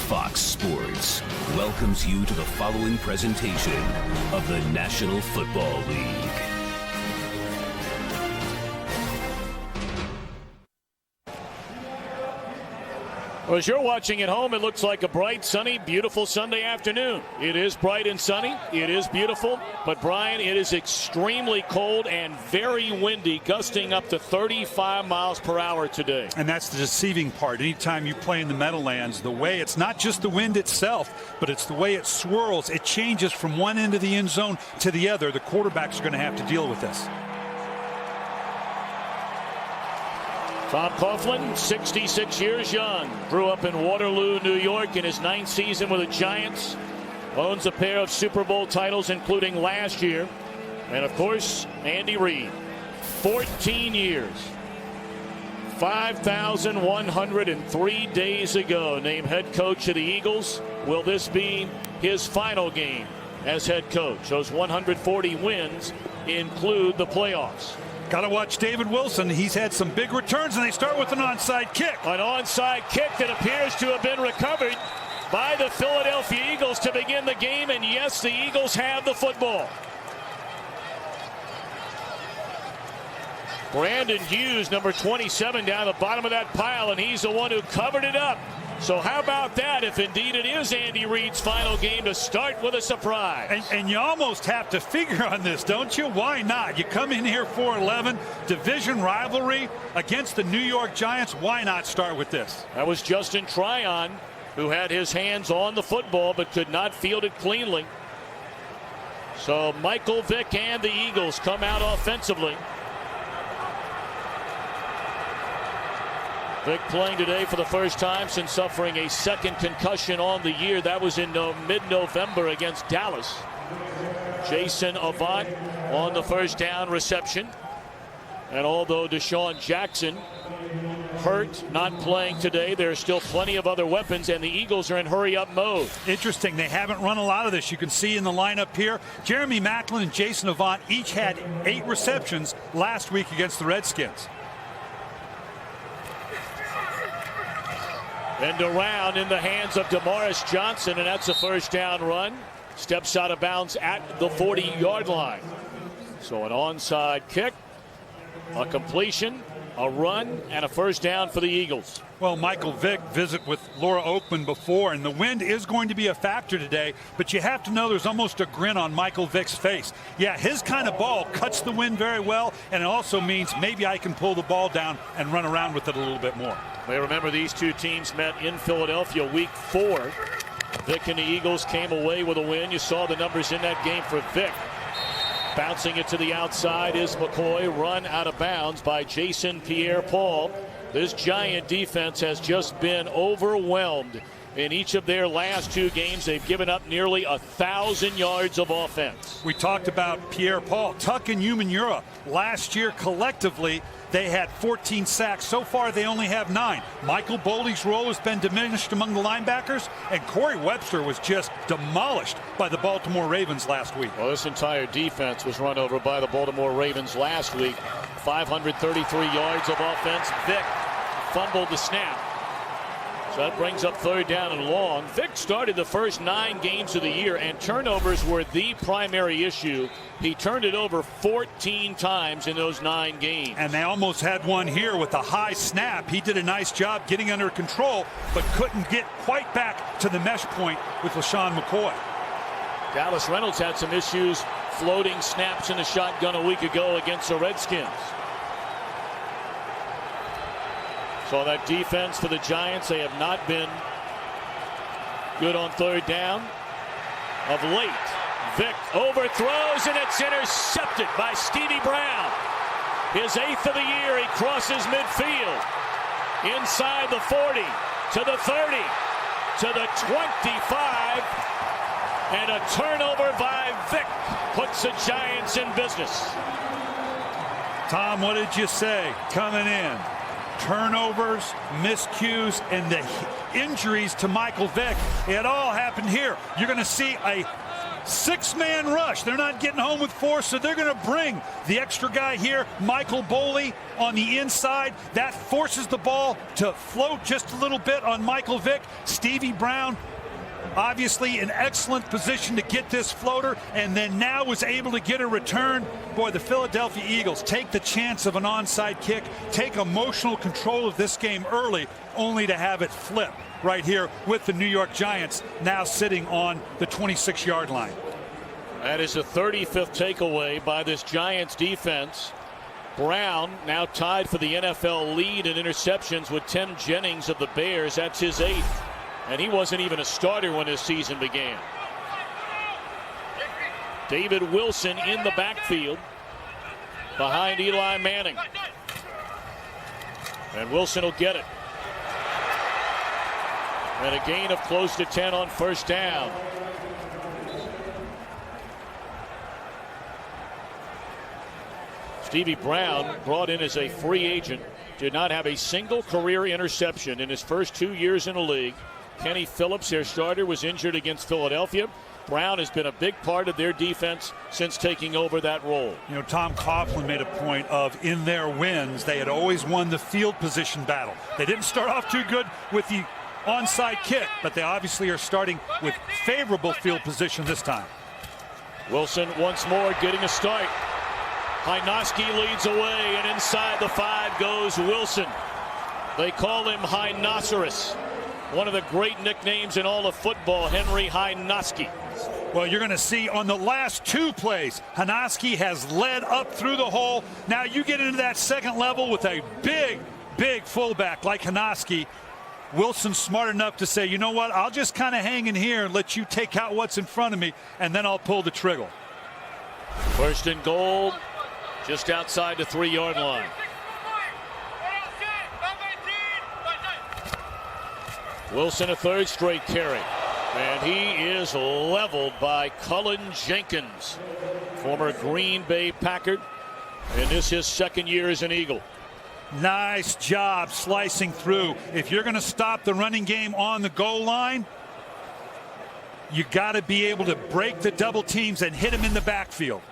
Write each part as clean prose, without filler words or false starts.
Fox Sports welcomes you to the following presentation of the National Football League. Well, as you're watching at home, it looks like a bright, sunny, beautiful Sunday afternoon. It is bright and sunny. It is beautiful. But, Brian, it is extremely cold and very windy, gusting up to 35 miles per hour today. And that's the deceiving part. Anytime you play in the Meadowlands, the way it's not just the wind itself, but it's the way it swirls. It changes from one end of the end zone to the other. The quarterbacks are going to have to deal with this. Thom Coughlin, 66 years young, grew up in Waterloo, New York in his 9th season with the Giants. Owns a pair of Super Bowl titles, including last year. And, of course, Andy Reid, 14 years, 5,103 days ago, named head coach of the Eagles. Will this be his final game as head coach? Those 140 wins include the playoffs. Got to watch David Wilson. He's had some big returns, and they start with an onside kick. An onside kick that appears to have been recovered by the Philadelphia Eagles to begin the game. And yes, the Eagles have the football. Brandon Hughes, number 27, down the bottom of that pile, and he's the one who covered it up. So how about that if indeed it is Andy Reid's final game to start with a surprise? And you almost have to figure on this, don't you? Why not? You come in here 4-11, division rivalry against the New York Giants. Why not start with this? That was Justin Tryon, who had his hands on the football but could not field it cleanly. So Michael Vick and the Eagles come out offensively. Vick playing today for the first time since suffering a second concussion on the year. That was in mid-November against Dallas. Jason Avant on the first down reception. And although Deshaun Jackson hurt, not playing today, there are still plenty of other weapons, and the Eagles are in hurry-up mode. Interesting. They haven't run a lot of this. You can see in the lineup here, Jeremy Maclin and Jason Avant each had 8 receptions last week against the Redskins. And around in the hands of Demarcus Johnson, and that's a first down run. Steps out of bounds at the 40-yard line. So an onside kick, a completion, a run, and a first down for the Eagles. Well, Michael Vick visit with Laura Oakman before, and the wind is going to be a factor today, but you have to know there's almost a grin on Michael Vick's face. Yeah, his kind of ball cuts the wind very well, and it also means maybe I can pull the ball down and run around with it a little bit more. May remember these two teams met in Philadelphia week 4. Vick and the Eagles came away with a win. You saw the numbers in that game for Vick. Bouncing it to the outside is McCoy, run out of bounds by Jason Pierre-Paul. This Giant defense has just been overwhelmed. In each of their last 2 games, they've given up nearly 1,000 yards of offense. We talked about Pierre-Paul. Tuck and Umanura last year collectively, they had 14 sacks. So far, they only have 9. Michael Boley's role has been diminished among the linebackers, and Corey Webster was just demolished by the Baltimore Ravens last week. Well, this entire defense was run over by the Baltimore Ravens last week. 533 yards of offense. Vick fumbled the snap. So that brings up third down and long. Vick started the first 9 games of the year, and turnovers were the primary issue. He turned it over 14 times in those 9 games. And they almost had one here with a high snap. He did a nice job getting under control, but couldn't get quite back to the mesh point with LaShawn McCoy. Dallas Reynolds had some issues floating snaps in the shotgun a week ago against the Redskins. So that defense for the Giants, they have not been good on third down of late. Vick overthrows, and it's intercepted by Stevie Brown. His 8th of the year. He crosses midfield. Inside the 40, to the 30, to the 25. And a turnover by Vick puts the Giants in business. Tom, what did you say coming in? Turnovers, miscues, and the injuries to Michael Vick. It all happened here. You're going to see a 6-man rush. They're not getting home with 4, so they're going to bring the extra guy here, Michael Boley, on the inside. That forces the ball to float just a little bit on Michael Vick. Stevie Brown, obviously in excellent position to get this floater, and then now was able to get a return. Boy, the Philadelphia Eagles take the chance of an onside kick, take emotional control of this game early, only to have it flip right here with the New York Giants now sitting on the 26-yard line. That is a 35th takeaway by this Giants defense. Brown now tied for the NFL lead in interceptions with Tim Jennings of the Bears. That's his 8th. And he wasn't even a starter when his season began. David Wilson in the backfield behind Eli Manning. And Wilson will get it. And a gain of close to 10 on first down. Stevie Brown, brought in as a free agent, did not have a single career interception in his first 2 years in the league. Kenny Phillips, their starter, was injured against Philadelphia. Brown has been a big part of their defense since taking over that role. You know, Tom Coughlin made a point of, in their wins, they had always won the field position battle. They didn't start off too good with the onside kick, but they obviously are starting with favorable field position this time. Wilson once more getting a start. Hynoski leads away, and inside the 5 goes Wilson. They call him Hynoceros. One of the great nicknames in all of football, Henry Hynoski. Well, you're going to see on the last 2 plays, Hynoski has led up through the hole. Now you get into that second level with a big fullback like Hynoski. Wilson's smart enough to say, you know what, I'll just kind of hang in here and let you take out what's in front of me, and then I'll pull the trigger. First and goal, just outside the 3-yard line. Wilson, a 3rd straight carry. And he is leveled by Cullen Jenkins, former Green Bay Packer. And this is his 2nd year as an Eagle. Nice job slicing through. If you're going to stop the running game on the goal line, you got to be able to break the double teams and hit him in the backfield.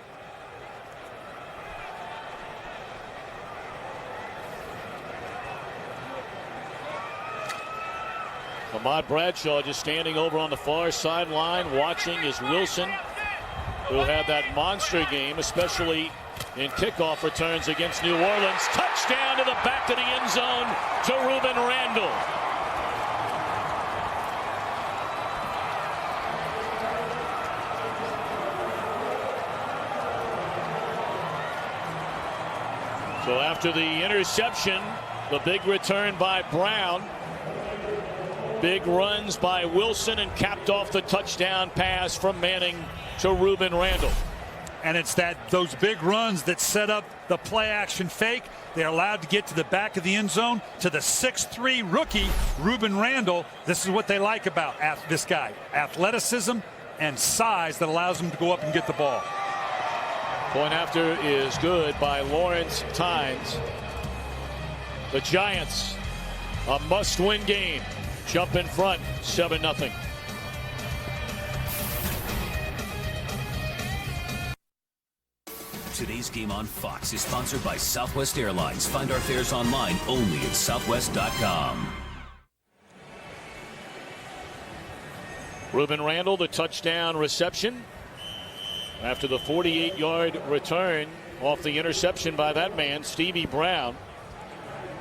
Ahmad Bradshaw just standing over on the far sideline watching as Wilson, who had that monster game, especially in kickoff returns against New Orleans. Touchdown to the back of the end zone to Ruben Randall. So after the interception, the big return by Brown. Big runs by Wilson, and capped off the touchdown pass from Manning to Ruben Randall. And it's those big runs that set up the play action fake. They're allowed to get to the back of the end zone to the 6'3" rookie, Ruben Randall. This is what they like about this guy. Athleticism and size that allows him to go up and get the ball. Point after is good by Lawrence Tynes. The Giants, a must-win game. Jump in front, 7-0. Today's game on Fox is sponsored by Southwest Airlines. Find our fares online only at southwest.com. Ruben Randall, the touchdown reception after the 48-yard return off the interception by that man, Stevie Brown.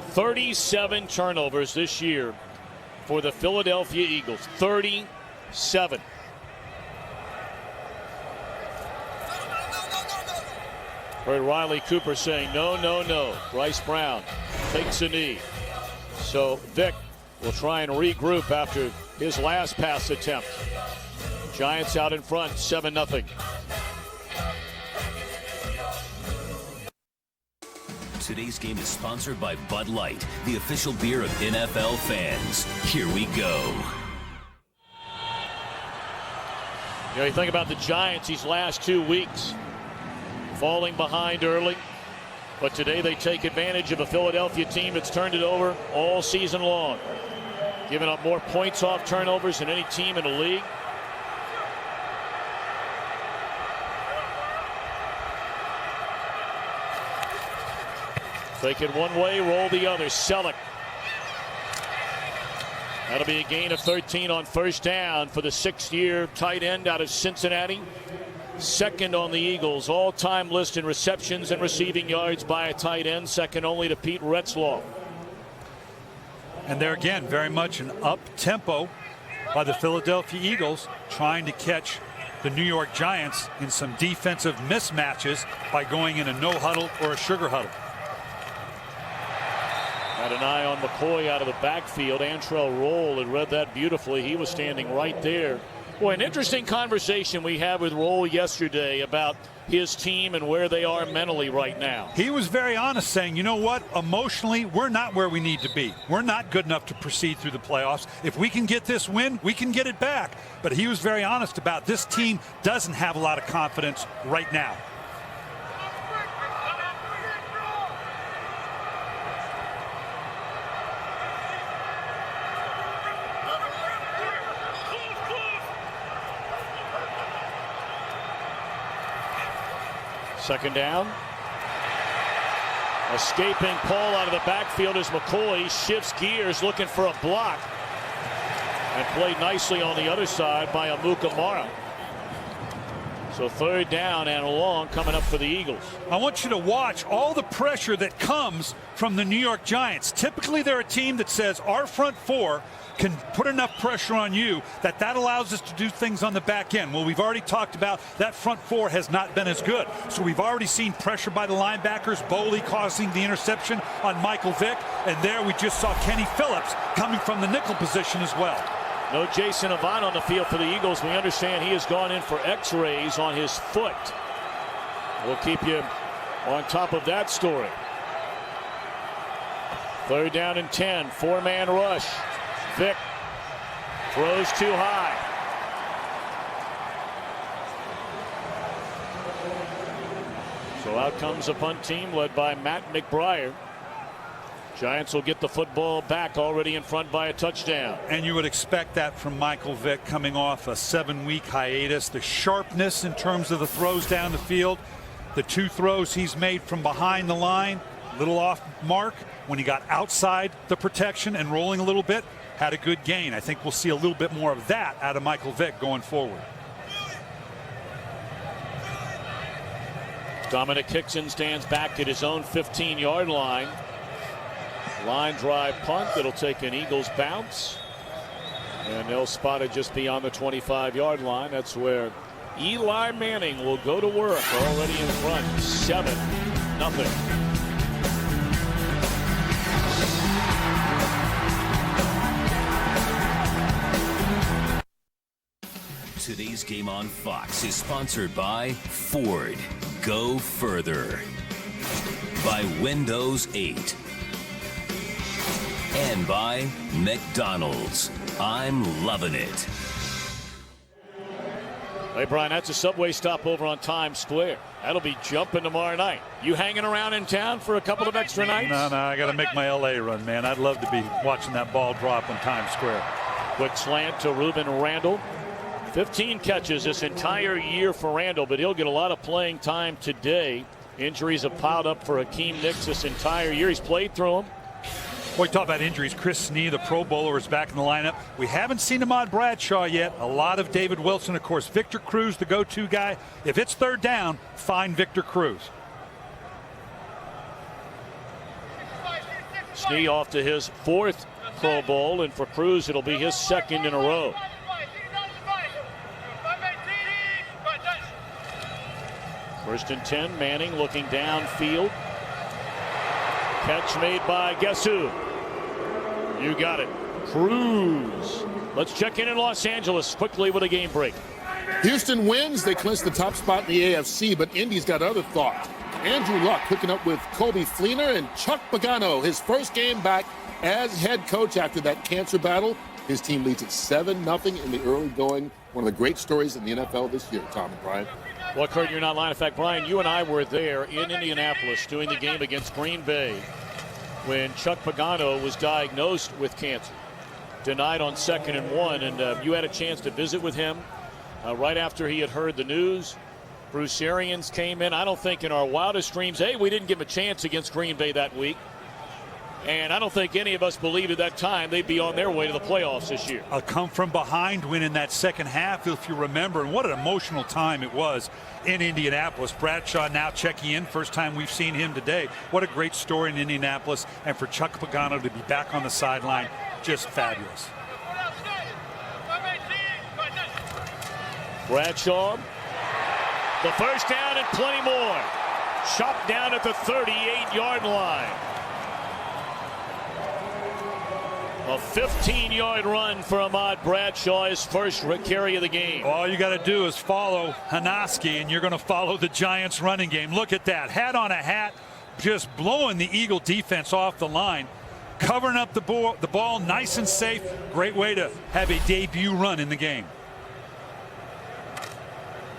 37 turnovers this year for the Philadelphia Eagles. 37. Heard Riley Cooper saying no. Bryce Brown takes a knee. So Vick will try and regroup after his last pass attempt. Giants out in front, 7-0. Today's game is sponsored by Bud Light, the official beer of NFL fans. Here we go. You know, you think about the Giants these last 2 weeks, falling behind early. But today they take advantage of a Philadelphia team that's turned it over all season long. Giving up more points off turnovers than any team in the league. Take it one way, roll the other. Selleck. That'll be a gain of 13 on first down for the 6th-year tight end out of Cincinnati. Second on the Eagles all-time list in receptions and receiving yards by a tight end, second only to Pete Retzlaff. And there again, very much an up-tempo by the Philadelphia Eagles, trying to catch the New York Giants in some defensive mismatches by going in a no huddle or a sugar huddle. Had an eye on McCoy out of the backfield. Antrell Roll had read that beautifully. He was standing right there. Boy, an interesting conversation we had with Roll yesterday about his team and where they are mentally right now. He was very honest, saying, you know what, emotionally, we're not where we need to be. We're not good enough to proceed through the playoffs. If we can get this win, we can get it back. But he was very honest about this team doesn't have a lot of confidence right now. Second down. Escaping Paul out of the backfield is McCoy. Shifts gears looking for a block. And played nicely on the other side by Amukamara. So third down and long coming up for the Eagles. I want you to watch all the pressure that comes from the New York Giants. Typically they're a team that says our front four can put enough pressure on you that allows us to do things on the back end. Well, we've already talked about that front four has not been as good. So we've already seen pressure by the linebackers, Boley causing the interception on Michael Vick, and there we just saw Kenny Phillips coming from the nickel position as well. No Jason Avant on the field for the Eagles. We understand he has gone in for x-rays on his foot. We'll keep you on top of that story. Third down and 10, four-man rush. Vick throws too high. So out comes a punt team led by Matt McBriar. Giants will get the football back, already in front by a touchdown. And you would expect that from Michael Vick coming off a 7-week hiatus. The sharpness in terms of the throws down the field. The 2 throws he's made from behind the line, a little off mark. When he got outside the protection and rolling a little bit, had a good gain. I think we'll see a little bit more of that out of Michael Vick going forward. Dominic Hickson stands back at his own 15-yard line. Line drive punt that'll take an Eagles bounce. And they'll spot it just beyond the 25-yard line. That's where Eli Manning will go to work, already in front, 7-0. Today's game on Fox is sponsored by Ford. Go further. By Windows 8. And by McDonald's. I'm loving it. Hey, Brian, that's a subway stop over on Times Square. That'll be jumping tomorrow night. You hanging around in town for a couple of extra nights? No, I got to make my LA run, man. I'd love to be watching that ball drop on Times Square. Quick slant to Reuben Randall. 15 catches this entire year for Randall, but he'll get a lot of playing time today. Injuries have piled up for Okim this entire year. He's played through them. Boy, talk about injuries. Chris Snee, the Pro Bowler, is back in the lineup. We haven't seen Ahmad Bradshaw yet. A lot of David Wilson, of course. Victor Cruz, the go-to guy. If it's third down, find Victor Cruz. Snee off to his 4th Pro Bowl, and for Cruz, it'll be his 2nd in a row. First and 10, Manning looking downfield. Catch made by guess who? You got it, Cruz. Let's check in Los Angeles quickly with a game break. Houston wins. They clinch the top spot in the AFC, but Indy's got other thoughts. Andrew Luck hooking up with Kobe Fleener and Chuck Pagano, his first game back as head coach after that cancer battle. His team leads at 7-0 in the early going. One of the great stories in the NFL this year, Thom and Brian. Well, Kurt, you're not lying. In fact, Brian, you and I were there in Indianapolis doing the game against Green Bay when Chuck Pagano was diagnosed with cancer. Denied on 2nd and 1, and you had a chance to visit with him right after he had heard the news. Bruce Arians came in. I don't think in our wildest dreams, hey, we didn't give him a chance against Green Bay that week. And I don't think any of us believed at that time they'd be on their way to the playoffs this year. A come from behind win in that second half, if you remember, and what an emotional time it was in Indianapolis. Bradshaw now checking in, first time we've seen him today. What a great story in Indianapolis, and for Chuck Pagano to be back on the sideline, just fabulous. Bradshaw, the first down and plenty more. Chopped down at the 38-yard line. A 15-yard run for Ahmad Bradshaw, his first carry of the game. All you got to do is follow Hanaski, and you're going to follow the Giants' running game. Look at that. Hat on a hat, just blowing the Eagle defense off the line. Covering up the ball nice and safe. Great way to have a debut run in the game.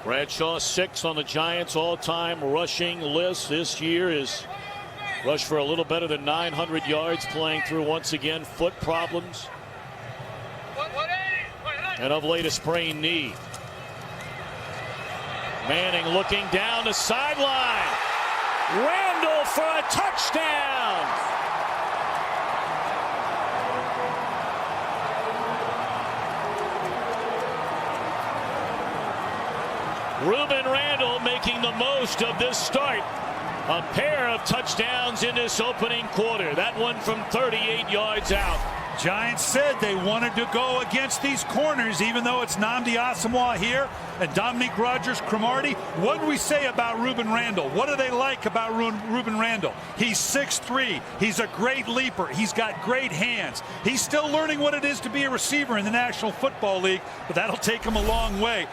Bradshaw 6 on the Giants' all-time rushing list this year. Is rushed for a little better than 900 yards, playing through once again foot problems and of late a sprained knee. Manning looking down the sideline. Randall for a touchdown. Ruben Randall making the most of this start. A pair of touchdowns in this opening quarter. That one from 38 yards out. Giants said they wanted to go against these corners, even though it's Nnamdi Asomugha here and Dominique Rodgers-Cromartie. What do we say about Ruben Randall? What do they like about Ruben Randall? He's 6'3". He's a great leaper. He's got great hands. He's still learning what it is to be a receiver in the National Football League, but that'll take him a long way.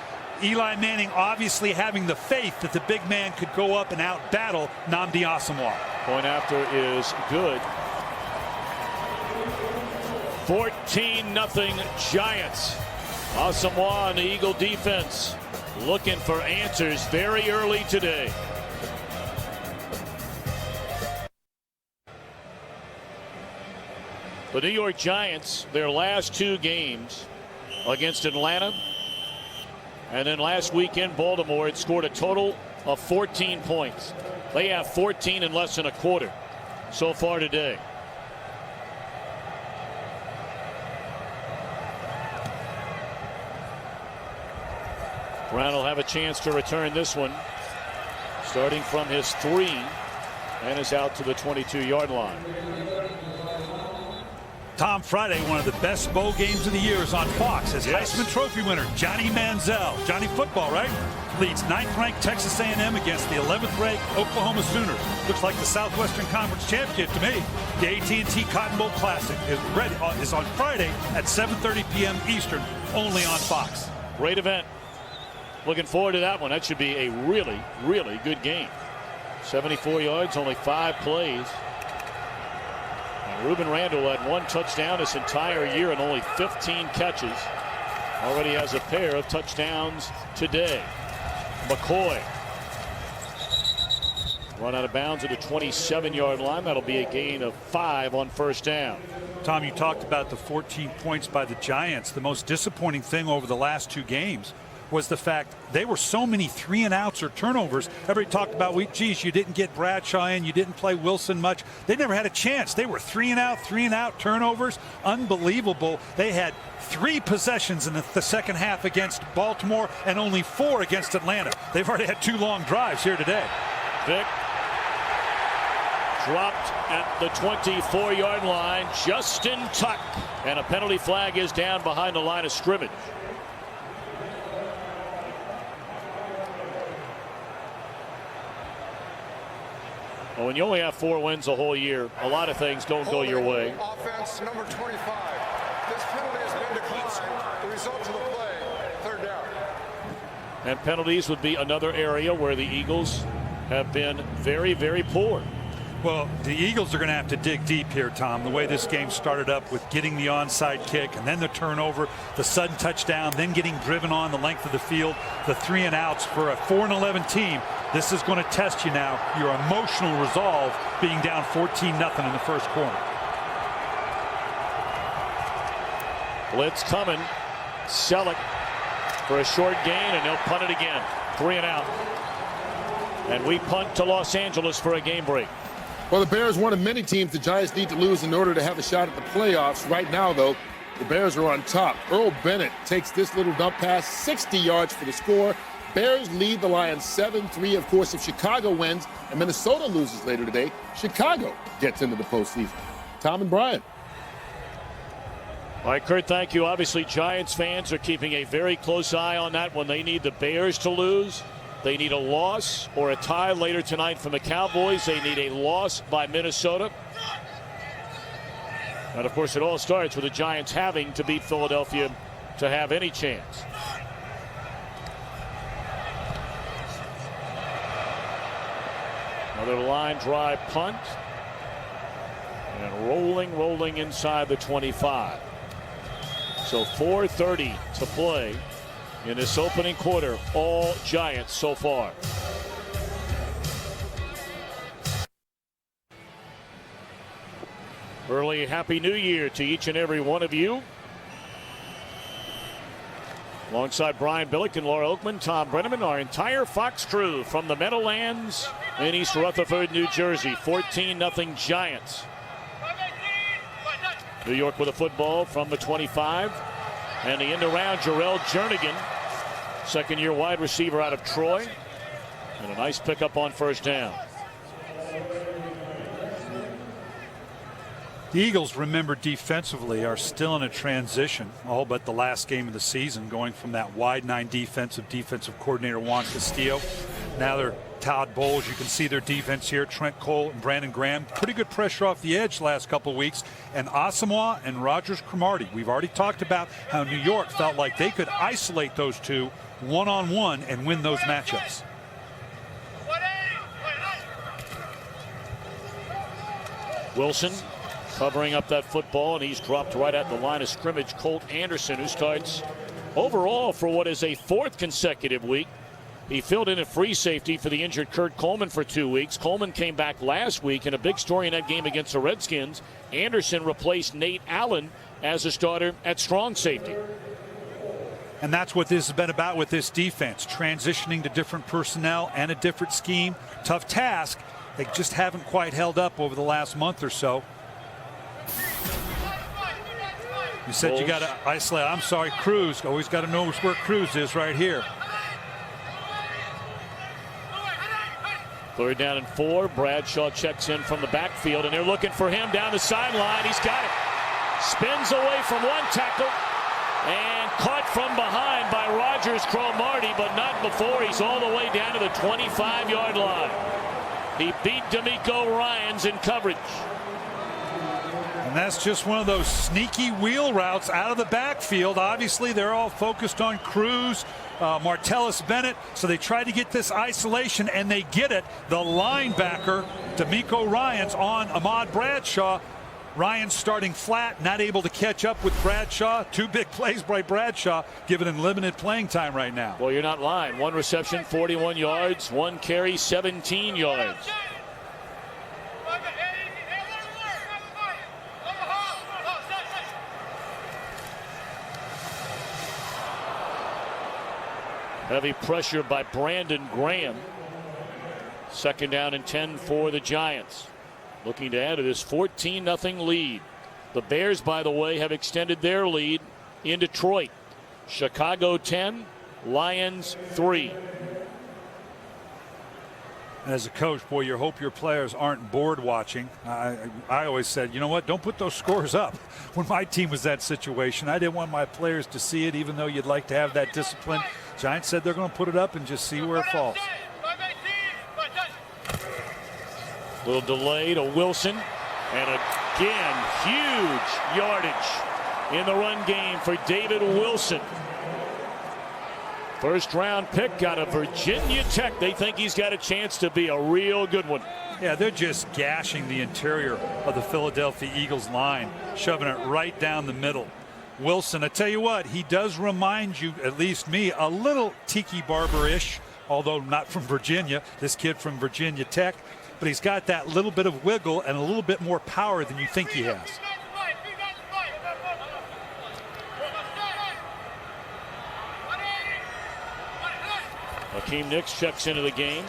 Eli Manning obviously having the faith that the big man could go up and out-battle Nnamdi Asomugha. Point after is good. 14-0 Giants. Asomugha and the Eagle defense looking for answers very early today. The New York Giants, their last two games against Atlanta and then last week in Baltimore, it scored a total of 14 points. They have 14 in less than a quarter so far today. Brown will have a chance to return this one, starting from his 3, and is out to the 22-yard line. Thom, Friday, one of the best bowl games of the year is on Fox as Heisman Trophy winner Johnny Manziel, Johnny Football, right, leads 9th-ranked Texas A&M against the 11th-ranked Oklahoma Sooners. Looks like the Southwestern Conference Championship to me. The AT&T Cotton Bowl Classic is on Friday at 7:30 p.m. Eastern, only on Fox. Great event. Looking forward to that one. That should be a really, really good game. 74 yards, only 5 plays. And Ruben Randall had 1 touchdown this entire year and only 15 catches. Already has a pair of touchdowns today. McCoy run out of bounds at the 27-yard line. That'll be a gain of 5 on first down. Tom, you talked about the 14 points by the Giants. The most disappointing thing over the last 2 games was the fact they were so many 3-and-outs or turnovers. Everybody talked about, geez, you didn't get Bradshaw in, you didn't play Wilson much. They never had a chance. They were 3-and-out turnovers. Unbelievable. They had 3 possessions in the second half against Baltimore and only 4 against Atlanta. They've already had 2 long drives here today. Vick dropped at the 24-yard line. Justin Tuck. And a penalty flag is down behind the line of scrimmage. Well, when you only have 4 wins a whole year, a lot of things don't go your way. Offense number 25. This penalty has been declined. The result of the play, 3rd down. And penalties would be another area where the Eagles have been very, very poor. Well, the Eagles are going to have to dig deep here, Tom. The way this game started up with getting the onside kick and then the turnover, the sudden touchdown, then getting driven on the length of the field, the 3-and-outs for a 4-11 team. This is going to test you now, your emotional resolve being down 14-0 in the first quarter. Blitz coming. Selleck for a short gain, and they'll punt it again. 3-and-out. And we punt to Los Angeles for a game break. Well, the Bears, one of many teams the Giants need to lose in order to have a shot at the playoffs. Right now, though, the Bears are on top. Earl Bennett takes this little dump pass, 60 yards for the score. Bears lead the Lions 7-3. Of course, if Chicago wins and Minnesota loses later today, Chicago gets into the postseason. Thom and Brian. All right, Kurt, thank you. Obviously, Giants fans are keeping a very close eye on that one. They need the Bears to lose. They need a loss or a tie later tonight from the Cowboys. They need a loss by Minnesota. And, of course, it all starts with the Giants having to beat Philadelphia to have any chance. Another line drive punt. And rolling inside the 25. So 4:30 to play in this opening quarter. All Giants so far. Early Happy New Year to each and every one of you. Alongside Brian Billick and Laura Oakman, Thom Brennaman, our entire Fox crew from the Meadowlands in East Rutherford, New Jersey. 14-0 Giants. New York with a football from the 25. And the end around, Jarrell Jernigan, second-year wide receiver out of Troy. And a nice pickup on first down. The Eagles, remember, defensively are still in a transition, all but the last game of the season, going from that wide nine defensive coordinator Juan Castillo. Now they're Todd Bowles. You can see their defense here. Trent Cole and Brandon Graham. Pretty good pressure off the edge last couple of weeks. And Asamoah and Rogers Cromartie. We've already talked about how New York felt like they could isolate those two one-on-one and win those matchups. Wilson covering up that football, and he's dropped right at the line of scrimmage. Colt Anderson, who starts overall for what is a fourth consecutive week. He filled in at free safety for the injured Kurt Coleman for 2 weeks. Coleman came back last week in a big story in that game against the Redskins. Anderson replaced Nate Allen as a starter at strong safety. And that's what this has been about with this defense, transitioning to different personnel and a different scheme. Tough task. They just haven't quite held up over the last month or so. You said you got to isolate. I'm sorry, Cruz. Always got to know where Cruz is right here. Third down and 4. Bradshaw checks in from the backfield, and they're looking for him down the sideline. He's got it. Spins away from one tackle and caught from behind by Rogers Cromartie, but not before. He's all the way down to the 25-yard line. He beat D'Amico Ryans in coverage. And that's just one of those sneaky wheel routes out of the backfield. Obviously, they're all focused on Cruz, Martellus Bennett, so they try to get this isolation, and they get it. The linebacker, D'Amico Ryans, on Ahmad Bradshaw. Ryans starting flat, not able to catch up with Bradshaw. 2 big plays by Bradshaw, given him limited playing time right now. Well, you're not lying. 1 reception, 41 yards. 1 carry, 17 yards. Heavy pressure by Brandon Graham. Second down and 10 for the Giants. Looking to add to this 14-0 lead. The Bears, by the way, have extended their lead in Detroit. Chicago 10, Lions 3. As a coach, boy, you hope your players aren't bored watching. I always said, you know what, don't put those scores up. When my team was that situation, I didn't want my players to see it, even though you'd like to have that discipline. Giants said they're going to put it up and just see where it falls. Little delay to Wilson, and again, huge yardage in the run game for David Wilson. First round pick out of Virginia Tech. They think he's got a chance to be a real good one. Yeah, they're just gashing the interior of the Philadelphia Eagles line, shoving it right down the middle. Wilson, I tell you what, he does remind you, at least me, a little Tiki Barber-ish, although not from Virginia, this kid from Virginia Tech. But he's got that little bit of wiggle and a little bit more power than you think he has. Okim checks into the game.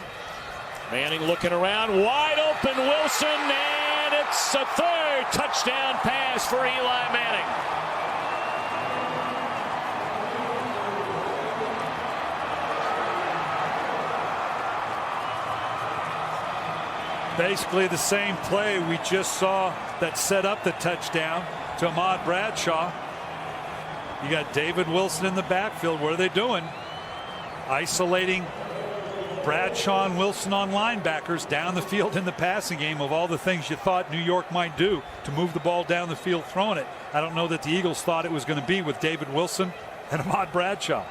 Manning looking around, wide open Wilson, and it's a third touchdown pass for Eli Manning. Basically the same play we just saw that set up the touchdown to Ahmad Bradshaw. You got David Wilson in the backfield. What are they doing? Isolating Bradshaw and Wilson on linebackers down the field in the passing game. Of all the things you thought New York might do to move the ball down the field throwing it, I don't know that the Eagles thought it was going to be with David Wilson and Ahmad Bradshaw.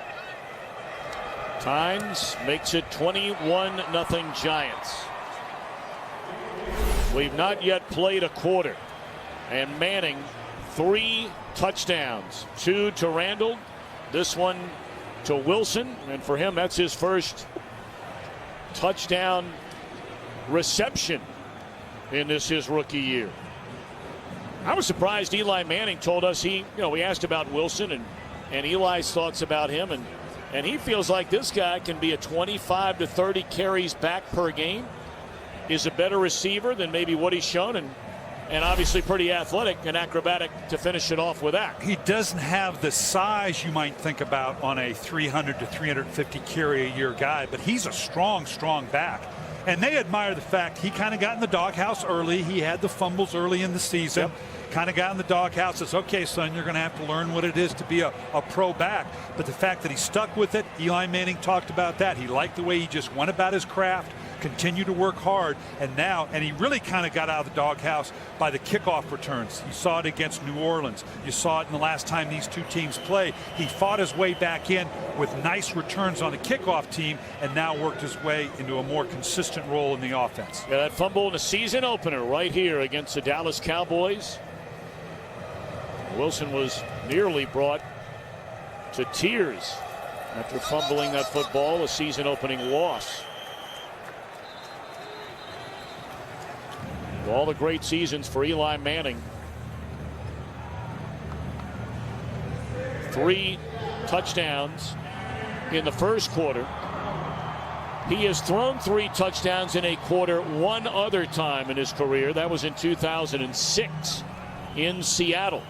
Tynes makes it 21-0 Giants. We've not yet played a quarter, and Manning 3 touchdowns, 2 to Randall, this one to Wilson, and for him that's his first touchdown reception in his rookie year. I was surprised Eli Manning told us we asked about Wilson and Eli's thoughts about him, and he feels like this guy can be a 25 to 30 carries back per game, is a better receiver than maybe what he's shown, and obviously pretty athletic and acrobatic to finish it off with that. He doesn't have the size you might think about on a 300 to 350 carry a year guy, but he's a strong back. And they admire the fact he kind of got in the doghouse early. He had the fumbles early in the season. Yep. Kind of got in the doghouse. Says, okay, son, you're going to have to learn what it is to be a pro back. But the fact that he stuck with it, Eli Manning talked about that. He liked the way he just went about his craft, continued to work hard, and he really kind of got out of the doghouse by the kickoff returns. You saw it against New Orleans. You saw it in the last time these two teams played. He fought his way back in with nice returns on the kickoff team, and now worked his way into a more consistent role in the offense. Yeah, that fumble in the season opener right here against the Dallas Cowboys. Wilson was nearly brought to tears after fumbling that football, a season opening loss. All the great seasons for Eli Manning. 3 touchdowns in the first quarter. He has thrown 3 touchdowns in a quarter one other time in his career. That was in 2006 in Seattle.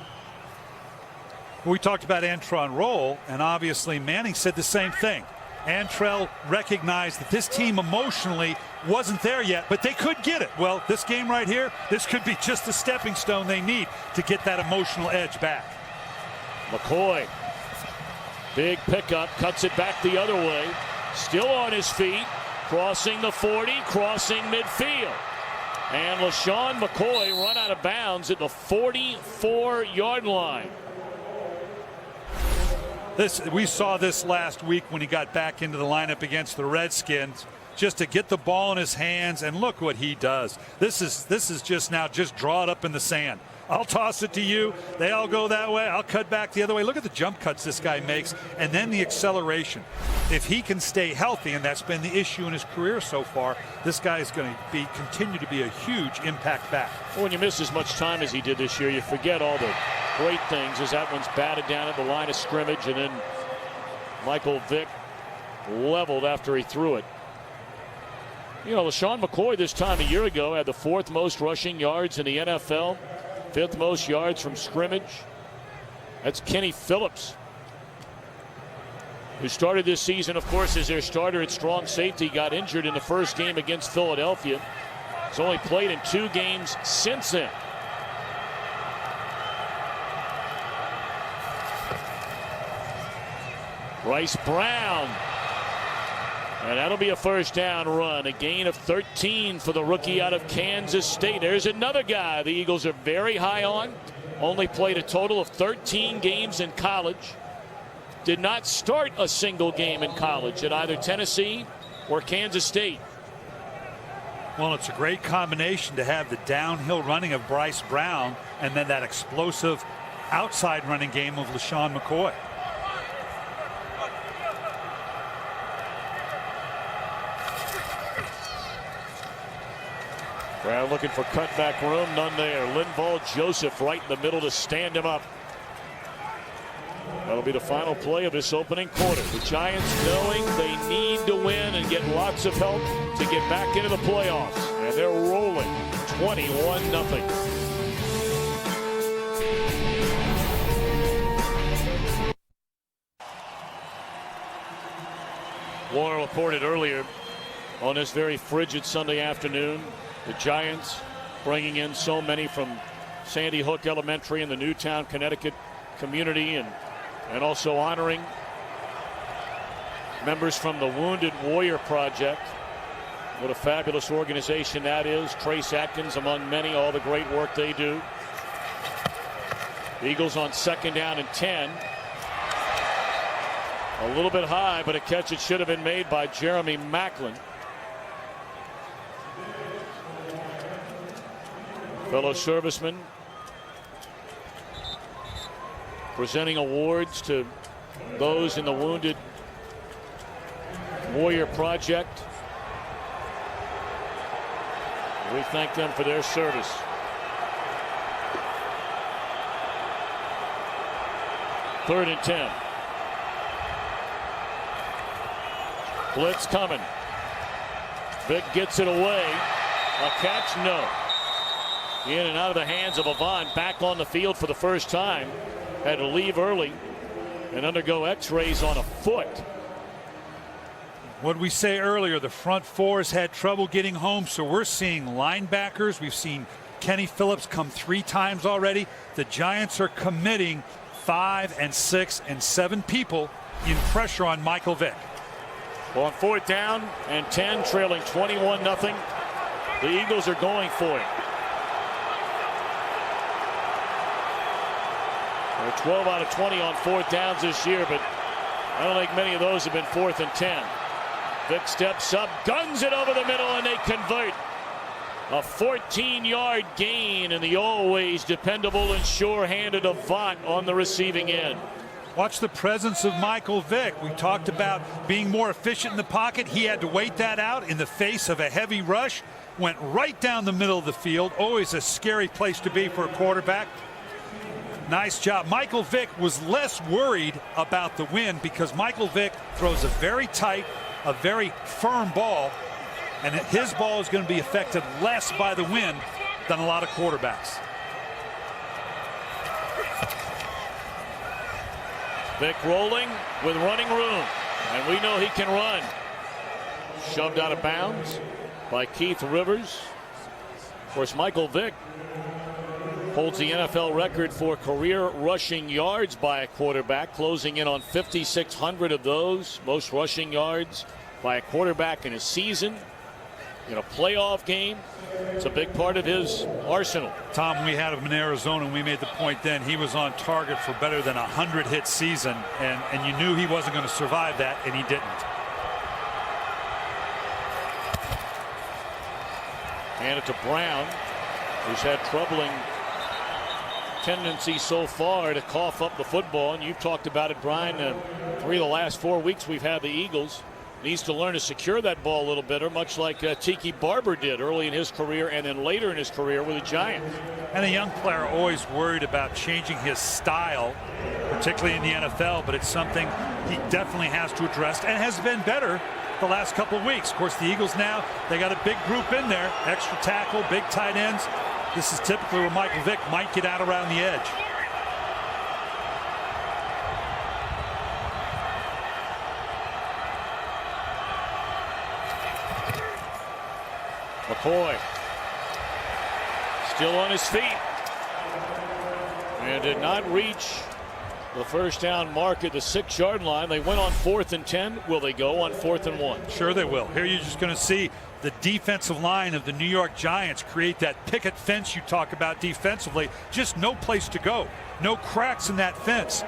We talked about Antrell Roll, and obviously Manning said the same thing. Antrell recognized that this team emotionally wasn't there yet, but they could get it. Well, this game right here, this could be just the stepping stone they need to get that emotional edge back. McCoy, big pickup, cuts it back the other way. Still on his feet, crossing the 40, crossing midfield. And LaShawn McCoy run out of bounds at the 44-yard line. We saw this last week when he got back into the lineup against the Redskins, just to get the ball in his hands, and look what he does. This is just draw it up in the sand. I'll toss it to you. They all go that way. I'll cut back the other way. Look at the jump cuts this guy makes, and then the acceleration. If he can stay healthy, and that's been the issue in his career so far, this guy is going to continue to be a huge impact back. Well, when you miss as much time as he did this year, you forget all the great things as that one's batted down at the line of scrimmage, and then Michael Vick leveled after he threw it. You know, LaShawn McCoy this time a year ago had the 4th most rushing yards in the NFL, 5th most yards from scrimmage. That's Kenny Phillips, who started this season, of course, as their starter at strong safety, got injured in the first game against Philadelphia. He's only played in 2 games since then. Bryce Brown. And that'll be a first down run. A gain of 13 for the rookie out of Kansas State. There's another guy the Eagles are very high on. Only played a total of 13 games in college. Did not start a single game in college at either Tennessee or Kansas State. Well, it's a great combination to have the downhill running of Bryce Brown and then that explosive outside running game of LaShawn McCoy. Brown looking for cutback room, none there. Linval Joseph right in the middle to stand him up. That'll be the final play of this opening quarter. The Giants knowing they need to win and get lots of help to get back into the playoffs. And they're rolling 21-0. Warner reported earlier on this very frigid Sunday afternoon, the Giants bringing in so many from Sandy Hook Elementary in the Newtown, Connecticut community, and also honoring members from the Wounded Warrior Project. What a fabulous organization that is. Trace Atkins among many, all the great work they do. The Eagles on 2nd down and 10. A little bit high, but a catch that should have been made by Jeremy Macklin. Fellow servicemen presenting awards to those in the Wounded Warrior Project. We thank them for their service. Third and 10. Blitz coming. Vick gets it away. A catch? No. In and out of the hands of Avant. Back on the field for the first time. Had to leave early and undergo x-rays on a foot. What did we say earlier? The front fours had trouble getting home, so we're seeing linebackers. We've seen Kenny Phillips come 3 times already. The Giants are committing 5 and 6 and 7 people in pressure on Michael Vick. Well, on 4th down and 10, trailing 21-0. The Eagles are going for it. They're 12 out of 20 on 4th downs this year, but I don't think many of those have been 4th and 10. Vick steps up, guns it over the middle, and they convert. A 14-yard gain, and the always dependable and sure-handed Avant on the receiving end. Watch the presence of Michael Vick. We talked about being more efficient in the pocket. He had to wait that out in the face of a heavy rush. Went right down the middle of the field. Always a scary place to be for a quarterback. Nice job. Michael Vick was less worried about the wind because Michael Vick throws a very tight, a very firm ball, and his ball is going to be affected less by the wind than a lot of quarterbacks. Vick rolling with running room, and we know he can run. Shoved out of bounds by Keith Rivers. Of course, Michael Vick holds the NFL record for career rushing yards by a quarterback, closing in on 5,600 of those. Most rushing yards by a quarterback in a season, in a playoff game. It's a big part of his arsenal. Tom, we had him in Arizona, and we made the point then he was on target for better than 100 hit season, and you knew he wasn't going to survive that, and he didn't. Hand it to Brown, who's had troubling tendency so far to cough up the football, and you've talked about it, Brian. 3 of the last 4 weeks we've had the Eagles. Needs to learn to secure that ball a little better, much like Tiki Barber did early in his career and then later in his career with the Giants. And a young player always worried about changing his style, particularly in the NFL, but it's something he definitely has to address and has been better the last couple of weeks. Of course, the Eagles now, they got a big group in there, extra tackle, big tight ends. This is typically where Michael Vick might get out around the edge. McCoy still on his feet and did not reach the first down mark at the 6-yard line. They went on 4th and 10. Will they go on 4th and 1? Sure they will. Here you're just going to see the defensive line of the New York Giants create that picket fence you talk about defensively. Just no place to go. No cracks in that fence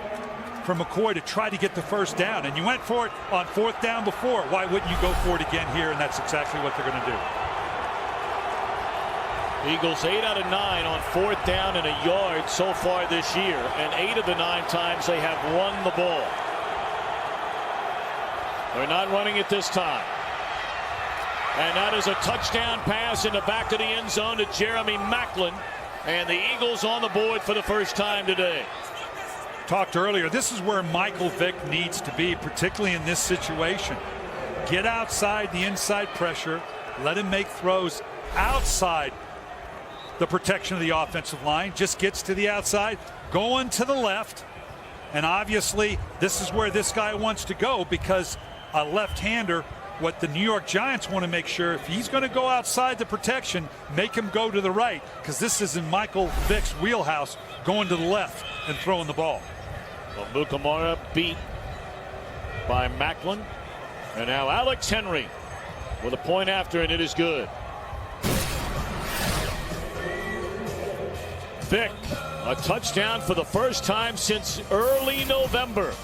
for McCoy to try to get the first down. And you went for it on 4th down before. Why wouldn't you go for it again here? And that's exactly what they're going to do. Eagles 8 out of 9 on 4th down and a yard so far this year, and 8 of the 9 times they have run the ball. They're not running it this time. And that is a touchdown pass in the back of the end zone to Jeremy Macklin, and the Eagles on the board for the first time today. talked earlier, this is where Michael Vick needs to be, particularly in this situation. Get outside the inside pressure, let him make throws outside the protection of the offensive line, just gets to the outside, going to the left, and obviously this is where this guy wants to go, because a left-hander, what the New York Giants want to make sure, if he's going to go outside the protection, make him go to the right, because this is in Michael Vick's wheelhouse, going to the left and throwing the ball. Well, Mukamara beat by Macklin, and now Alex Henry with a point after, and it is good. Vick, a touchdown for the first time since early November.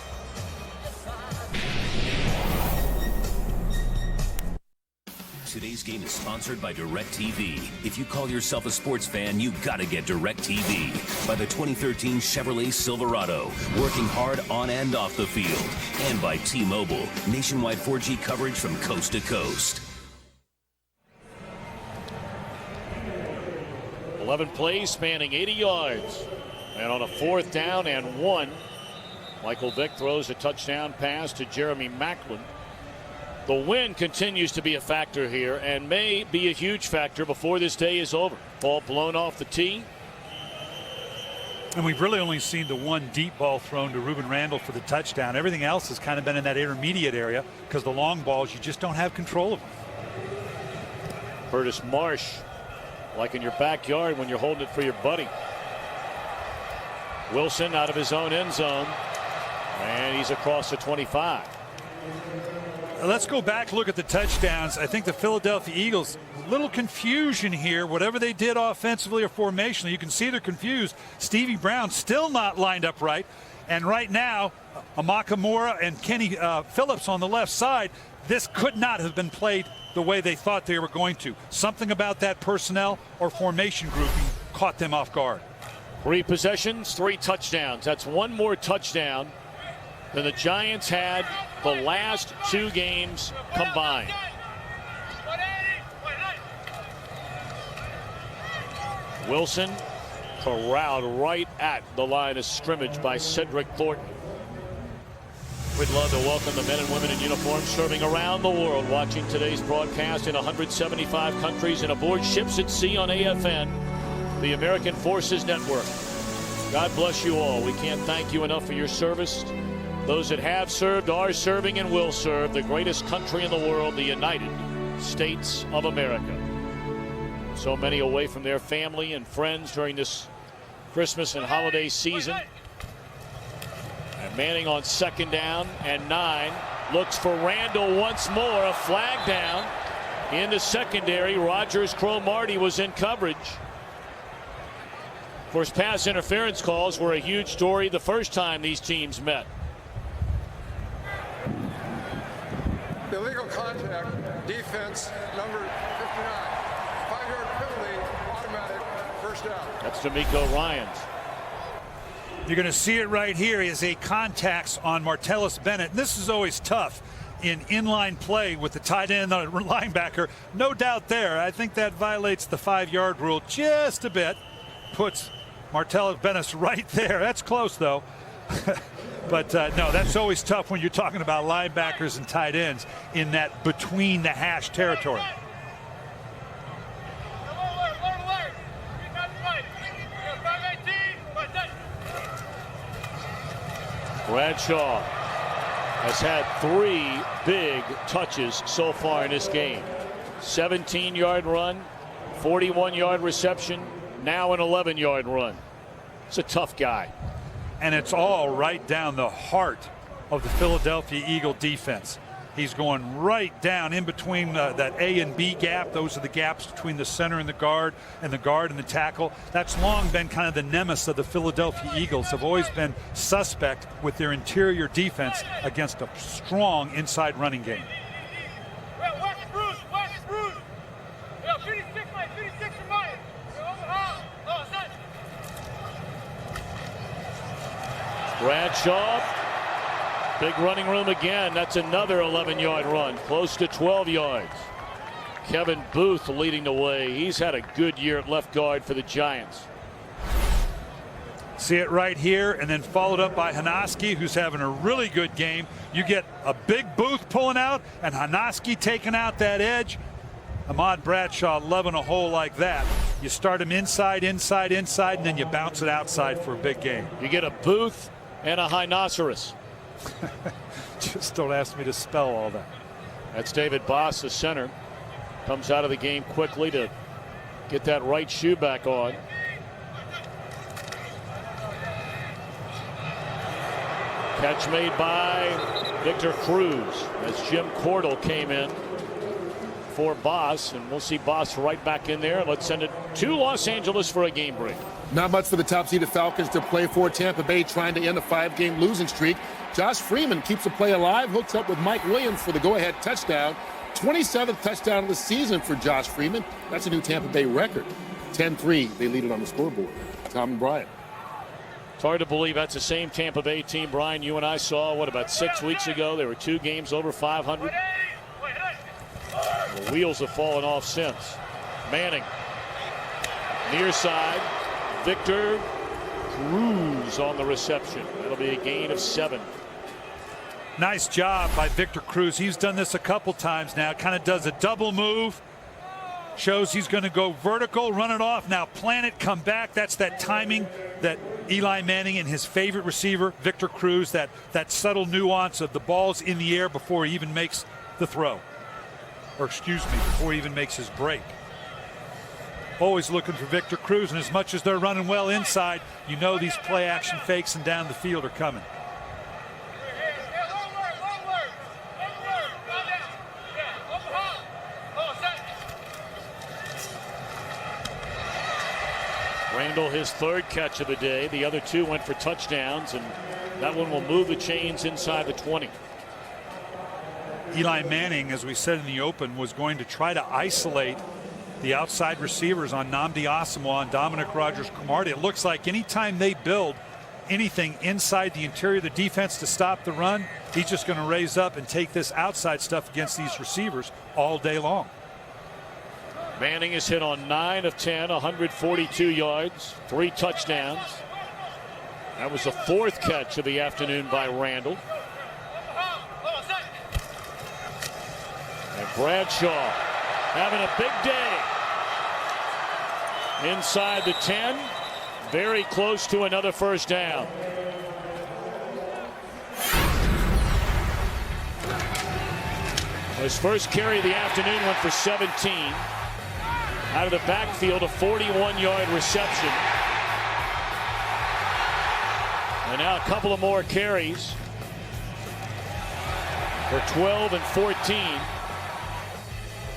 Today's game is sponsored by DirecTV. If you call yourself a sports fan, you gotta get DirecTV. By the 2013 Chevrolet Silverado, working hard on and off the field. And by T-Mobile, nationwide 4G coverage from coast to coast. 11 plays spanning 80 yards. And on a 4th down and 1, Michael Vick throws a touchdown pass to Jeremy Macklin. The wind continues to be a factor here and may be a huge factor before this day is over. Ball blown off the tee. And we've really only seen the one deep ball thrown to Ruben Randall for the touchdown. Everything else has kind of been in that intermediate area, because the long balls, you just don't have control of them. Curtis Marsh, like in your backyard when you're holding it for your buddy. Wilson out of his own end zone, and he's across the 25. Let's go back, look at the touchdowns. I think the Philadelphia Eagles, little confusion here, whatever they did offensively or formationally. You can see they're confused. Stevie Brown still not lined up right. And right now, Amakamura and Kenny Phillips on the left side, this could not have been played the way they thought they were going to. Something about that personnel or formation grouping caught them off guard. 3 possessions, 3 touchdowns. That's one more touchdown than the Giants had the last 2 games combined. Wilson corralled right at the line of scrimmage by Cedric Thornton. We'd love to welcome the men and women in uniform serving around the world, watching today's broadcast in 175 countries and aboard ships at sea on AFN, the American Forces Network. God bless you all. We can't thank you enough for your service. Those that have served, are serving, and will serve the greatest country in the world, the United States of America. So many away from their family and friends during this Christmas and holiday season. And Manning on 2nd down and 9. Looks for Randall once more. A flag down in the secondary. Rogers Cromartie was in coverage. Of course, pass interference calls were a huge story the first time these teams met. Illegal contact, defense, number 59. 5-yard penalty, automatic, first down. That's D'Amico Ryans. You're going to see it right here as a contacts on Martellus Bennett. This is always tough in inline play with the tight end and the linebacker. No doubt there. I think that violates the 5-yard rule just a bit. Puts Martellus Bennett right there. That's close, though. But no, that's always tough when you're talking about linebackers and tight ends in that between the hash territory. Bradshaw has had 3 big touches so far in this game. 17-yard run, 41-yard reception, now an 11-yard run. It's a tough guy. And it's all right down the heart of the Philadelphia Eagle defense. He's going right down in between that A and B gap. Those are the gaps between the center and the guard and the tackle. That's long been kind of the nemesis of the Philadelphia Eagles. Have always been suspect with their interior defense against a strong inside running game. Bradshaw, big running room again. That's another 11-yard run, close to 12 yards. Kevin Booth leading the way. He's had a good year at left guard for the Giants. See it right here, and then followed up by Hanaski, who's having a really good game. You get a big Booth pulling out and Hanaski taking out that edge. Ahmad Bradshaw loving a hole like that. You start him inside, inside, inside, and then you bounce it outside for a big game. You get a Booth and a Rhinoceros. Just don't ask me to spell all that. That's David Boss, the center. Comes out of the game quickly to get that right shoe back on. Catch made by Victor Cruz as Jim Cordell came in for Boss, and we'll see Boss right back in there. Let's send it to Los Angeles for a game break. Not much for the top-seeded Falcons to play for. Tampa Bay trying to end a 5-game losing streak. Josh Freeman keeps the play alive, hooks up with Mike Williams for the go-ahead touchdown. 27th touchdown of the season for Josh Freeman. That's a new Tampa Bay record. 10-3, they lead it on the scoreboard. Tom and Brian. It's hard to believe that's the same Tampa Bay team, Brian, you and I saw, about 6 weeks ago? They were 2 games over 500. The wheels have fallen off since. Manning. Near side. Victor Cruz on the reception. That'll be a gain of 7. Nice job by Victor Cruz. He's done this a couple times now. Kind of does a double move. Shows he's going to go vertical, run it off. Now plant it, come back. That's that timing that Eli Manning and his favorite receiver, Victor Cruz, that subtle nuance of the ball's in the air before he even makes the throw. Or excuse me, before he even makes his break. Always looking for Victor Cruz, and as much as they're running well inside, you know these play action fakes and down the field are coming. Randall, his 3rd catch of the day. The other 2 went for touchdowns, and that one will move the chains inside the 20. Eli Manning, as we said in the open, was going to try to isolate the outside receivers on Nnamdi Asomugha and Dominic Rodgers-Cromartie. It looks like anytime they build anything inside the interior of the defense to stop the run, he's just going to raise up and take this outside stuff against these receivers all day long. Manning is hit on 9 of 10, 142 yards, 3 touchdowns. That was the 4th catch of the afternoon by Randall. And Bradshaw having a big day. Inside the 10, very close to another first down. His first carry of the afternoon went for 17. Out of the backfield, a 41-yard reception. And now a couple of more carries for 12 and 14.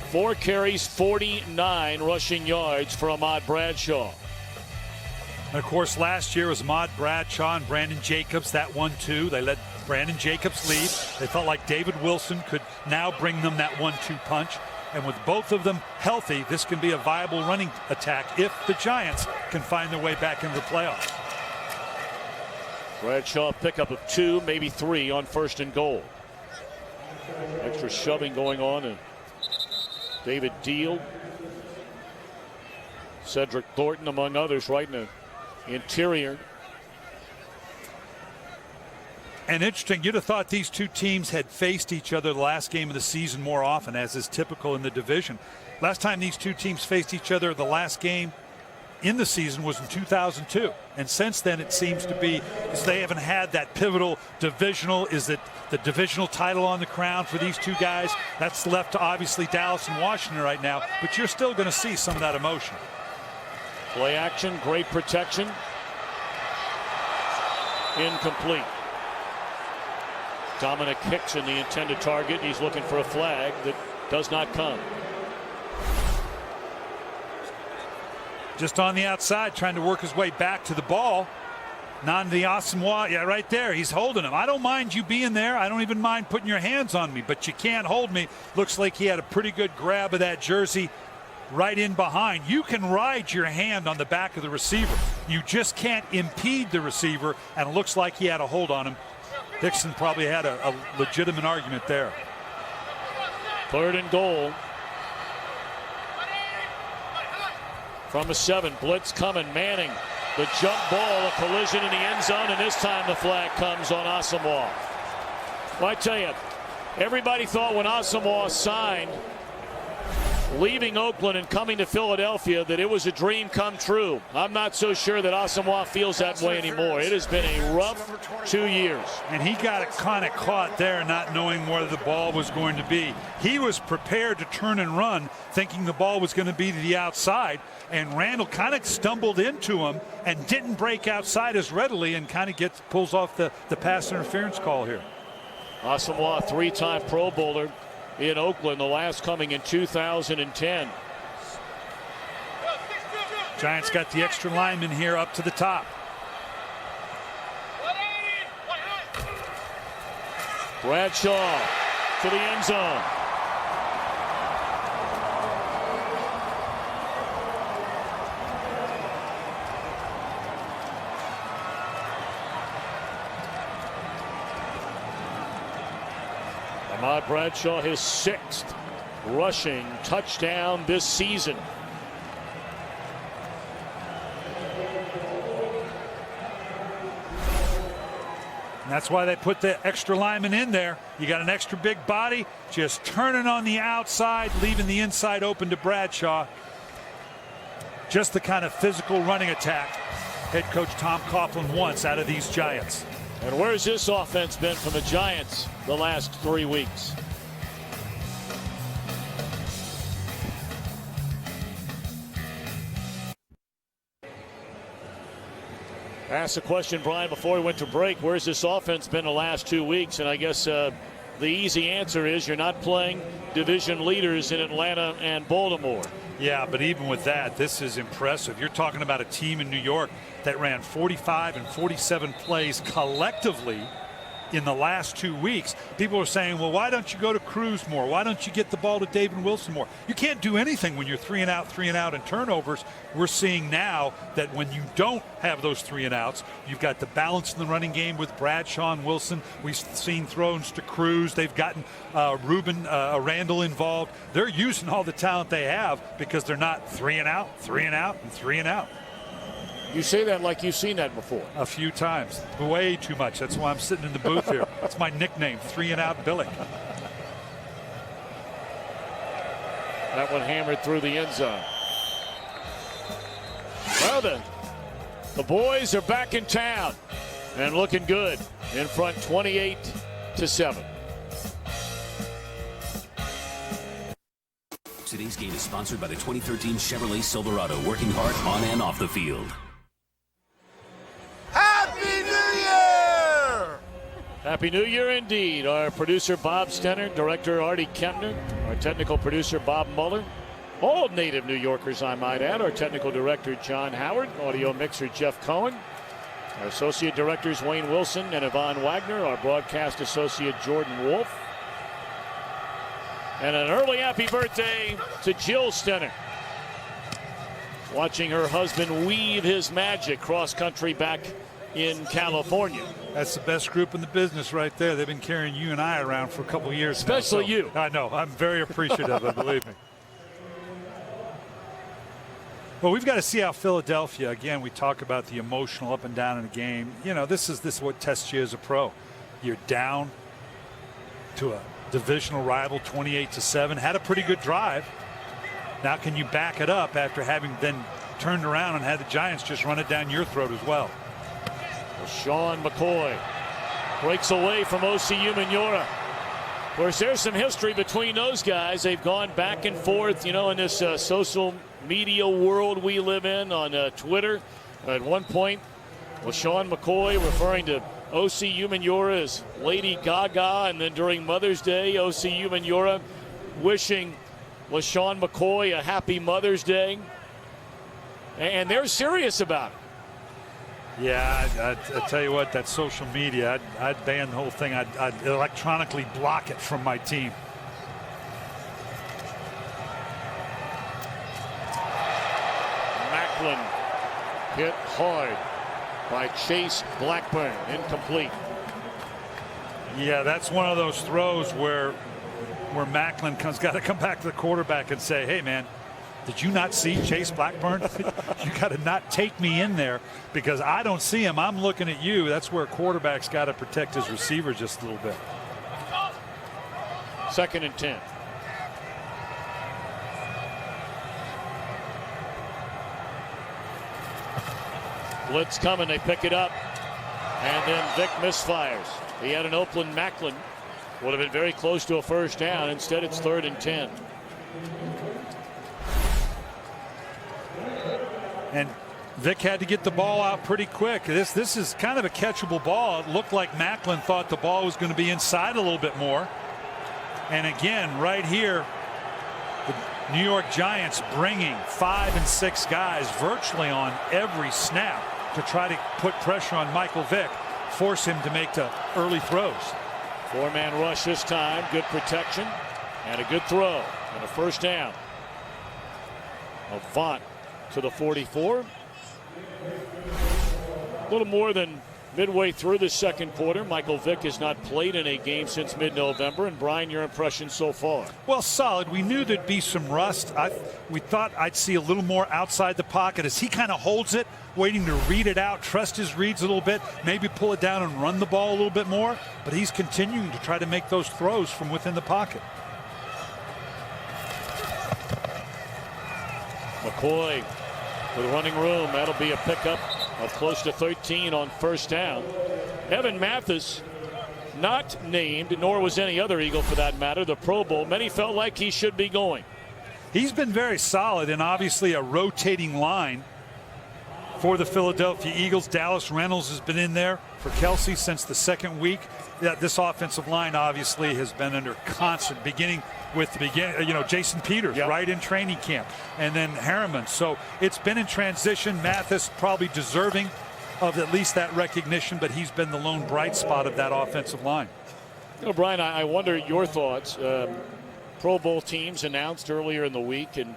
4 carries, 49 rushing yards for Ahmad Bradshaw. And of course, last year was Ahmad Bradshaw and Brandon Jacobs, that 1-2. They let Brandon Jacobs lead. They felt like David Wilson could now bring them that 1-2 punch. And with both of them healthy, this can be a viable running attack if the Giants can find their way back into the playoffs. Bradshaw pickup of 2, maybe 3 on 1st and goal. Extra shoving going on, and David Deal, Cedric Thornton, among others, right in the interior. And interesting, you'd have thought these two teams had faced each other the last game of the season more often, as is typical in the division. Last time these two teams faced each other, the last game in the season, was in 2002. And since then, it seems to be, because they haven't had that pivotal divisional, is it the divisional title on the crown for these two guys? That's left to obviously Dallas and Washington right now, but you're still going to see some of that emotion. Play action, great protection. Incomplete. Dominic Hickson, the intended target. He's looking for a flag that does not come. Just on the outside, trying to work his way back to the ball. Nnamdi Asomugha, yeah, right there. He's holding him. I don't mind you being there. I don't even mind putting your hands on me, but you can't hold me. Looks like he had a pretty good grab of that jersey right in behind. You can ride your hand on the back of the receiver. You just can't impede the receiver, and it looks like he had a hold on him. Hickson probably had a legitimate argument there. 3rd and goal. From a 7, blitz coming. Manning The jump ball, a collision in the end zone, and this time the flag comes on Asamoah. Well, I tell you, everybody thought when Asamoah signed, leaving Oakland and coming to Philadelphia, that it was a dream come true. I'm not so sure that Asamoah feels that way anymore. It has been a rough 2 years. And he got it kind of caught there, not knowing where the ball was going to be. He was prepared to turn and run, thinking the ball was going to be to the outside, and Randall kind of stumbled into him and didn't break outside as readily, and kind of pulls off the pass interference call here. Asamoah, three-time Pro Bowler in Oakland, the last coming in 2010. Giants got the extra lineman here up to the top. Bradshaw to the end zone. Ahmad Bradshaw, his 6th rushing touchdown this season. And that's why they put the extra lineman in there. You got an extra big body, just turning on the outside, leaving the inside open to Bradshaw. Just the kind of physical running attack head coach Thom Coughlin wants out of these Giants. And where's this offense been from the Giants the last 3 weeks? Asked a question, Brian, before we went to break. Where's this offense been the last 2 weeks? And I guess the easy answer is you're not playing division leaders in Atlanta and Baltimore. Yeah, but even with that, this is impressive. You're talking about a team in New York that ran 45 and 47 plays collectively in the last 2 weeks. People are saying, well, why don't you go to Cruz more? Why don't you get the ball to David Wilson more? You can't do anything when you're 3 and out and turnovers. We're seeing now that when you don't have those 3 and outs, you've got the balance in the running game with Bradshaw and Wilson. We've seen throws to Cruz. They've gotten Randall involved. They're using all the talent they have because they're not 3 and out, 3 and out, and 3 and out. You say that like you've seen that before. A few times. Way too much. That's why I'm sitting in the booth here. That's my nickname, 3 and out Billick. That one hammered through the end zone. Well then, the boys are back in town and looking good in front 28-7. Today's game is sponsored by the 2013 Chevrolet Silverado, working hard on and off the field. Happy New Year! Happy New Year indeed. Our producer Bob Stenner, director Artie Kempner, our technical producer Bob Muller, all native New Yorkers I might add, our technical director John Howard, audio mixer Jeff Cohen, our associate directors Wayne Wilson and Yvonne Wagner, our broadcast associate Jordan Wolf, and an early happy birthday to Jill Stenner. Watching her husband weave his magic cross-country back in California. That's the best group in the business right there. They've been carrying you and I around for a couple of years Especially now, so you. I know. I'm very appreciative of it, believe me. Well, we've got to see how Philadelphia, again, we talk about the emotional up and down in the game. You know, this is what tests you as a pro. You're down to a divisional rival 28-7, had a pretty good drive. Now can you back it up after having then turned around and had the Giants just run it down your throat as well? Sean McCoy breaks away from Osi Umenyiora. Of course, there's some history between those guys. They've gone back and forth, you know, in this social media world we live in on Twitter. At one point, Sean McCoy referring to Osi Umenyiora as Lady Gaga, and then during Mother's Day, Osi Umenyiora wishing LaShawn McCoy a happy Mother's Day. And they're serious about it. Yeah, I tell you what, that social media, I'd ban the whole thing. I'd electronically block it from my team. Macklin hit hard by Chase Blackburn, incomplete. Yeah, that's one of those throws where Macklin got to come back to the quarterback and say, hey, man, Did you not see Chase Blackburn? You got to not take me in there because I don't see him. I'm looking at you. That's where a quarterback's got to protect his receiver just a little bit. 2nd and 10. Blitz coming, they pick it up. And then Vick misfires. He had an Oakland Macklin. Would have been very close to a first down. Instead, it's 3rd and 10. And Vick had to get the ball out pretty quick. This is kind of a catchable ball. It looked like Macklin thought the ball was going to be inside a little bit more. And again, right here, the New York Giants bringing 5 and 6 guys virtually on every snap to try to put pressure on Michael Vick, force him to make the early throws. 4-man rush this time. Good protection and a good throw and a first down. Avant to the 44. A little more than midway through the second quarter. Michael Vick has not played in a game since mid-November. And Brian, your impression so far? Well, solid. We knew there'd be some rust. We thought I'd see a little more outside the pocket as he kind of holds it, waiting to read it out, trust his reads a little bit, maybe pull it down and run the ball a little bit more. But he's continuing to try to make those throws from within the pocket. McCoy with running room. That'll be a pickup of close to 13 on first down. Evan Mathis not named, nor was any other Eagle for that matter, the Pro Bowl. Many felt like he should be going. He's been very solid and obviously a rotating line for the Philadelphia Eagles. Dallas Reynolds has been in there for Kelsey since the second week. This offensive line obviously has been under constant, beginning with Jason Peters, yep, right in training camp, and then Harriman. So it's been in transition. Mathis probably deserving of at least that recognition, but he's been the lone bright spot of that offensive line. Brian, I wonder your thoughts. Pro Bowl teams announced earlier in the week, and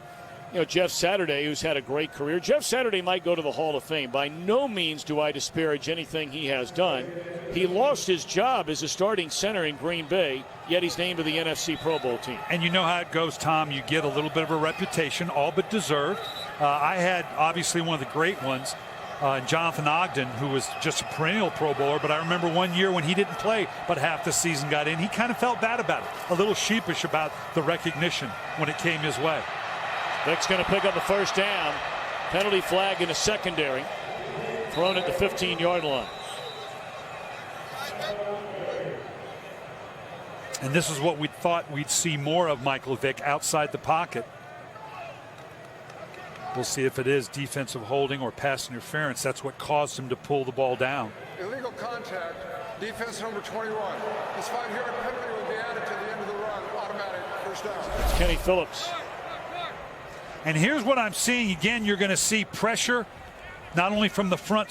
Jeff Saturday, who's had a great career. Jeff Saturday might go to the Hall of Fame. By no means do I disparage anything he has done. He lost his job as a starting center in Green Bay, yet he's named to the NFC Pro Bowl team. And you know how it goes, Tom. You get a little bit of a reputation, all but deserved. I had obviously one of the great ones, Jonathan Ogden, who was just a perennial Pro Bowler. But I remember one year when he didn't play, but half the season got in. He kind of felt bad about it, a little sheepish about the recognition when it came his way. Vick's going to pick up the first down. Penalty flag in the secondary. Thrown at the 15-yard line. And this is what we thought we'd see more of Michael Vick, outside the pocket. We'll see if it is defensive holding or pass interference. That's what caused him to pull the ball down. Illegal contact, defense number 21. This 5-yard penalty would be added to the end of the run. Automatic first down. It's Kenny Phillips. And here's what I'm seeing. Again, you're going to see pressure not only from the front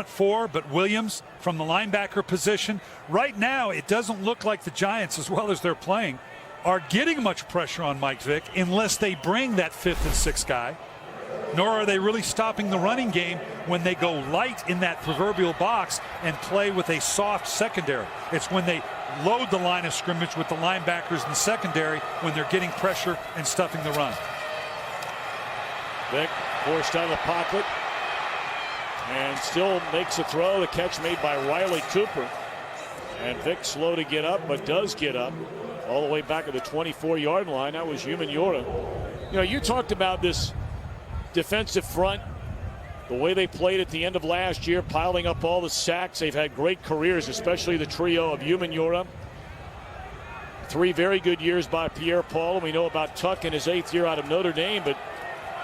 four, but Williams from the linebacker position. Right now, it doesn't look like the Giants, as well as they're playing, are getting much pressure on Mike Vick unless they bring that 5th and 6th guy. Nor are they really stopping the running game when they go light in that proverbial box and play with a soft secondary. It's when they load the line of scrimmage with the linebackers in the secondary when they're getting pressure and stuffing the run. Vick forced out of the pocket and still makes a throw. The catch made by Riley Cooper. And Vick slow to get up, but does get up all the way back at the 24-yard line. That was Umenyiora. You talked about this defensive front, the way they played at the end of last year, piling up all the sacks. They've had great careers, especially the trio of Umenyiora. 3 very good years by Pierre Paul. And we know about Tuck in his 8th year out of Notre Dame, but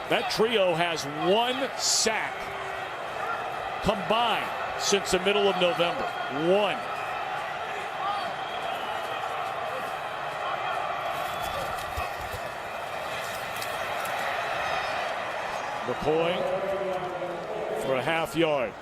that trio has 1 sack combined since the middle of November. 1. McCoy for a half yard.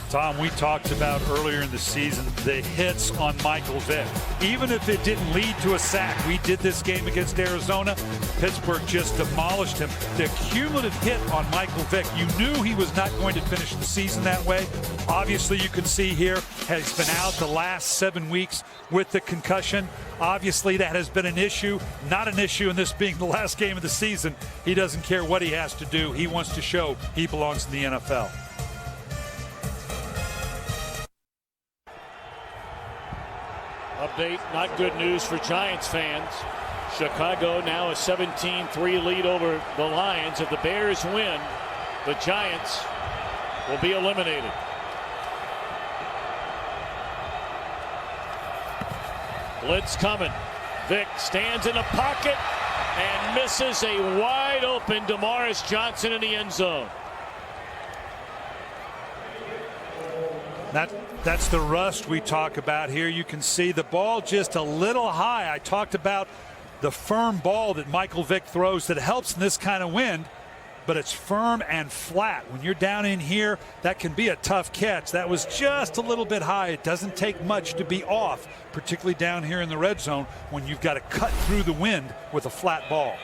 Tom, we talked about earlier in the season the hits on Michael Vick. Even if it didn't lead to a sack, we did this game against Arizona. Pittsburgh just demolished him. The cumulative hit on Michael Vick, you knew he was not going to finish the season that way. Obviously, you can see here, has been out the last 7 weeks with the concussion. Obviously, that has been an issue, not an issue in this being the last game of the season. He doesn't care what he has to do. He wants to show he belongs in the NFL. Update, not good news for Giants fans. Chicago now a 17-3 lead over the Lions. If the Bears win, the Giants will be eliminated. Blitz coming. Vick stands in the pocket and misses a wide open Demarcus Johnson in the end zone. That's the rust we talk about here. You can see the ball just a little high. I talked about the firm ball that Michael Vick throws that helps in this kind of wind, but it's firm and flat. When you're down in here, that can be a tough catch. That was just a little bit high. It doesn't take much to be off, particularly down here in the red zone when you've got to cut through the wind with a flat ball.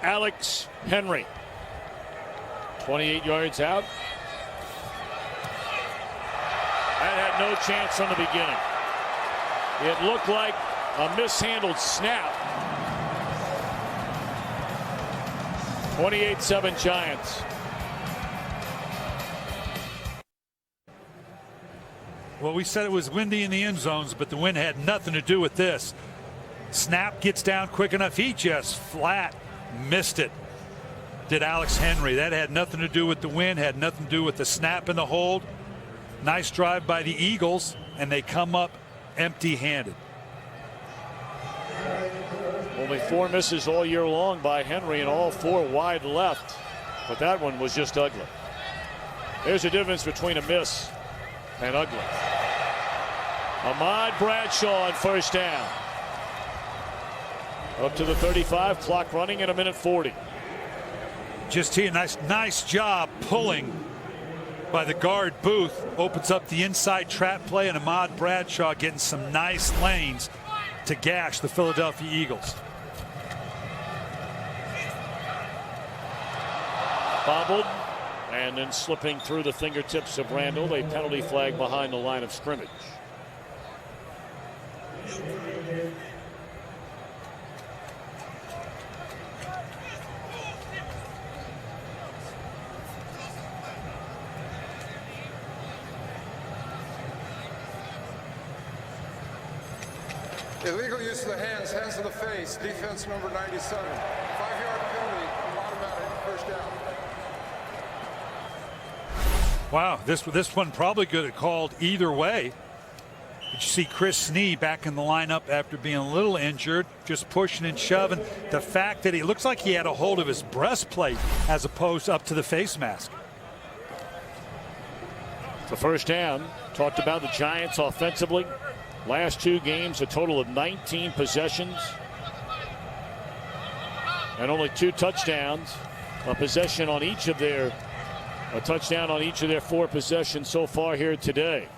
Alex Henry, 28 yards out. That had no chance from the beginning. It looked like a mishandled snap. 28-7 Giants. Well, we said it was windy in the end zones, but the wind had nothing to do with this. Snap gets down quick enough. He just flat missed it. Did Alex Henry. That had nothing to do with the wind, had nothing to do with the snap and the hold. Nice drive by the Eagles, and they come up empty-handed. Only 4 misses all year long by Henry, and all 4 wide left. But that one was just ugly. There's a difference between a miss and ugly. Ahmad Bradshaw on first down. Up to the 35, clock running at 1:40. Just here, nice job pulling by the guard Booth. Opens up the inside trap play, and Ahmad Bradshaw getting some nice lanes to gash the Philadelphia Eagles. Bobbled and then slipping through the fingertips of Randall. A penalty flag behind the line of scrimmage. Illegal use of the hands to the face, defense number 97. 5-yard penalty, automatic, first down. Wow, this one probably could have called either way. But you see Chris Snee back in the lineup after being a little injured, just pushing and shoving. The fact that he looks like he had a hold of his breastplate as opposed up to the face mask. The first down. Talked about the Giants offensively. Last 2 games, a total of 19 possessions and only 2 touchdowns. A touchdown on each of their 4 possessions so far here today.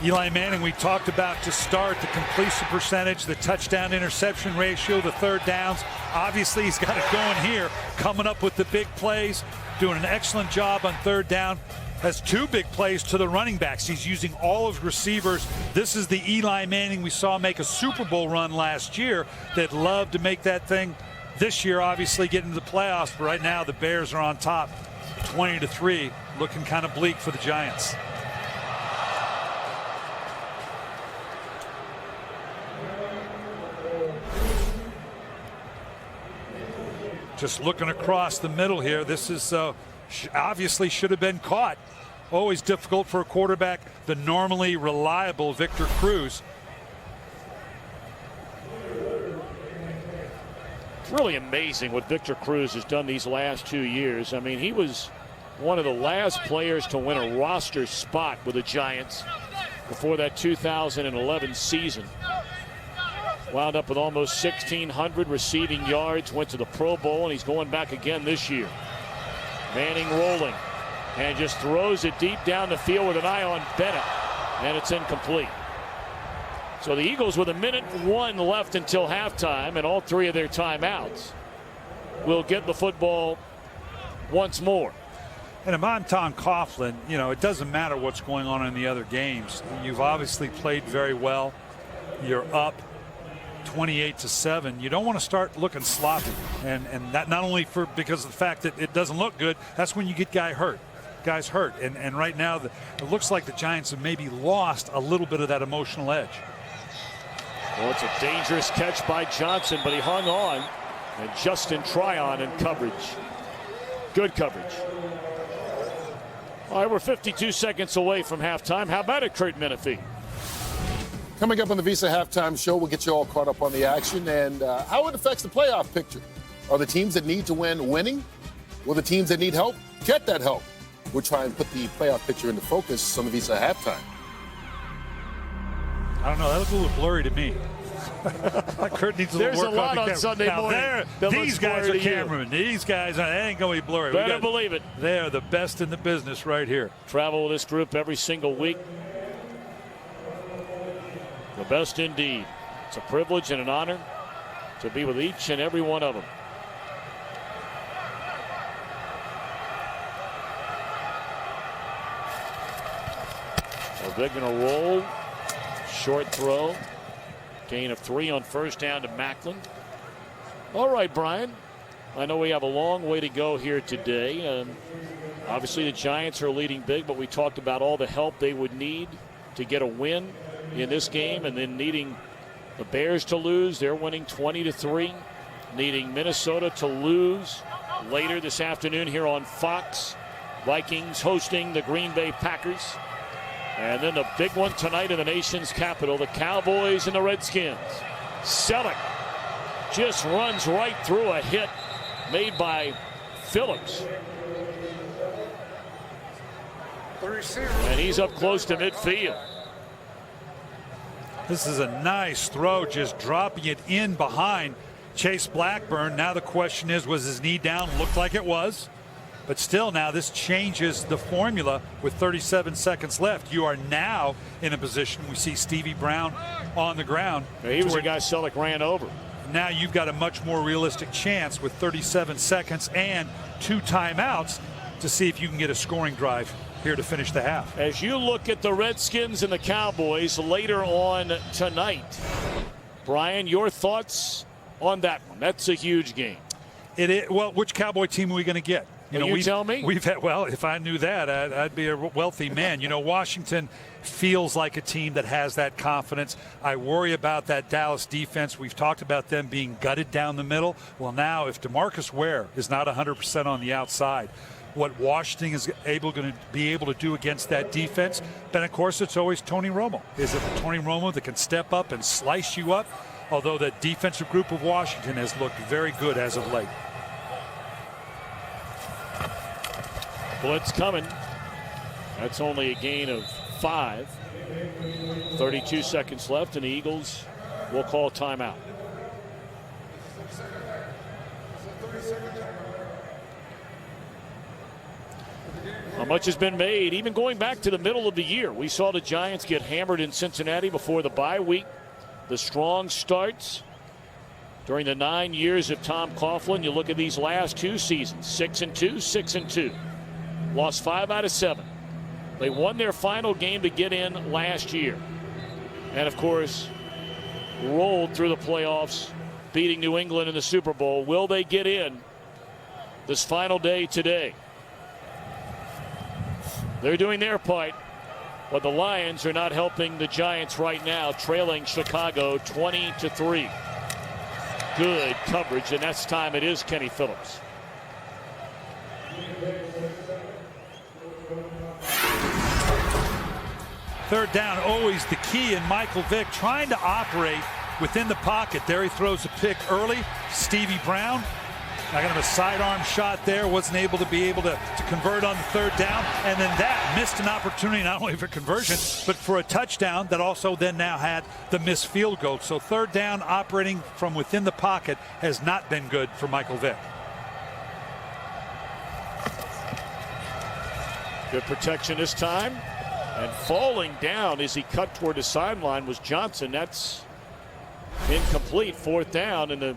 Eli Manning, we talked about to start, the completion percentage, the touchdown interception ratio, the third downs. Obviously, he's got it going here, coming up with the big plays, doing an excellent job on third down. Has 2 big plays to the running backs. He's using all of his receivers. This is the Eli Manning we saw make a Super Bowl run last year that loved to make that thing this year, obviously get into the playoffs. But right now, the Bears are on top, 20-3, looking kind of bleak for the Giants. Just looking across the middle here, this is obviously should have been caught. Always difficult for a quarterback, the normally reliable Victor Cruz. It's really amazing what Victor Cruz has done these last 2 years. I mean, he was one of the last players to win a roster spot with the Giants before that 2011 season. Wound up with almost 1,600 receiving yards, went to the Pro Bowl, and he's going back again this year. Manning rolling and just throws it deep down the field with an eye on Bennett, and it's incomplete. So the Eagles with 1:01 left until halftime and all 3 of their timeouts will get the football once more. And if I'm Tom Coughlin, you know, it doesn't matter what's going on in the other games. You've obviously played very well. You're up 28-7. You don't want to start looking sloppy, and that not only because of the fact that it doesn't look good. That's when you get guys hurt, and right now it looks like the Giants have maybe lost a little bit of that emotional edge. Well, it's a dangerous catch by Johnson, but he hung on, and Justin Tryon in coverage. Good coverage. All right, we're 52 seconds away from halftime. How about it, Kurt Menefee? Coming up on the Visa Halftime Show, we'll get you all caught up on the action and how it affects the playoff picture. Are the teams that need to win winning? Will the teams that need help get that help? We'll try and put the playoff picture into focus on the Visa Halftime. I don't know. That looks a little blurry to me. Kurt needs a little work There's a lot on camera. Sunday now morning. These guys are cameramen. These guys, they ain't going to be blurry. Better believe it. They are the best in the business right here. Travel with this group every single week. The best indeed. It's a privilege and an honor to be with each and every one of them. So they're going to roll. Short throw. Gain of 3 on first down to Macklin. All right, Brian. I know we have a long way to go here today. Obviously, the Giants are leading big, but we talked about all the help they would need to get a win in this game, and then needing the Bears to lose. They're winning 20-3. Needing Minnesota to lose later this afternoon here on Fox. Vikings hosting the Green Bay Packers. And then the big one tonight in the nation's capital, the Cowboys and the Redskins. Selleck just runs right through a hit made by Phillips. And he's up close to midfield. This is a nice throw, just dropping it in behind Chase Blackburn. Now the question is, was his knee down? Looked like it was. But still, now this changes the formula with 37 seconds left. You are now in a position, we see Stevie Brown on the ground. He was the guy Selleck ran over. Now you've got a much more realistic chance with 37 seconds and 2 timeouts to see if you can get a scoring drive here to finish the half. As you look at the Redskins and the Cowboys later on tonight, Brian, your thoughts on that one? That's a huge game. It is. Well, which Cowboy team are we going to get? You tell me. We've had, well, if I knew that, I'd be a wealthy man. You know, Washington feels like a team that has that confidence. I worry about that Dallas defense. We've talked about them being gutted down the middle. Well, now if DeMarcus Ware is not 100% on the outside, what Washington is going to be able to do against that defense, then of course it's always Tony Romo. Is it Tony Romo that can step up and slice you up? Although the defensive group of Washington has looked very good as of late. Blitz coming. That's only a gain of 5. 32 seconds left, and the Eagles will call timeout. How much has been made, even going back to the middle of the year. We saw the Giants get hammered in Cincinnati before the bye week. The strong starts during the 9 years of Tom Coughlin. You look at these last 2 seasons, 6-2, 6-2. Lost 5 out of 7. They won their final game to get in last year. And of course, rolled through the playoffs, beating New England in the Super Bowl. Will they get in this final day today? They're doing their part, but the Lions are not helping the Giants right now, trailing Chicago 20-3. Good coverage, and this time it is Kenny Phillips. Third down, always the key, and Michael Vick trying to operate within the pocket. There he throws a pick early. Stevie Brown, kind of a sidearm shot there, wasn't able to convert on the third down, and then that missed an opportunity not only for conversion, but for a touchdown that also then now had the missed field goal. So third down, operating from within the pocket has not been good for Michael Vick. Good protection this time. And falling down as he cut toward the sideline was Johnson. That's incomplete. 4th down, and the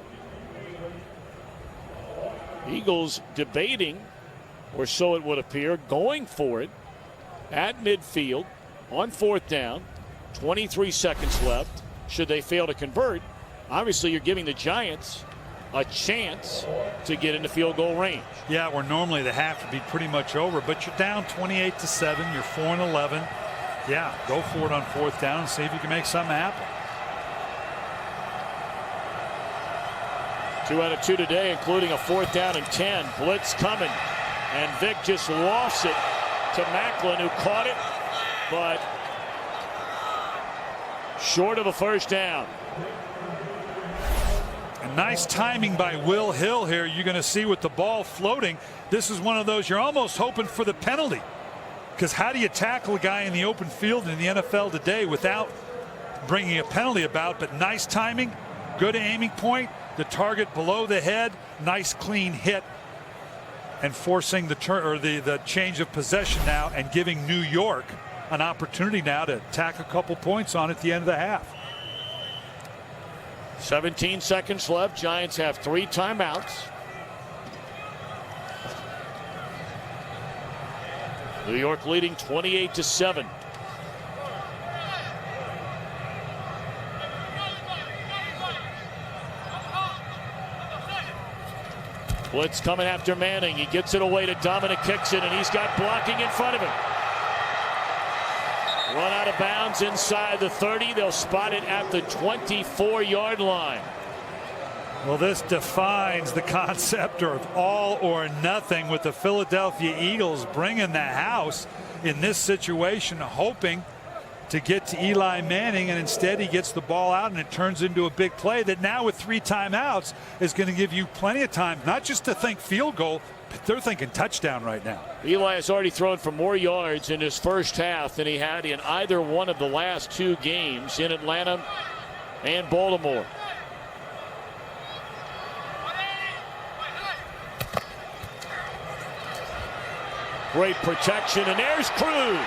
Eagles debating, or so it would appear, going for it at midfield on 4th down. 23 seconds left. Should they fail to convert, obviously you're giving the Giants a chance to get into field goal range. Yeah, where normally the half would be pretty much over, but you're down 28-7. You're 4-11. Yeah, go for it on 4th down and see if you can make something happen. 2 out of 2 today, including a 4th down and 10. Blitz coming, and Vick just lofts it to Macklin, who caught it, but short of a 1st down. And nice timing by Will Hill here. You're going to see with the ball floating. This is one of those you're almost hoping for the penalty. Because how do you tackle a guy in the open field in the NFL today without bringing a penalty about? But nice timing, good aiming point, the target below the head, nice clean hit, and forcing the turn or the change of possession now, and giving New York an opportunity now to tack a couple points on at the end of the half. 17 seconds left. Giants have 3 timeouts. New York leading 28-7. Blitz coming after Manning. He gets it away to Dominic, kicks it, and he's got blocking in front of him. Run out of bounds inside the 30. They'll spot it at the 24-yard line. Well, this defines the concept of all or nothing, with the Philadelphia Eagles bringing the house in this situation, hoping to get to Eli Manning, and instead he gets the ball out and it turns into a big play that now with 3 timeouts is going to give you plenty of time, not just to think field goal, but they're thinking touchdown right now. Eli has already thrown for more yards in his first half than he had in either one of the last 2 games in Atlanta and Baltimore. Great protection, and there's Cruz.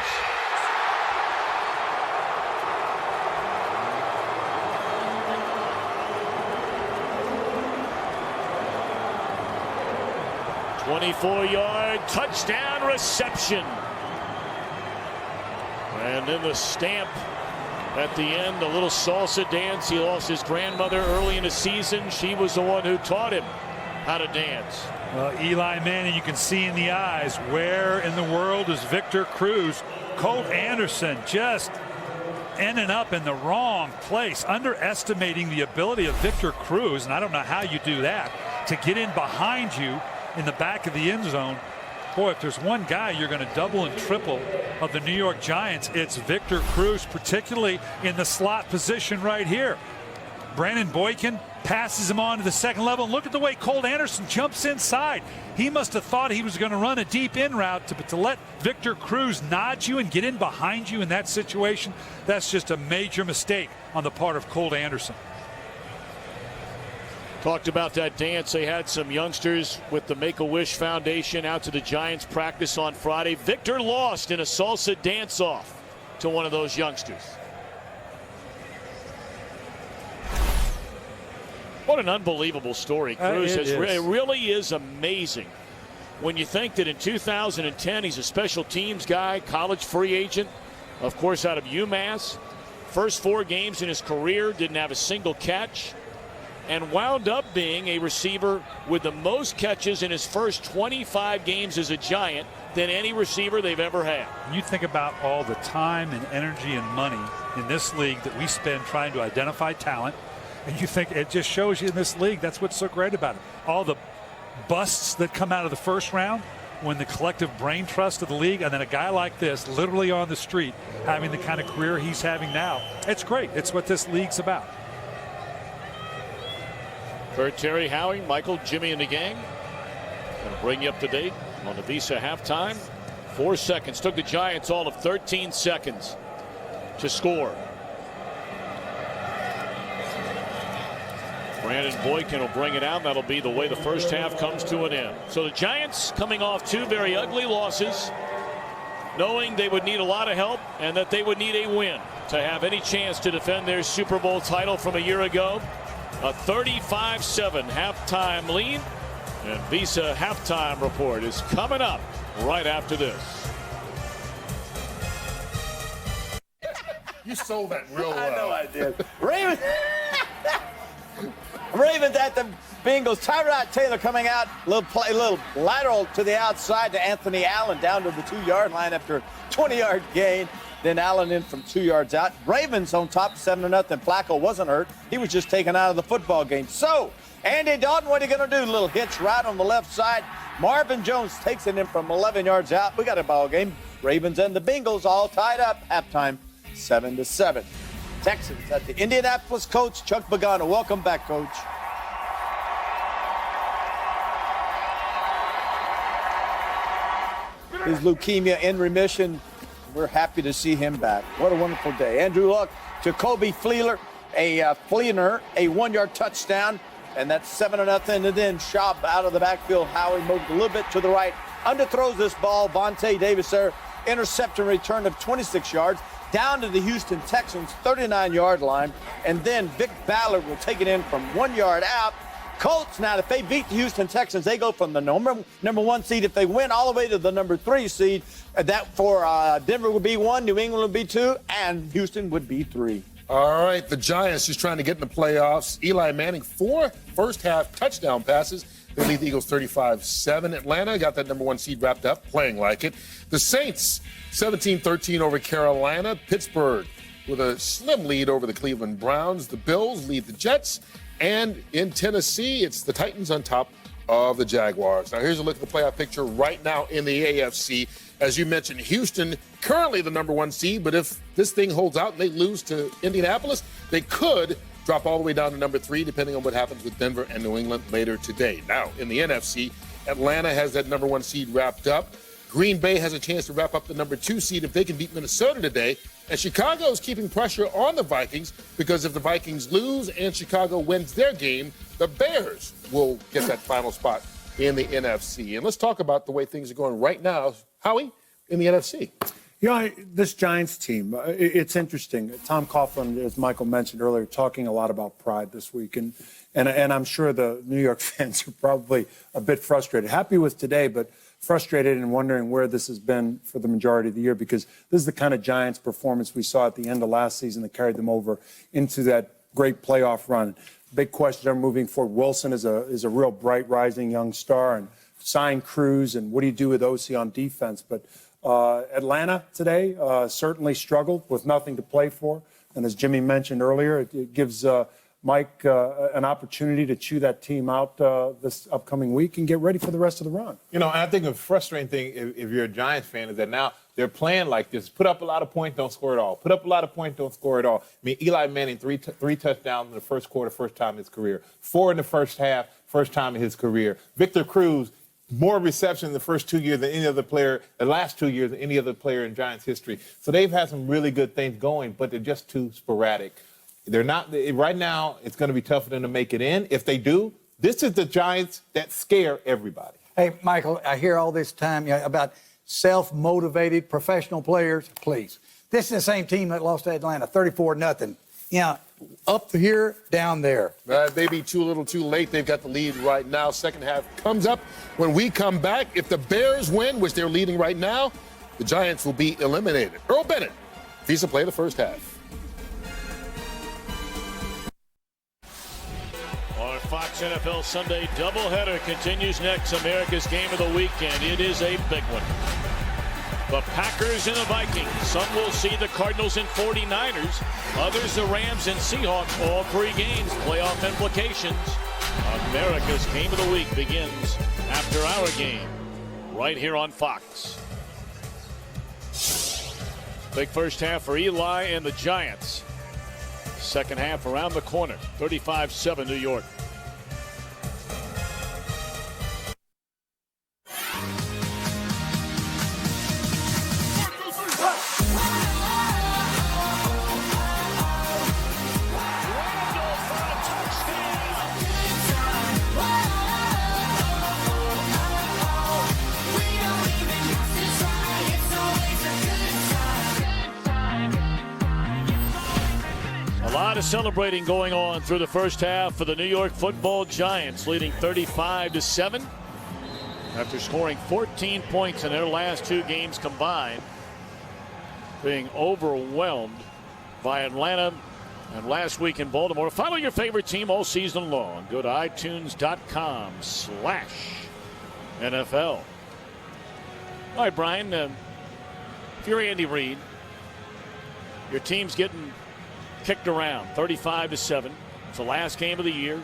"24-yard touchdown reception." And then the stamp at the end, a little salsa dance. He lost his grandmother early in the season. She was the one who taught him how to dance. Well, Eli Manning, you can see in the eyes, where in the world is Victor Cruz? Colt Anderson just ending up in the wrong place, underestimating the ability of Victor Cruz, and I don't know how you do that, to get in behind you in the back of the end zone. Boy, if there's one guy you're going to double and triple of the New York Giants, it's Victor Cruz, particularly in the slot position right here. Brandon Boykin passes him on to the second level. And look at the way Colt Anderson jumps inside. He must have thought he was going to run a deep in route, but to let Victor Cruz nod you and get in behind you in that situation, that's just a major mistake on the part of Colt Anderson. Talked about that dance. They had some youngsters with the Make-A-Wish Foundation out to the Giants practice on Friday. Victor lost in a salsa dance-off to one of those youngsters. What an unbelievable story. Cruz has. It really is amazing when you think that in 2010 he's a special teams guy, college free agent, of course out of UMass. First 4 games in his career, didn't have a single catch, and wound up being a receiver with the most catches in his first 25 games as a Giant than any receiver they've ever had. You think about all the time and energy and money in this league that we spend trying to identify talent, and you think it just shows you in this league, that's what's so great about it. All the busts that come out of the first round when the collective brain trust of the league, and then a guy like this literally on the street having the kind of career he's having now. It's great. It's what this league's about. Kurt, Terry, Howie, Michael, Jimmy, and the gang. Going to bring you up to date on the Visa halftime. 4 seconds. Took the Giants all of 13 seconds to score. Brandon Boykin will bring it out. That'll be the way the first half comes to an end. So the Giants coming off 2 very ugly losses knowing they would need a lot of help and that they would need a win to have any chance to defend their Super Bowl title from a year ago. A 35-7 halftime lead. And Visa halftime report is coming up right after this. You sold that real well. I know I did. Ravens at the Bengals. Tyrod Taylor coming out. Little lateral to the outside to Anthony Allen down to the 2-yard line after a 20-yard gain. Then Allen in from 2 yards out. Ravens on top 7-0. Flacco wasn't hurt. He was just taken out of the football game. So, Andy Dalton, what are you going to do? Little hitch right on the left side. Marvin Jones takes it in from 11 yards out. We got a ball game. Ravens and the Bengals all tied up. Halftime 7-7. Texans at the Indianapolis. Coach Chuck Pagano. Welcome back, Coach. His leukemia in remission. We're happy to see him back. What a wonderful day. Andrew Luck, Jacoby Fleener, a 1-yard touchdown, and that's 7-0. And then Schaub out of the backfield. Howie moved a little bit to the right. Underthrows this ball. Vontae Davis there. Interception return of 26 yards. Down to the Houston Texans, 39-yard line. And then Vic Ballard will take it in from 1 yard out. Colts, now, if they beat the Houston Texans, they go from the number 1 seed. If they win all the way to the number 3 seed, that for Denver would be 1, New England would be 2, and Houston would be 3. All right, the Giants just trying to get in the playoffs. Eli Manning, 4 first-half touchdown passes. They lead the Eagles 35-7. Atlanta got that number 1 seed wrapped up, playing like it. The Saints, 17-13 over Carolina. Pittsburgh with a slim lead over the Cleveland Browns. The Bills lead the Jets. And in Tennessee, it's the Titans on top of the Jaguars. Now, here's a look at the playoff picture right now in the AFC. As you mentioned, Houston, currently the number 1 seed, but if this thing holds out and they lose to Indianapolis, they could drop all the way down to number 3, depending on what happens with Denver and New England later today. Now, in the NFC, Atlanta has that number 1 seed wrapped up. Green Bay has a chance to wrap up the number 2 seed if they can beat Minnesota today. And Chicago is keeping pressure on the Vikings because if the Vikings lose and Chicago wins their game, the Bears will get that final spot in the NFC. And let's talk about the way things are going right now, Howie, in the NFC. You know, this Giants team, it's interesting. Tom Coughlin, as Michael mentioned earlier, talking a lot about pride this week. And I'm sure the New York fans are probably a bit frustrated. Happy with today, but frustrated and wondering where this has been for the majority of the year, because this is the kind of Giants performance we saw at the end of last season that carried them over into that great playoff run. Big question moving forward. Wilson is a real bright, rising young star, and sign Cruz, and what do you do with OC on defense? But Atlanta today certainly struggled with nothing to play for. And as Jimmy mentioned earlier, it gives Mike an opportunity to chew that team out this upcoming week and get ready for the rest of the run. You know, and I think the frustrating thing, if you're a Giants fan, is that now they're playing like this. Put up a lot of points, don't score at all. Put up a lot of points, don't score at all. I mean, Eli Manning, three touchdowns in the first quarter, first time in his career. 4 in the first half, first time in his career. Victor Cruz, more receptions in the first 2 years than any other player, the last 2 years than any other player in Giants history. So they've had some really good things going, but they're just too sporadic. They're not, right now, it's going to be tough for them to make it in. If they do, this is the Giants that scare everybody. Hey, Michael, I hear all this time about self-motivated professional players. Please. This is the same team that lost to Atlanta, 34-0. You know, up here, down there. Maybe a little too late. They've got the lead right now. Second half comes up. When we come back, if the Bears win, which they're leading right now, the Giants will be eliminated. Earl Bennett, Visa play the first half. Our Fox NFL Sunday doubleheader continues next. America's game of the weekend. It is a big one. The Packers and the Vikings. Some will see the Cardinals and 49ers. Others the Rams and Seahawks. All 3 games. Playoff implications. America's game of the week begins after our game. Right here on Fox. Big first half for Eli and the Giants. Second half around the corner. 35-7 New York. lot of celebrating going on through the first half for the New York Football Giants, leading 35-7 after scoring 14 points in their last 2 games combined, being overwhelmed by Atlanta and last week in Baltimore. Follow your favorite team all season long. Go to iTunes.com/NFL. All right, Brian, if you're Andy Reid, your team's getting kicked around 35-7. It's the last game of the year.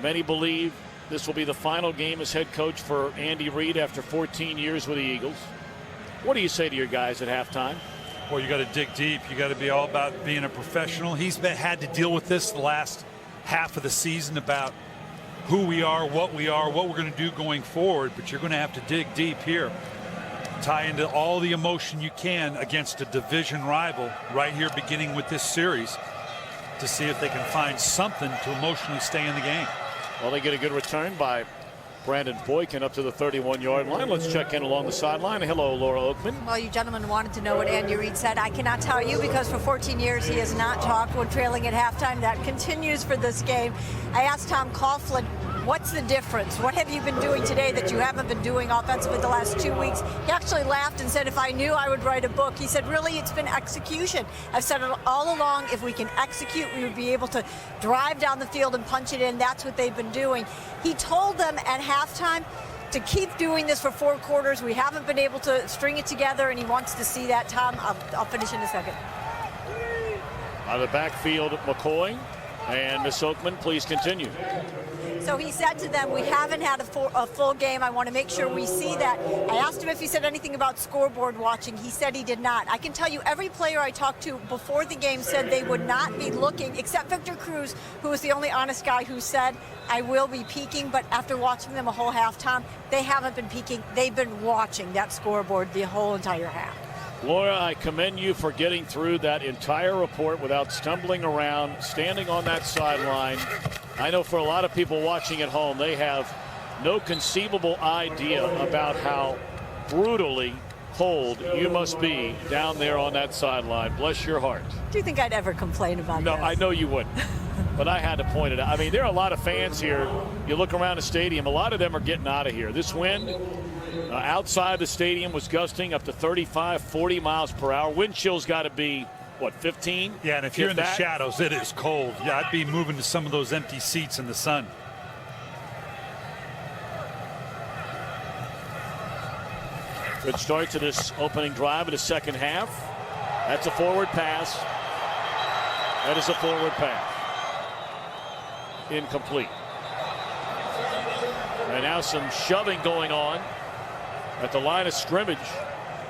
Many believe this will be the final game as head coach for Andy Reid after 14 years with the Eagles. What do you say to your guys at halftime? Well, you got to dig deep. You got to be all about being a professional. He's had to deal with this the last half of the season about who we are, what we're going to do going forward. But you're going to have to dig deep here. Tie into all the emotion you can against a division rival right here, beginning with this series, to see if they can find something to emotionally stay in the game. Well, they get a good return by Brandon Boykin up to the 31-yard line. Let's check in along the sideline. Hello, Laura Okim. Well, you gentlemen wanted to know what Andy Reid said. I cannot tell you because for 14 years he has not talked when trailing at halftime. That continues for this game. I asked Tom Coughlin, what's the difference? What have you been doing today that you haven't been doing offensively the last 2 weeks? He actually laughed and said, if I knew, I would write a book. He said, really, it's been execution. I've said it all along. If we can execute, we would be able to drive down the field and punch it in. That's what they've been doing. He told them at halftime to keep doing this for 4 quarters. We haven't been able to string it together, and he wants to see that. Tom, I'll finish in a second. Out of the backfield, McCoy. And Ms. Oakman, please continue. So he said to them, we haven't had a full game. I want to make sure we see that. I asked him if he said anything about scoreboard watching. He said he did not. I can tell you every player I talked to before the game said they would not be looking, except Victor Cruz, who was the only honest guy who said, I will be peeking. But after watching them a whole halftime, they haven't been peeking. They've been watching that scoreboard the whole entire half. Laura, I commend you for getting through that entire report without stumbling around, standing on that sideline. I know for a lot of people watching at home, they have no conceivable idea about how brutally cold you must be down there on that sideline. Bless your heart. Do you think I'd ever complain about No, this? I know you wouldn't. But I had to point it out. I mean, there are a lot of fans here. You look around the stadium, a lot of them are getting out of here. This wind outside the stadium was gusting up to 35, 40 miles per hour. Wind chill's got to be, what, 15? Yeah, and if you're in the shadows, it is cold. Yeah, I'd be moving to some of those empty seats in the sun. Good start to this opening drive of the second half. That's a forward pass. That is a forward pass. Incomplete. And now some shoving going on at the line of scrimmage.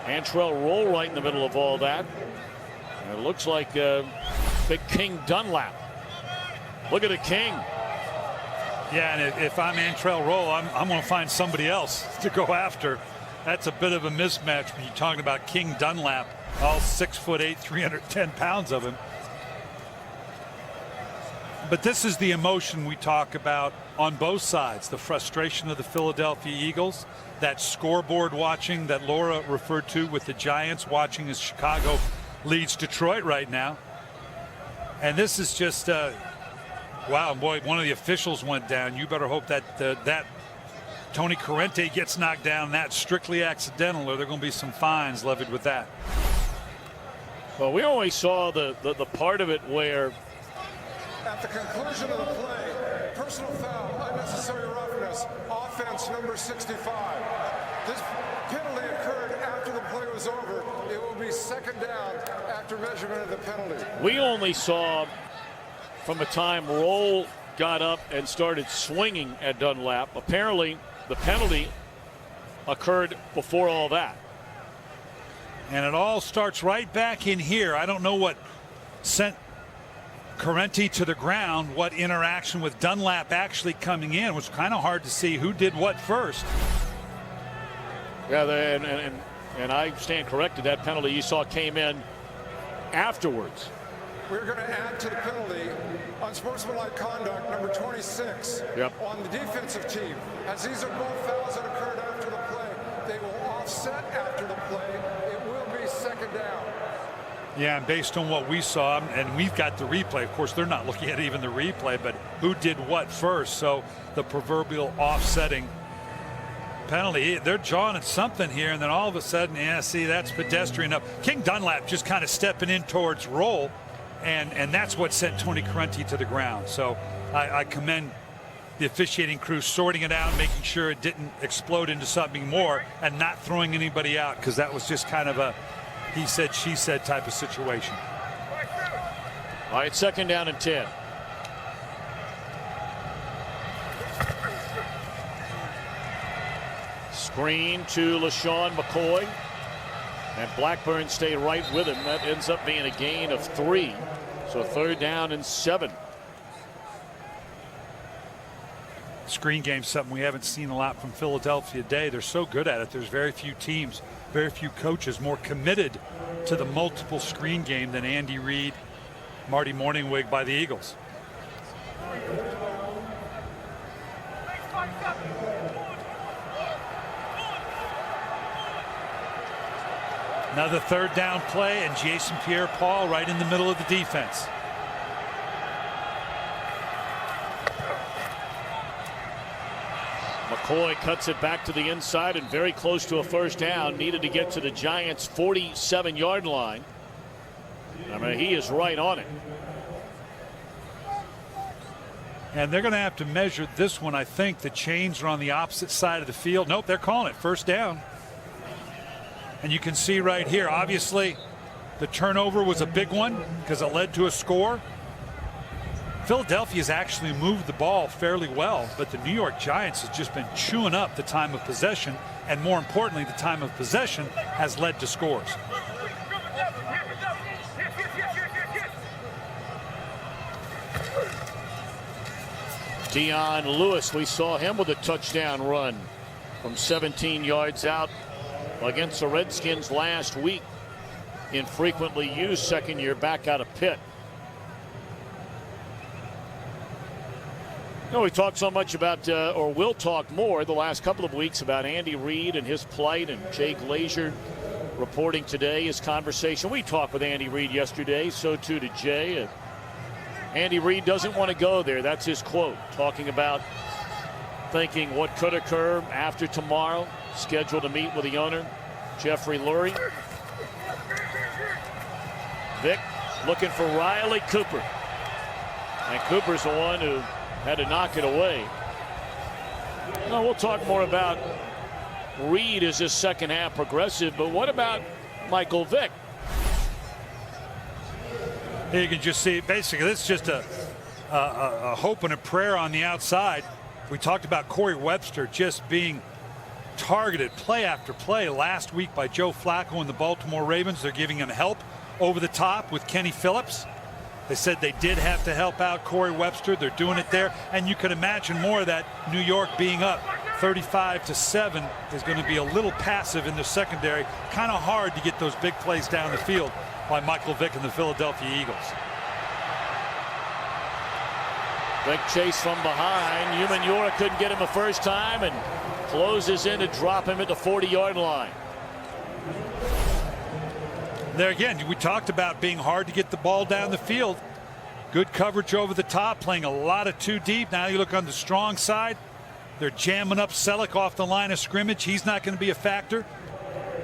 Antrell Roll right in the middle of all that. And it looks like Big King Dunlap. Look at the King. Yeah, and if I'm Antrell Roll, I'm going to find somebody else to go after. That's a bit of a mismatch when you're talking about King Dunlap, all 6'8", 310 pounds of him. But this is the emotion we talk about on both sides. The frustration of the Philadelphia Eagles, that scoreboard watching that Laura referred to with the Giants watching as Chicago leads Detroit right now. And this is just, wow, boy, one of the officials went down. You better hope that that Tony Corrente gets knocked down. That's strictly accidental, or there are going to be some fines levied with that. Well, we only saw the part of it where at the conclusion of the play, personal foul, unnecessary roughness, offense number 65. This penalty occurred after the play was over. It will be second down after measurement of the penalty. we only saw from the time Roll got up and started swinging at Dunlap. Apparently, the penalty occurred before all that. And it all starts right back in here. I don't know what sent Corrente to the ground, what interaction with Dunlap actually coming in. It was kind of hard to see who did what first. Yeah, and I stand corrected. That penalty you saw came in afterwards. We're going to add to the penalty unsportsmanlike conduct number 26 on the defensive team. As these are both fouls that occurred after the play, they will offset after the play. It will be second down. Yeah, and based on what we saw, and we've got the replay, of course, they're not looking at even the replay, but who did what first? So the proverbial offsetting penalty, they're jawing at something here, and then all of a sudden, yeah, see, that's pedestrian up. King Dunlap just kind of stepping in towards roll, and that's what sent Tony Correnti to the ground. So I commend the officiating crew sorting it out, making sure it didn't explode into something more, and not throwing anybody out, because that was just kind of a he said, she said type of situation. All right, 2nd down and 10. Screen to LaShawn McCoy. And Blackburn stay right with him. That ends up being a gain of 3. So 3rd down and 7. Screen game, something we haven't seen a lot from Philadelphia today. They're so good at it. There's very few teams, very few coaches more committed to the multiple screen game than Andy Reid, Marty Morningwig by the Eagles. Another 3rd down play, and Jason Pierre-Paul right in the middle of the defense. McCoy cuts it back to the inside and very close to a 1st down. Needed to get to the Giants' 47-yard line. I mean, he is right on it. And they're going to have to measure this one. I think the chains are on the opposite side of the field. Nope, they're calling it 1st down. And you can see right here, obviously, the turnover was a big one because it led to a score. Philadelphia's actually moved the ball fairly well, but the New York Giants has just been chewing up the time of possession, and more importantly, the time of possession has led to scores. Dion Lewis, we saw him with a touchdown run from 17 yards out against the Redskins last week. Infrequently used, 2nd year back out of Pitt. You know, we talked so much about, or will talk more the last couple of weeks about Andy Reid and his plight, and Jay Glazer reporting today his conversation. We talked with Andy Reid yesterday, so too did Jay. Andy Reid doesn't want to go there. That's his quote, talking about thinking what could occur after tomorrow, scheduled to meet with the owner, Jeffrey Lurie. Vic looking for Riley Cooper. And Cooper's the one who had to knock it away. Well, we'll talk more about Reid as his 2nd half progressive, but what about Michael Vick? Here you can just see, basically, this is just a hope and a prayer on the outside. We talked about Corey Webster just being targeted play after play last week by Joe Flacco and the Baltimore Ravens. They're giving him help over the top with Kenny Phillips. They said they did have to help out Corey Webster. They're doing it there. And you could imagine more of that. New York being up 35-7 is going to be a little passive in the secondary. Kind of hard to get those big plays down the field by Michael Vick and the Philadelphia Eagles. Vick chase from behind. Umenyiora couldn't get him the first time and closes in to drop him at the 40-yard line. There again, we talked about being hard to get the ball down the field. Good coverage over the top, playing a lot of 2 deep. Now you look on the strong side. They're jamming up Selleck off the line of scrimmage. He's not going to be a factor.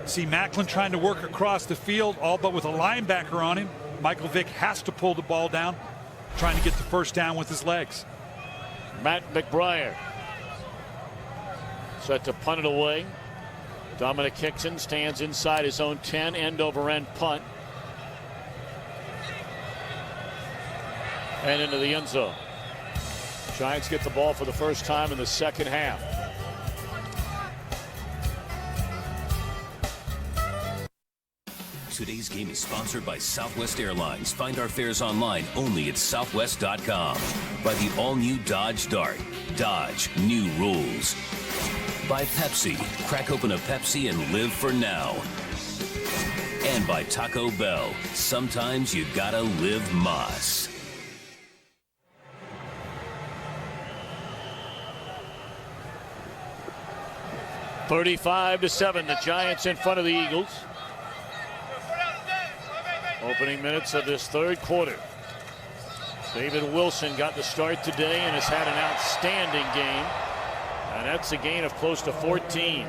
See Macklin trying to work across the field, all but with a linebacker on him. Michael Vick has to pull the ball down, trying to get the 1st down with his legs. Matt McBriar set to punt it away. Dominic Hickson stands inside his own 10, end over end punt. And into the end zone. Giants get the ball for the first time in the 2nd half. Today's game is sponsored by Southwest Airlines. Find our fares online only at southwest.com. By the all-new Dodge Dart. Dodge, new rules. By Pepsi. Crack open a Pepsi and live for now. And by Taco Bell. Sometimes you gotta live Moss. (35-7). The Giants in front of the Eagles. Opening minutes of this third quarter. David Wilson got the start today and has had an outstanding game. And that's a gain of close to 14.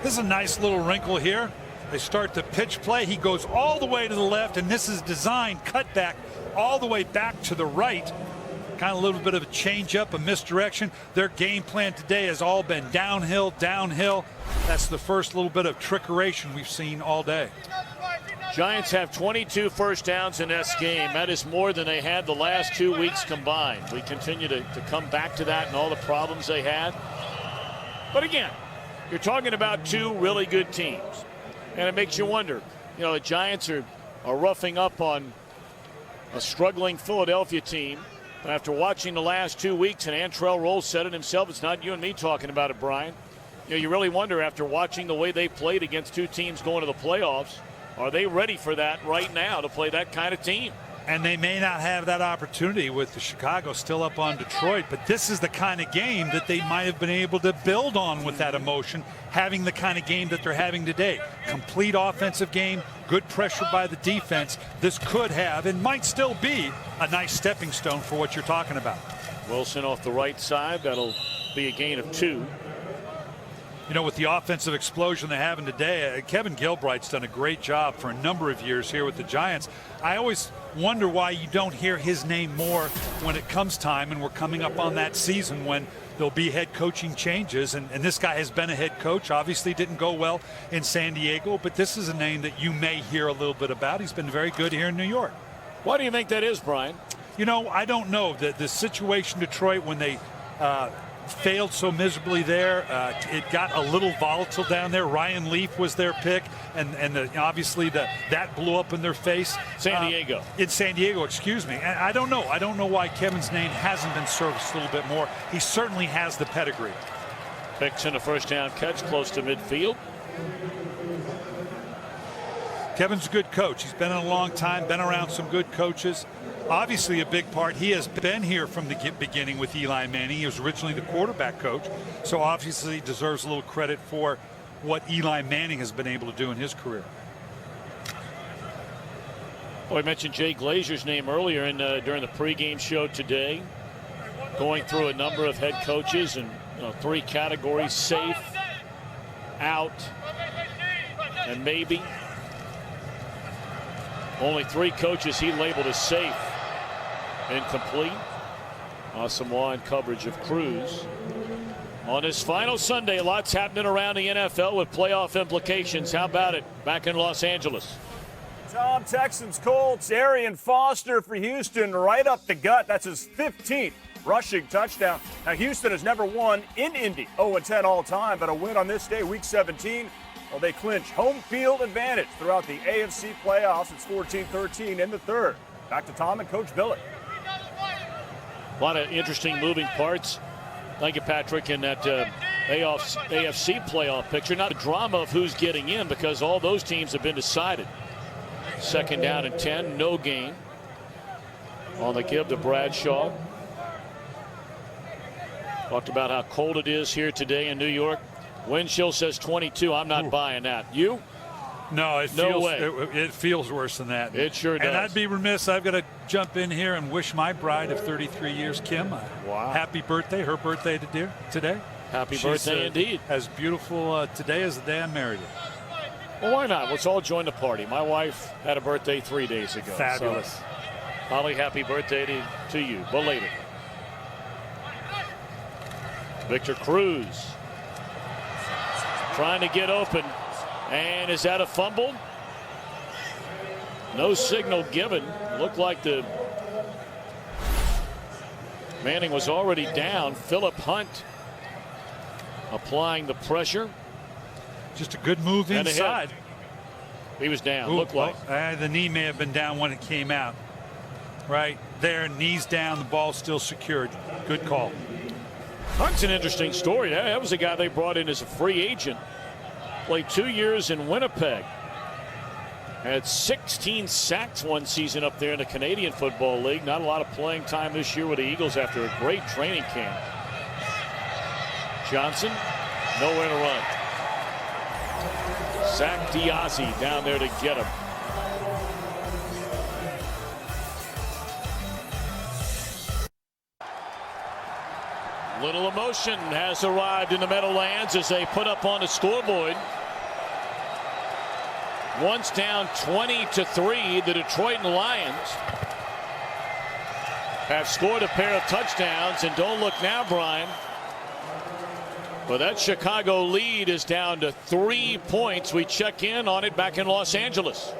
This is a nice little wrinkle here. They start the pitch play. He goes all the way to the left, and this is designed cut back all the way back to the right. Kind of a little bit of a change up, a misdirection. Their game plan today has all been downhill, downhill. That's the first little bit of trickeration we've seen all day. Giants have 22 first downs in this game. That is more than they had the last 2 weeks combined. We continue to come back to that and all the problems they had. But again, you're talking about two really good teams. And it makes you wonder, you know, the Giants are roughing up on a struggling Philadelphia team. But after watching the last 2 weeks, and Antrell Roll said it himself, it's not you and me talking about it, Brian. You know, you really wonder after watching the way they played against two teams going to the playoffs, are they ready for that right now to play that kind of team? And they may not have that opportunity with the Chicago still up on Detroit, but this is the kind of game that they might have been able to build on with that emotion, having the kind of game that they're having today. Complete offensive game, good pressure by the defense. This could have and might still be a nice stepping stone for what you're talking about. Wilson off the right side, that'll be a gain of 2. You know, with the offensive explosion they're having today, Kevin Gilbright's done a great job for a number of years here with the Giants. I always wonder why you don't hear his name more when it comes time, and we're coming up on that season when there'll be head coaching changes. And this guy has been a head coach, obviously didn't go well in San Diego, but this is a name that you may hear a little bit about. He's been very good here in New York. Why do you think that is, Brian? You know, I don't know. The situation Detroit, when they failed so miserably there, it got a little volatile down there. Ryan Leaf was their pick, and obviously that blew up in their face. San Diego. In San Diego, excuse me. And I don't know. I don't know why Kevin's name hasn't been serviced a little bit more. He certainly has the pedigree. Picks in a first down catch close to midfield. Kevin's a good coach. He's been in a long time, been around some good coaches. Obviously a big part. He has been here from the beginning with Eli Manning. He was originally the quarterback coach, so obviously he deserves a little credit for what Eli Manning has been able to do in his career. Well, I mentioned Jay Glazer's name earlier during the pregame show today, going through a number of head coaches and 3 categories: safe, out, and maybe. Only 3 coaches he labeled as safe. Incomplete. Asamoah in coverage of Cruz. On this final Sunday, lots happening around the NFL with playoff implications. How about it back in Los Angeles? Tom, Texans, Colts, Arian Foster for Houston right up the gut. That's his 15th rushing touchdown. Now, Houston has never won in Indy, 0-10 all time, but a win on this day, Week 17. Well, they clinch home field advantage throughout the AFC playoffs. It's 14-13 in the third. Back to Thom and Coach Billick. A lot of interesting moving parts. Thank you, Patrick, in that AFC playoff picture. Not the drama of who's getting in because all those teams have been decided. Second down and 10, no gain. On the give to Bradshaw. Talked about how cold it is here today in New York. Wind chill says 22. I'm not buying that. You? No, it feels worse than that. It sure does. And I'd be remiss. I've got to jump in here and wish my bride of 33 years, Kim, happy birthday. Her birthday today. Happy birthday indeed. As beautiful today as the day I married her. Well, why not? Let's all join the party. My wife had a birthday 3 days ago. Fabulous. So, Holly, happy birthday to you. Belated. Victor Cruz trying to get open. And is that a fumble? No signal given. Looked like the Manning was already down. Phillip Hunt applying the pressure. Just a good move inside. He was down. Looked like. The knee may have been down when it came out. Right there, knees down, the ball still secured. Good call. Hunt's an interesting story. That was a guy they brought in as a free agent. Played 2 years in Winnipeg. Had 16 sacks one season up there in the Canadian Football League. Not a lot of playing time this year with the Eagles after a great training camp. Johnson, nowhere to run. Zach Diazzi down there to get him. Little emotion has arrived in the Meadowlands as they put up on the scoreboard. Once down 20-3, the Detroit Lions have scored a pair of touchdowns, and don't look now, Brian, but that Chicago lead is down to 3 points. We check in on it back in Los Angeles.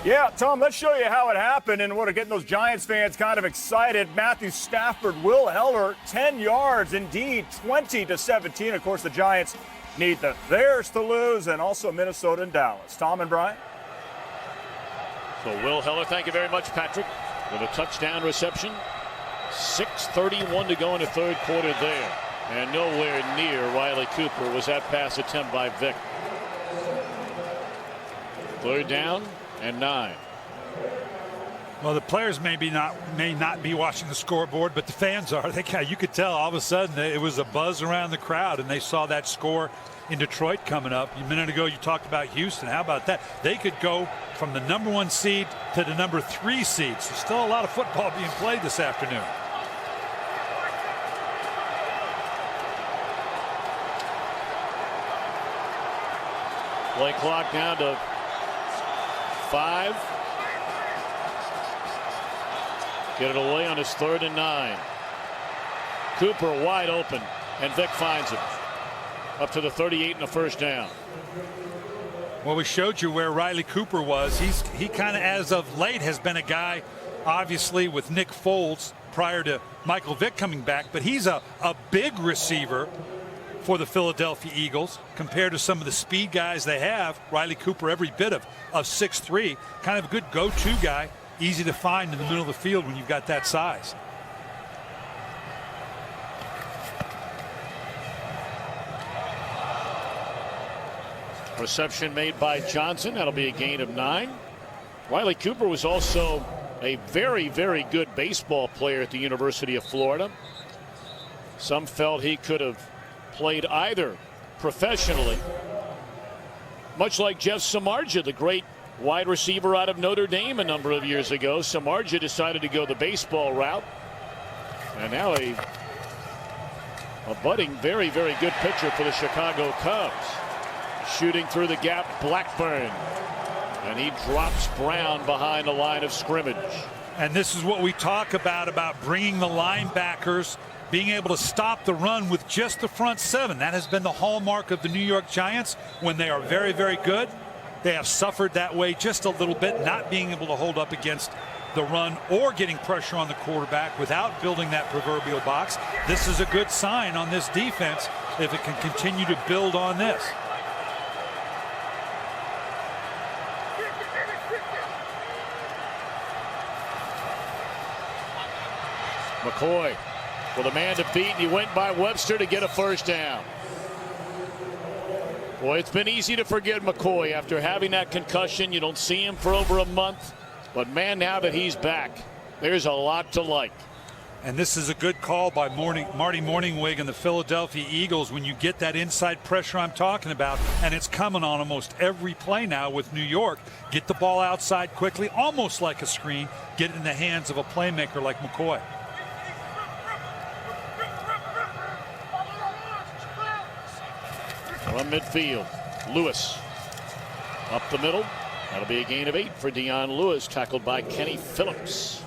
Yeah, Tom, let's show you how it happened and what getting those Giants fans kind of excited. Matthew Stafford, Will Heller, 10 yards, indeed, 20-17. Of course, the Giants need theirs to lose, and also Minnesota and Dallas. Tom and Brian. So Will Heller, thank you very much, Patrick, with a touchdown reception. 6:31 to go in the third quarter there. And nowhere near Riley Cooper was that pass attempt by Vick. Third down and 9. Well, the players may not be watching the scoreboard, but the fans are. You could tell all of a sudden it was a buzz around the crowd, and they saw that score in Detroit coming up. A minute ago, you talked about Houston. How about that? They could go from the #1 seed to the #3 seed. So still a lot of football being played this afternoon. Play clock down to 5. Get it away on his 3rd and 9. Cooper wide open, and Vick finds him. Up to the 38 and a first down. Well, we showed you where Riley Cooper was. He kind of, as of late, has been a guy, obviously, with Nick Foles prior to Michael Vick coming back. But he's a big receiver for the Philadelphia Eagles compared to some of the speed guys they have. Riley Cooper, every bit of 6'3", kind of a good go-to guy. Easy to find in the middle of the field when you've got that size. Reception made by Johnson. That'll be a gain of 9. Riley Cooper was also a very, very good baseball player at the University of Florida. Some felt he could have played either professionally, much like Jeff Samardzija, the great wide receiver out of Notre Dame a number of years ago. Samardzija decided to go the baseball route, and now a budding, very, very good pitcher for the Chicago Cubs. Shooting through the gap, Blackburn, and he drops Brown behind the line of scrimmage. And this is what we talk about bringing the linebackers, being able to stop the run with just the front 7. That has been the hallmark of the New York Giants. When they are very, very good, they have suffered that way just a little bit, not being able to hold up against the run or getting pressure on the quarterback without building that proverbial box. This is a good sign on this defense if it can continue to build on this. McCoy with a man to beat, and he went by Webster to get a first down. Boy, it's been easy to forget McCoy after having that concussion. You don't see him for over a month, but man, now that he's back, there's a lot to like. And this is a good call by Marty Morningwig and the Philadelphia Eagles when you get that inside pressure I'm talking about, and it's coming on almost every play now with New York. Get the ball outside quickly, almost like a screen, get it in the hands of a playmaker like McCoy. From midfield, Lewis up the middle. That'll be a gain of 8 for Dion Lewis, tackled by Kenny Phillips.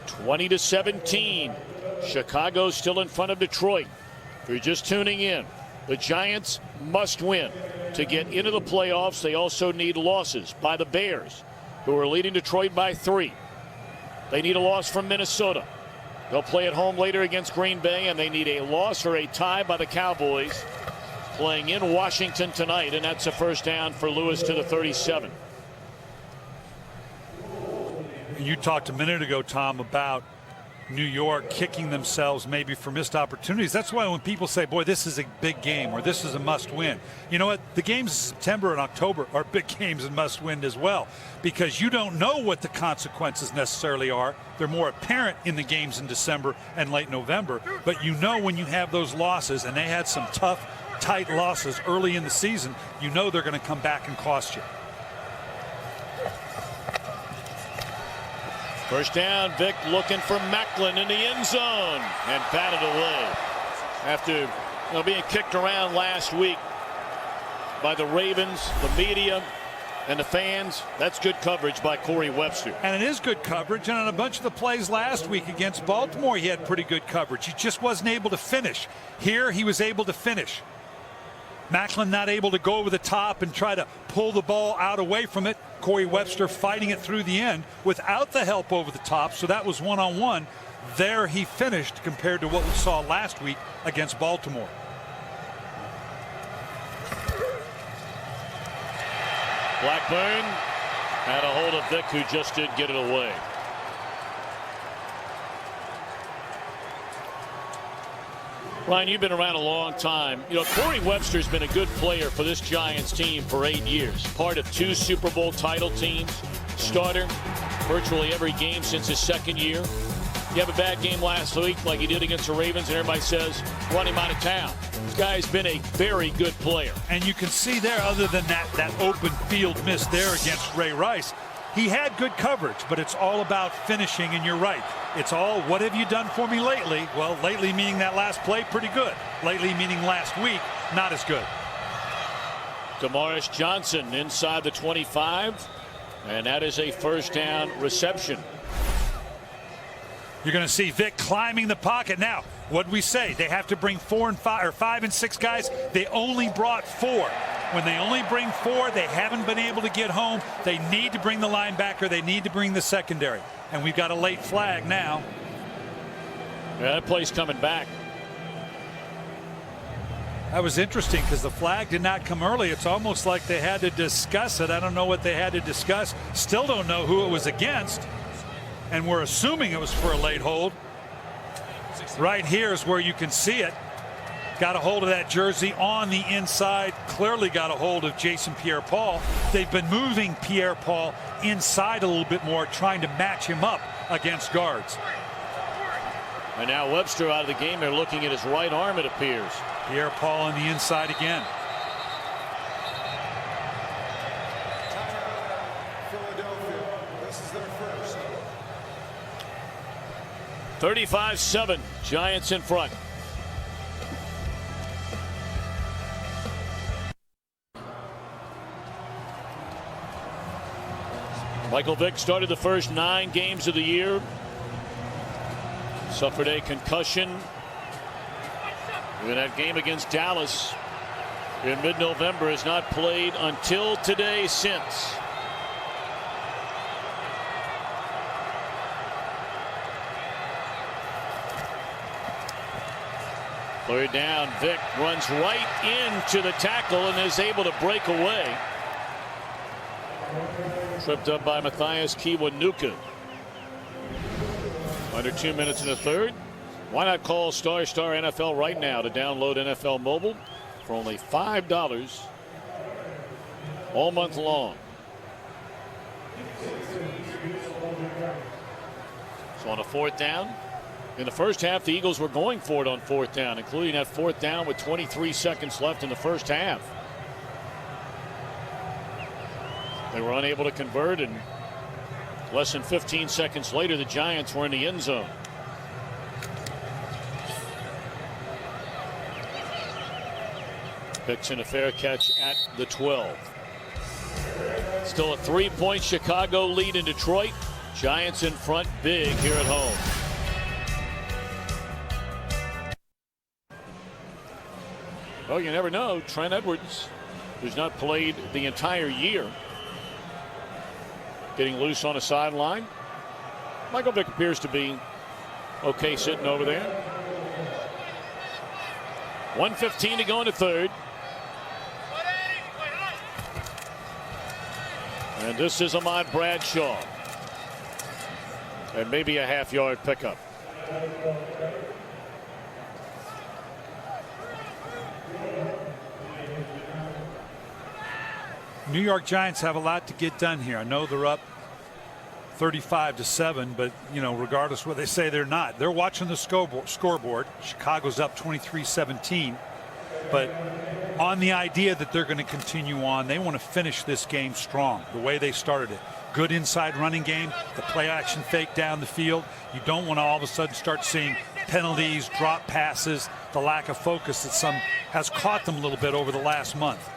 20-17. Chicago still in front of Detroit. If you're just tuning in, the Giants must win to get into the playoffs. They also need losses by the Bears, who are leading Detroit by 3. They need a loss from Minnesota. They'll play at home later against Green Bay, and they need a loss or a tie by the Cowboys, playing in Washington tonight, and that's a first down for Lewis to the 37. You talked a minute ago, Tom, about New York kicking themselves maybe for missed opportunities. That's why when people say, boy, this is a big game or this is a must win, you know what? The games in September and October are big games and must win as well, because you don't know what the consequences necessarily are. They're more apparent in the games in December and late November, but you know when you have those losses, and they had some tough tight losses early in the season, you know they're going to come back and cost you. First down, Vick looking for Macklin in the end zone and batted away after being kicked around last week by the Ravens, the media, and the fans. That's good coverage by Corey Webster. And it is good coverage. And on a bunch of the plays last week against Baltimore, he had pretty good coverage. He just wasn't able to finish. Here, he was able to finish. Macklin not able to go over the top and try to pull the ball out away from it. Corey Webster fighting it through the end without the help over the top. So that was one-on-one. There he finished compared to what we saw last week against Baltimore. Blackburn had a hold of Vick, who just did get it away. Ryan, you've been around a long time. Corey Webster's been a good player for this Giants team for 8 years. Part of 2 Super Bowl title teams. Starter virtually every game since his second year. You have a bad game last week like he did against the Ravens, and everybody says, run him out of town. This guy's been a very good player. And you can see there, other than that open field miss there against Ray Rice, he had good coverage, but it's all about finishing, and you're right. It's all, what have you done for me lately? Well, lately meaning that last play, pretty good. Lately meaning last week, not as good. Damaris Johnson inside the 25, and that is a first down reception. You're going to see Vick climbing the pocket. Now, what did we say? They have to bring 4 and 5 or 5 and 6 guys. They only brought 4. When they only bring 4, they haven't been able to get home. They need to bring the linebacker. They need to bring the secondary. And we've got a late flag now. Yeah, that play's coming back. That was interesting because the flag did not come early. It's almost like they had to discuss it. I don't know what they had to discuss. Still don't know who it was against. And we're assuming it was for a late hold. Right here is where you can see it. Got a hold of that jersey on the inside. Clearly got a hold of Jason Pierre-Paul. They've been moving Pierre-Paul inside a little bit more, trying to match him up against guards. And now Webster out of the game. They're looking at his right arm, it appears. Pierre-Paul on the inside again. Philadelphia. This is their first. 35-7. Giants in front. Michael Vick started the first 9 games of the year. Suffered a concussion in that game against Dallas in mid-November. Has not played until today since. Third down, Vick runs right into the tackle and is able to break away. Tripped up by Matthias Kiwanuka. Under 2 minutes in the third. Why not call Star NFL right now to download NFL Mobile for only $5 all month long. So on a 4th down, in the first half, the Eagles were going for it on 4th down, including that 4th down with 23 seconds left in the first half. They were unable to convert, and less than 15 seconds later, the Giants were in the end zone. Picks in a fair catch at the 12. Still a 3-point Chicago lead in Detroit. Giants in front big here at home. Well, you never know. Trent Edwards, who's not played the entire year, getting loose on a sideline. Michael Vick appears to be okay sitting over there. 1:15 to go in the third. And this is Ahmad Bradshaw. And maybe a half-yard pickup. New York Giants have a lot to get done here. I know they're up 35-7, but regardless what they say, they're not. They're watching the scoreboard. Chicago's up 23-17. but on the idea that they're going to continue on, they want to finish this game strong, the way they started it. Good inside running game, the play action fake down the field. You don't want to all of a sudden start seeing penalties, drop passes, the lack of focus that some has caught them a little bit over the last month.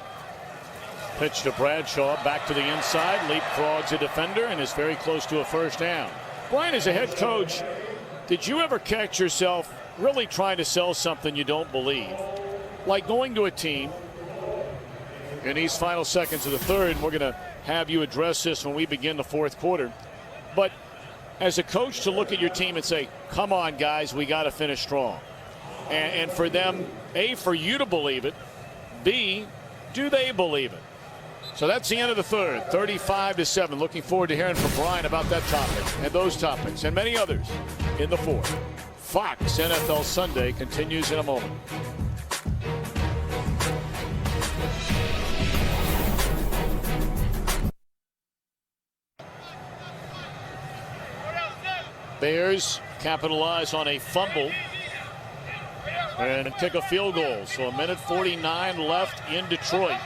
Pitch to Bradshaw, back to the inside, leapfrogs a defender and is very close to a first down. Brian, as a head coach, did you ever catch yourself really trying to sell something you don't believe? Like going to a team in these final seconds of the third, and we're going to have you address this when we begin the fourth quarter. But as a coach, to look at your team and say, come on, guys, we got to finish strong. And for them, A, for you to believe it, B, do they believe it? So that's the end of the third, 35-7. Looking forward to hearing from Brian about that topic and those topics and many others in the fourth. Fox NFL Sunday continues in a moment. Bears capitalize on a fumble and kick a field goal. So 1:49 left in Detroit.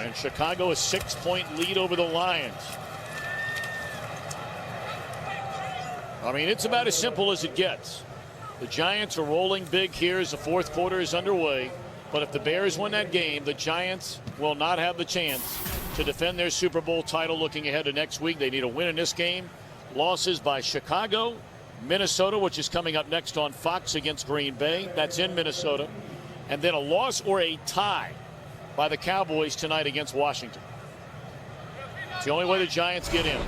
And Chicago a 6-point lead over the Lions. I mean, it's about as simple as it gets. The Giants are rolling big here as the fourth quarter is underway. But if the Bears win that game, the Giants will not have the chance to defend their Super Bowl title looking ahead to next week. They need a win in this game. Losses by Chicago, Minnesota, which is coming up next on Fox against Green Bay. That's in Minnesota. And then a loss or a tie by the Cowboys tonight against Washington. It's the only way the Giants get in.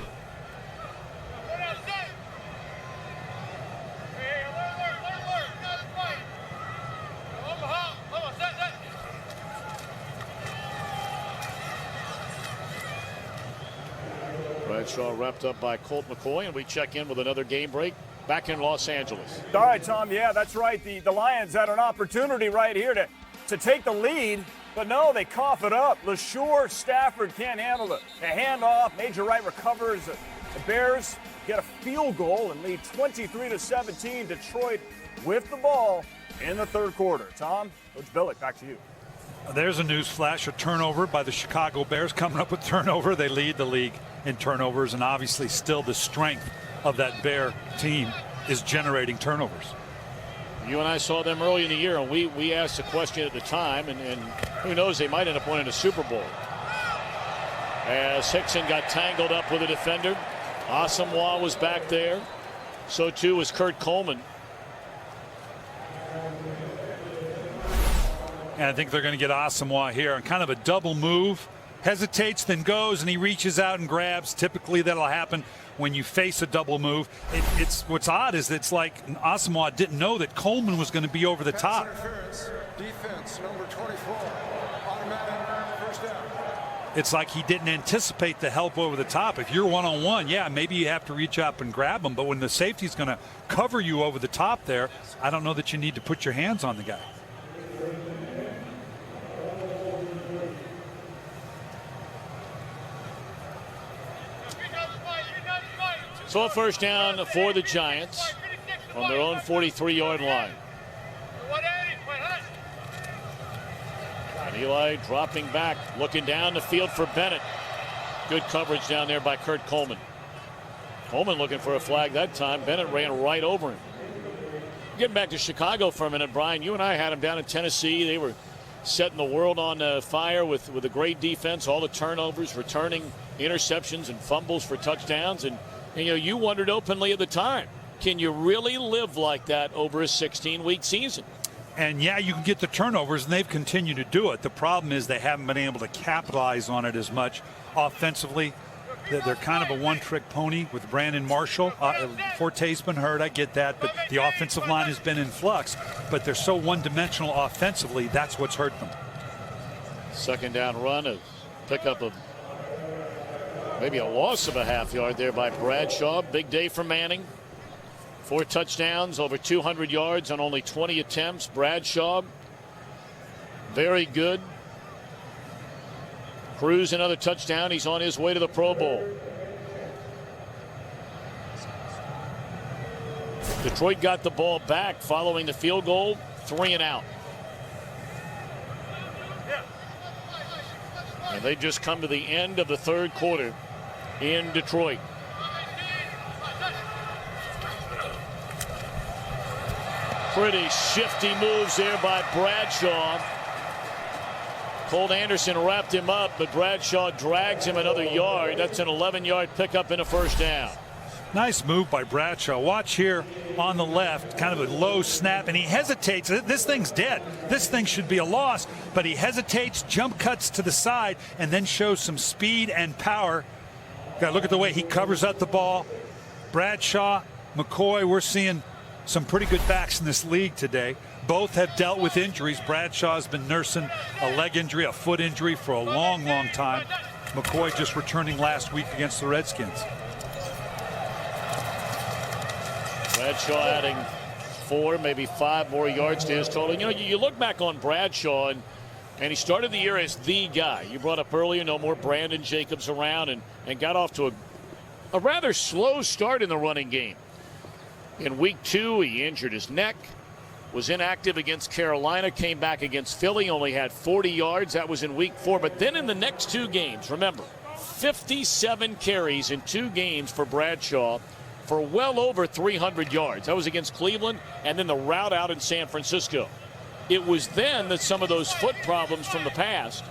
Bradshaw wrapped up by Colt McCoy, and we check in with another game break back in Los Angeles. All right, Tom, yeah, that's right. The Lions had an opportunity right here to take the lead, but no, they cough it up. LaSure, Stafford can't handle it. A handoff, Major Wright recovers. The Bears get a field goal and lead 23-17. Detroit with the ball in the third quarter. Tom, Coach Billick, back to you. There's a news flash, a turnover by the Chicago Bears coming up with turnover. They lead the league in turnovers, and obviously still the strength of that Bear team is generating turnovers. You and I saw them early in the year, and we asked a question at the time, and who knows, they might end up winning a Super Bowl. As Hickson got tangled up with a defender, Asamoah was back there. So too was Kurt Coleman. And I think they're going to get Asamoah here on kind of a double move. Hesitates, then goes, and he reaches out and grabs. Typically that'll happen when you face a double move. It's what's odd is that it's like Asamoah didn't know that Coleman was going to be over the top. Defense, number 24. Automatic first down. It's like he didn't anticipate the help over the top. If you're one-on-one, yeah, maybe you have to reach up and grab him. But when the safety's going to cover you over the top there, I don't know that you need to put your hands on the guy. So a first down for the Giants on their own 43-yard line. And Eli dropping back, looking down the field for Bennett. Good coverage down there by Kurt Coleman. Coleman looking for a flag that time. Bennett ran right over him. Getting back to Chicago for a minute, Brian, you and I had them down in Tennessee. They were setting the world on fire with a great defense, all the turnovers, returning interceptions and fumbles for touchdowns. And you know, you wondered openly at the time, can you really live like that over a 16-week season? And yeah, you can get the turnovers, and they've continued to do it. The problem is they haven't been able to capitalize on it as much offensively. They're kind of a one-trick pony with Brandon Marshall. Forte's been hurt, I get that, but the offensive line has been in flux. But they're so one-dimensional offensively, that's what's hurt them. Second down run, a pickup of maybe a loss of a half yard there by Bradshaw. Big day for Manning. 4 touchdowns, over 200 yards on only 20 attempts. Bradshaw, very good. Cruz, another touchdown. He's on his way to the Pro Bowl. Detroit got the ball back following the field goal. 3 and out. And they just come to the end of the third quarter in Detroit. Pretty shifty moves there by Bradshaw. Colt Anderson wrapped him up, but Bradshaw drags him another yard. That's an 11-yard pickup and a first down. Nice move by Bradshaw. Watch here on the left, kind of a low snap, and he hesitates. This thing's dead. This thing should be a loss, but he hesitates, jump cuts to the side, and then shows some speed and power. Got to look at the way he covers up the ball. Bradshaw, McCoy, we're seeing some pretty good backs in this league today. Both have dealt with injuries. Bradshaw's been nursing a leg injury, a foot injury for a long, long time. McCoy just returning last week against the Redskins. Bradshaw adding 4, maybe 5 more yards to his total. You know, you look back on Bradshaw, and he started the year as the guy. You brought up earlier, no more Brandon Jacobs around, and got off to a rather slow start in the running game. In week 2, he injured his neck, was inactive against Carolina, came back against Philly, only had 40 yards. That was in week 4. But then in the next 2 games, remember, 57 carries in 2 games for Bradshaw for well over 300 yards. That was against Cleveland and then the rout out in San Francisco. It was then that some of those foot problems from the past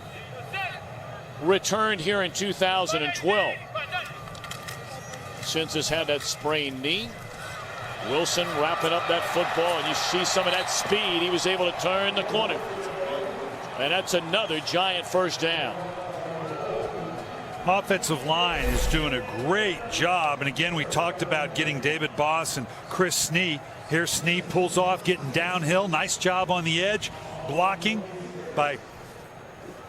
returned here in 2012. Since has had that sprained knee. Wilson wrapping up that football, and you see some of that speed. He was able to turn the corner. And that's another giant first down. Offensive line is doing a great job. And again, we talked about getting David Boss and Chris Snee. Here Snee pulls off, getting downhill. Nice job on the edge, blocking by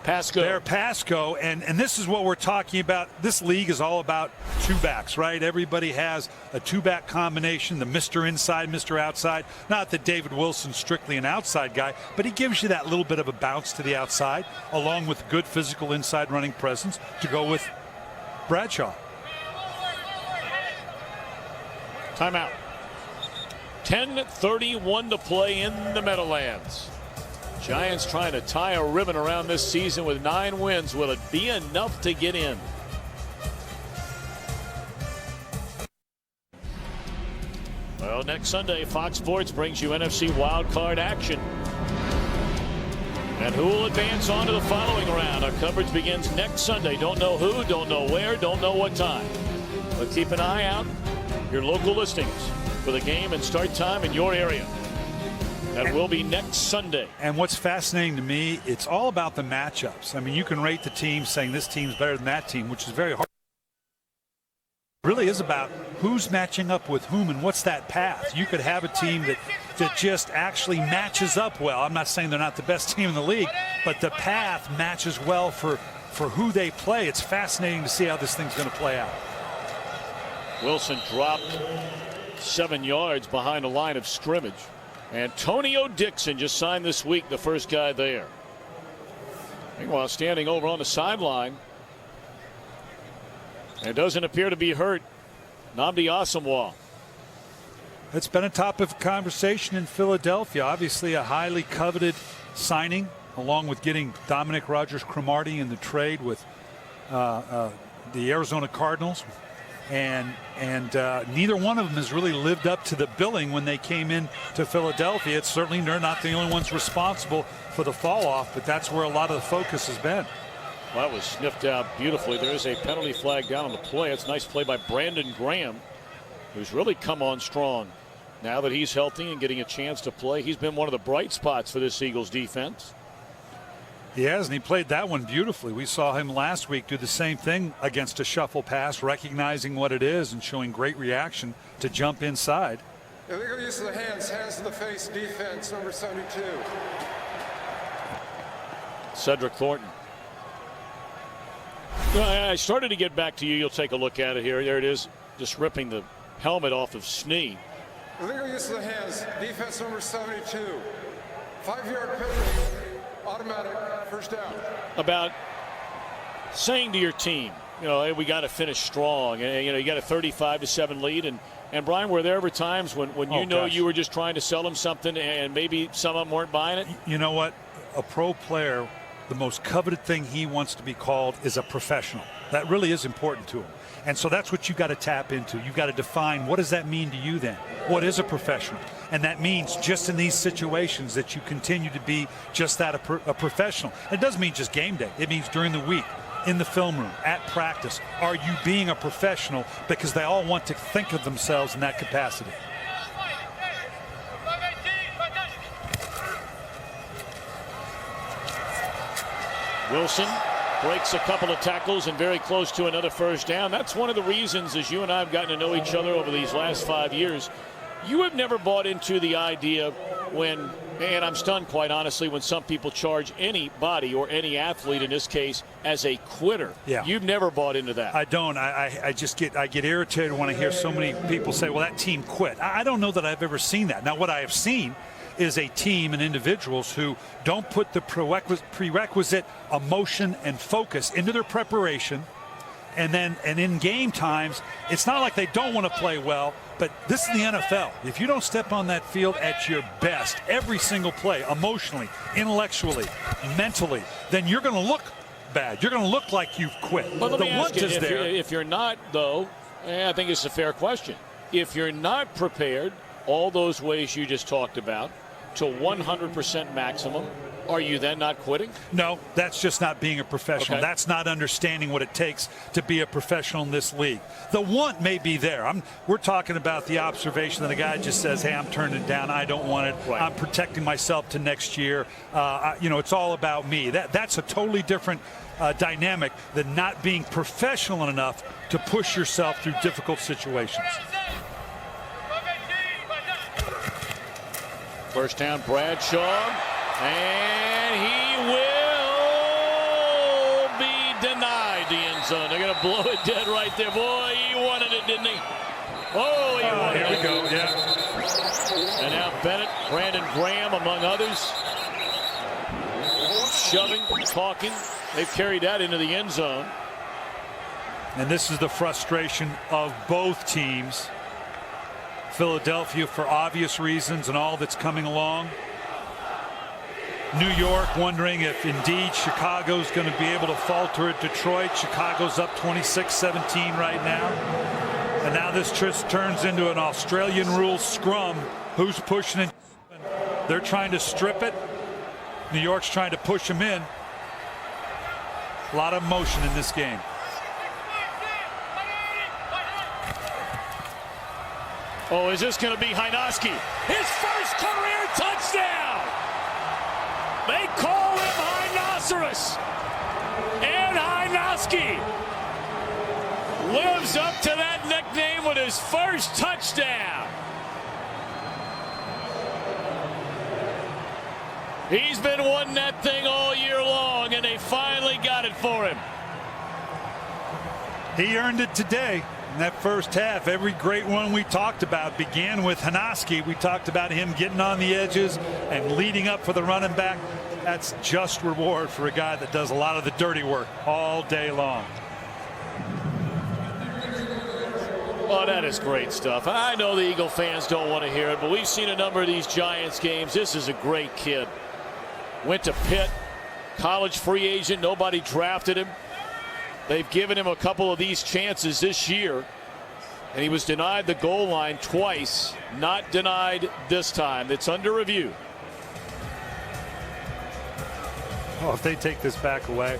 Pasco. And this is what we're talking about. This league is all about 2-backs, right? Everybody has a 2-back combination, the Mr. Inside, Mr. Outside. Not that David Wilson's strictly an outside guy, but he gives you that little bit of a bounce to the outside, along with good physical inside running presence to go with Bradshaw. Timeout. 10:31 to play in the Meadowlands. Giants trying to tie a ribbon around this season with 9 wins. Will it be enough to get in? Well, next Sunday, Fox Sports brings you NFC wildcard action. And who will advance on to the following round? Our coverage begins next Sunday. Don't know who, don't know where, don't know what time. But keep an eye out, your local listings for the game and start time in your area. That will be next Sunday. And what's fascinating to me, it's all about the matchups. I mean, you can rate the team saying this team's better than that team, which is very hard. It really is about who's matching up with whom and what's that path. You could have a team that just actually matches up well. I'm not saying they're not the best team in the league, but the path matches well for who they play. It's fascinating to see how this thing's going to play out. Wilson dropped 7 yards behind the line of scrimmage. Antonio Dixon just signed this week, the first guy there. Meanwhile, standing over on the sideline, and doesn't appear to be hurt, Nnamdi Asomugha. It's been a topic of conversation in Philadelphia. Obviously a highly coveted signing, along with getting Dominic Rodgers-Cromartie in the trade with the Arizona Cardinals. And neither one of them has really lived up to the billing when they came in to Philadelphia. It's certainly they're not the only ones responsible for the fall off, but that's where a lot of the focus has been. Well, that was sniffed out beautifully. There's a penalty flag down on the play. It's a nice play by Brandon Graham, who's really come on strong now that he's healthy and getting a chance to play. He's been one of the bright spots for this Eagles defense. He has, and he played that one beautifully. We saw him last week do the same thing against a shuffle pass, recognizing what it is and showing great reaction to jump inside. Illegal use of the hands to the face, defense, number 72. Cedric Thornton. I started to get back to you. You'll take a look at it here. There it is, just ripping the helmet off of Snee. Illegal use of the hands, defense number 72. 5-yard penalty, automatic, first down. About saying to your team, hey, we got to finish strong. You got a 35-7 lead. And Brian, were there ever times when you were just trying to sell them something and maybe some of them weren't buying it? You know what? A pro player the most coveted thing he wants to be called is a professional. That really is important to him. And so that's what you got to tap into. You got to define, what does that mean to you then? What is a professional? And that means just in these situations that you continue to be just that, a professional. It doesn't mean just game day. It means during the week, in the film room, at practice. Are you being a professional? Because they all want to think of themselves in that capacity. Wilson breaks a couple of tackles and very close to another first down. That's one of the reasons, as you and I have gotten to know each other over these last 5 years, you have never bought into the idea when, and I'm stunned quite honestly, when some people charge anybody or any athlete in this case as a quitter. Yeah. You've never bought into that. I don't. I get irritated when I hear so many people say, well, that team quit. I don't know that I've ever seen that. Now, what I have seen is a team and individuals who don't put the prerequisite emotion and focus into their preparation. And in game times, it's not like they don't want to play well, but this is the NFL. If you don't step on that field at your best, every single play, emotionally, intellectually, mentally, then you're going to look bad. You're going to look like you've quit. But let me ask you, there. if you're not, though, I think it's a fair question. If you're not prepared, all those ways you just talked about, to 100% maximum, are you then not quitting? No, that's just not being a professional. Okay. That's not understanding what it takes to be a professional in this league. The want may be there. We're talking about the observation that a guy just says, hey, I'm turning it down. I don't want it. Right. I'm protecting myself to next year. It's all about me. That's a totally different dynamic than not being professional enough to push yourself through difficult situations. First down, Bradshaw, and he will be denied the end zone. They're going to blow it dead right there. Boy, he wanted it, didn't he? Oh, he wanted it. Here we go, yeah. And now Bennett, Brandon Graham, among others, shoving, talking. They've carried that into the end zone. And this is the frustration of both teams. Philadelphia for obvious reasons and all that's coming along. New York wondering if indeed Chicago's going to be able to falter at Detroit. Chicago's up 26-17 right now. And now this just turns into an Australian rules scrum. Who's pushing it? They're trying to strip it. New York's trying to push them in. A lot of motion in this game. Oh, is this going to be Hynoski? His first career touchdown! They call him Hynoceros. And Hynoski lives up to that nickname with his first touchdown. He's been wanting that thing all year long, and they finally got it for him. He earned it today. In that first half, every great one we talked about began with Hynoski. We talked about him getting on the edges and leading up for the running back. That's just reward for a guy that does a lot of the dirty work all day long. Oh, that is great stuff. I know the Eagle fans don't want to hear it, but we've seen a number of these Giants games. This is a great kid. Went to Pitt, college free agent. Nobody drafted him. They've given him a couple of these chances this year, and he was denied the goal line twice, not denied this time. It's under review. Oh, if they take this back away.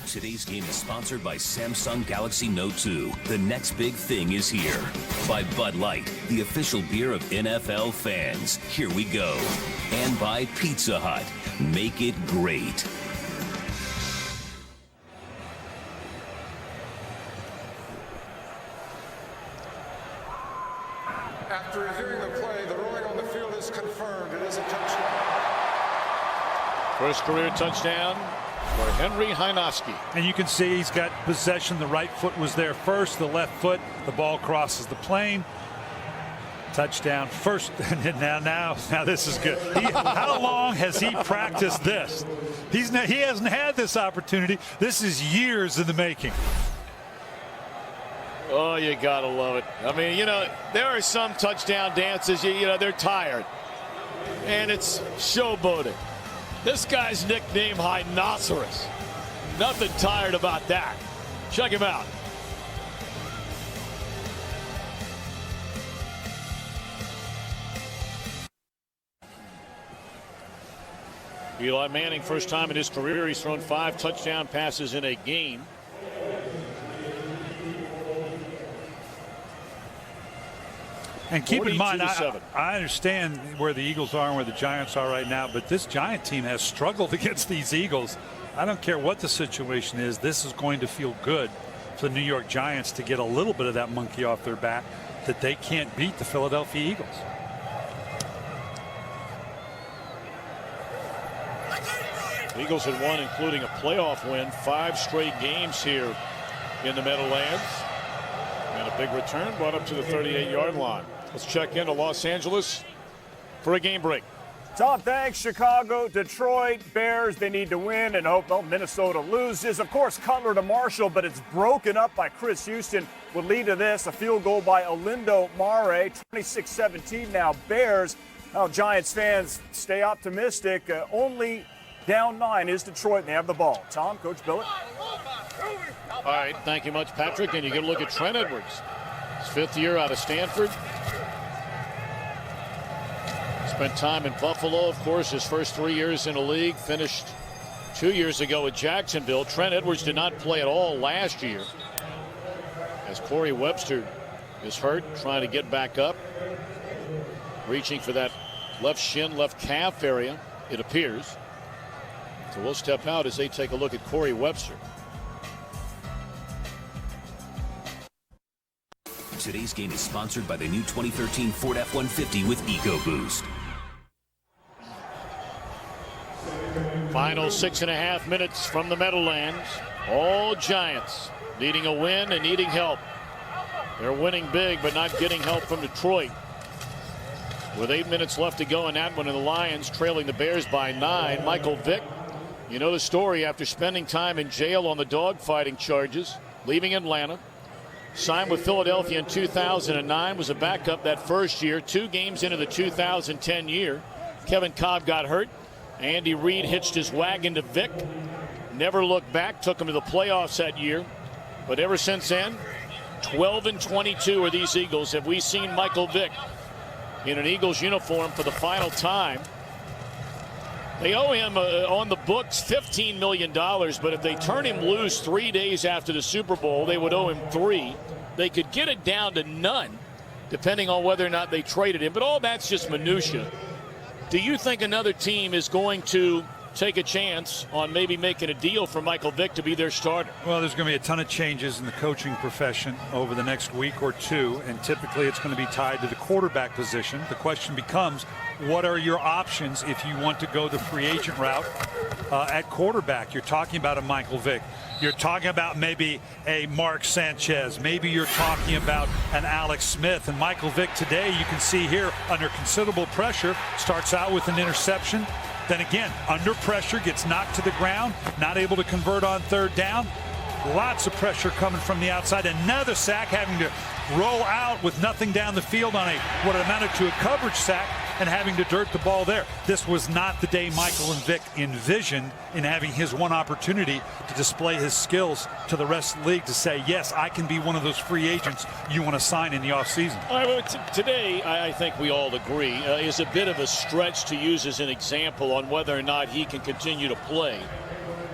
Today's game is sponsored by Samsung Galaxy Note 2. The next big thing is here. By Bud Light, the official beer of NFL fans. Here we go. And by Pizza Hut. Make it great. After reviewing the play, the ruling on the field is confirmed. It is a touchdown. First career touchdown for Henry Hynoski. And you can see he's got possession. The right foot was there first, the left foot. The ball crosses the plane. Touchdown first. And now this is good. How long has he practiced this? He hasn't had this opportunity. This is years in the making. Oh, you gotta love it. I mean, there are some touchdown dances, they're tired. and it's showboating. This guy's nickname Rhinoceros. Nothing tired about that. Check him out. Eli Manning, first time in his career, he's thrown 5 touchdown passes in a game. And keep in mind, I understand where the Eagles are and where the Giants are right now, but this Giant team has struggled against these Eagles. I don't care what the situation is. This is going to feel good for the New York Giants to get a little bit of that monkey off their back that they can't beat the Philadelphia Eagles. Eagles had won, including a playoff win, 5 straight games here in the Meadowlands. And a big return brought up to the 38-yard line. Let's check into Los Angeles for a game break. Thom, thanks. Chicago, Detroit, Bears, they need to win and hope Minnesota loses. Of course, Cutler to Marshall, but it's broken up by Chris Houston. Would lead to this, a field goal by Olindo Mare, 26-17 now. Bears, well, Giants fans stay optimistic. Only down 9 is Detroit, and they have the ball. Thom, Coach Billick. All right, thank you much, Patrick. And you get a look at Trent Edwards. His 5th year out of Stanford. Spent time in Buffalo, of course, his first 3 years in the league. Finished 2 years ago at Jacksonville. Trent Edwards did not play at all last year, as Corey Webster is hurt, trying to get back up. Reaching for that left shin, left calf area, it appears. So we'll step out as they take a look at Corey Webster. Today's game is sponsored by the new 2013 Ford F-150 with EcoBoost. Final 6.5 minutes from the Meadowlands. All Giants needing a win and needing help. They're winning big, but not getting help from Detroit. With 8 minutes left to go in that one, and the Lions trailing the Bears by 9. Michael Vick, you know the story, after spending time in jail on the dogfighting charges, leaving Atlanta. Signed with Philadelphia in 2009, was a backup that first year. 2 games into the 2010 year, Kevin Cobb got hurt. Andy Reid hitched his wagon to Vick. Never looked back, took him to the playoffs that year. But ever since then, 12-22 are these Eagles. Have we seen Michael Vick in an Eagles uniform for the final time? They owe him on the books $15 million, but if they turn him loose 3 days after the Super Bowl, they would owe him $3 million. They could get it down to none, depending on whether or not they traded him. But all that's just minutia. Do you think another team is going to take a chance on maybe making a deal for Michael Vick to be their starter? Well, there's going to be a ton of changes in the coaching profession over the next week or two, and typically it's going to be tied to the quarterback position. The question becomes, what are your options if you want to go the free agent route at quarterback? You're talking about a Michael Vick. You're talking about maybe a Mark Sanchez. Maybe you're talking about an Alex Smith. And Michael Vick today, you can see here, under considerable pressure, starts out with an interception. Then again, under pressure, gets knocked to the ground, not able to convert on 3rd down. Lots of pressure coming from the outside. Another sack, having to roll out with nothing down the field on what amounted to a coverage sack, and having to dirt the ball there. This was not the day Michael and Vick envisioned in having his one opportunity to display his skills to the rest of the league, to say, yes, I can be one of those free agents you want to sign in the offseason. All right, well, today, I think we all agree, is a bit of a stretch to use as an example on whether or not he can continue to play.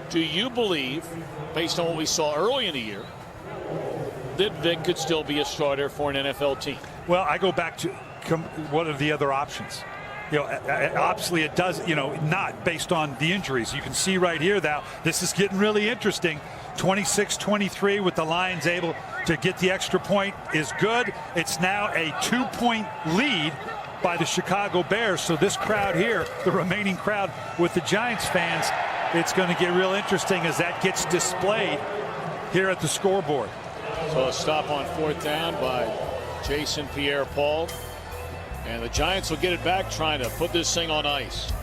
Do you believe, based on what we saw early in the year, that Vick could still be a starter for an NFL team? Well, I go back to what are the other options? You know, obviously it does, you know, not based on the injuries. You can see right here now, this is getting really interesting. 26-23 with the Lions able to get the extra point is good. It's now a 2-point lead by the Chicago Bears. So this crowd here, the remaining crowd with the Giants fans, it's going to get real interesting as that gets displayed here at the scoreboard. So a stop on 4th down by Jason Pierre-Paul. And the Giants will get it back, trying to put this thing on ice.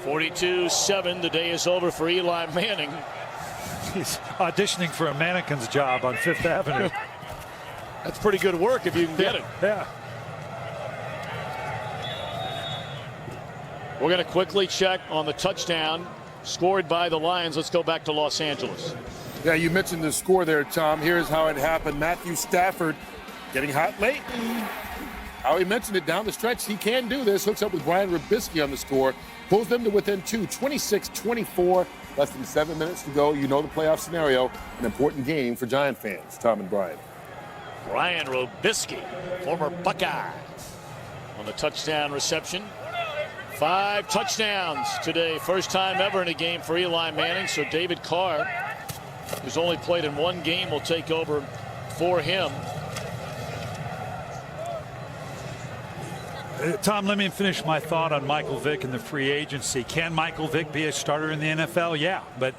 (42-7). The day is over for Eli Manning. He's auditioning for a mannequin's job on 5th Avenue. That's pretty good work if you can get it. Yeah. We're going to quickly check on the touchdown scored by the Lions. Let's go back to Los Angeles. Yeah, you mentioned the score there, Tom. Here's how it happened. Matthew Stafford getting hot late. Howie mentioned it down the stretch. He can do this. Hooks up with Brian Rubisky on the score. Pulls them to within 2, 26-24. Less than 7 minutes to go. You know the playoff scenario. An important game for Giant fans. Tom and Brian. Brian Rubisky, former Buckeye, on the touchdown reception. 5 touchdowns today. First time ever in a game for Eli Manning. So David Carr, who's only played in 1 game, will take over for him. Tom, let me finish my thought on Michael Vick and the free agency. Can Michael Vick be a starter in the NFL? Yeah, but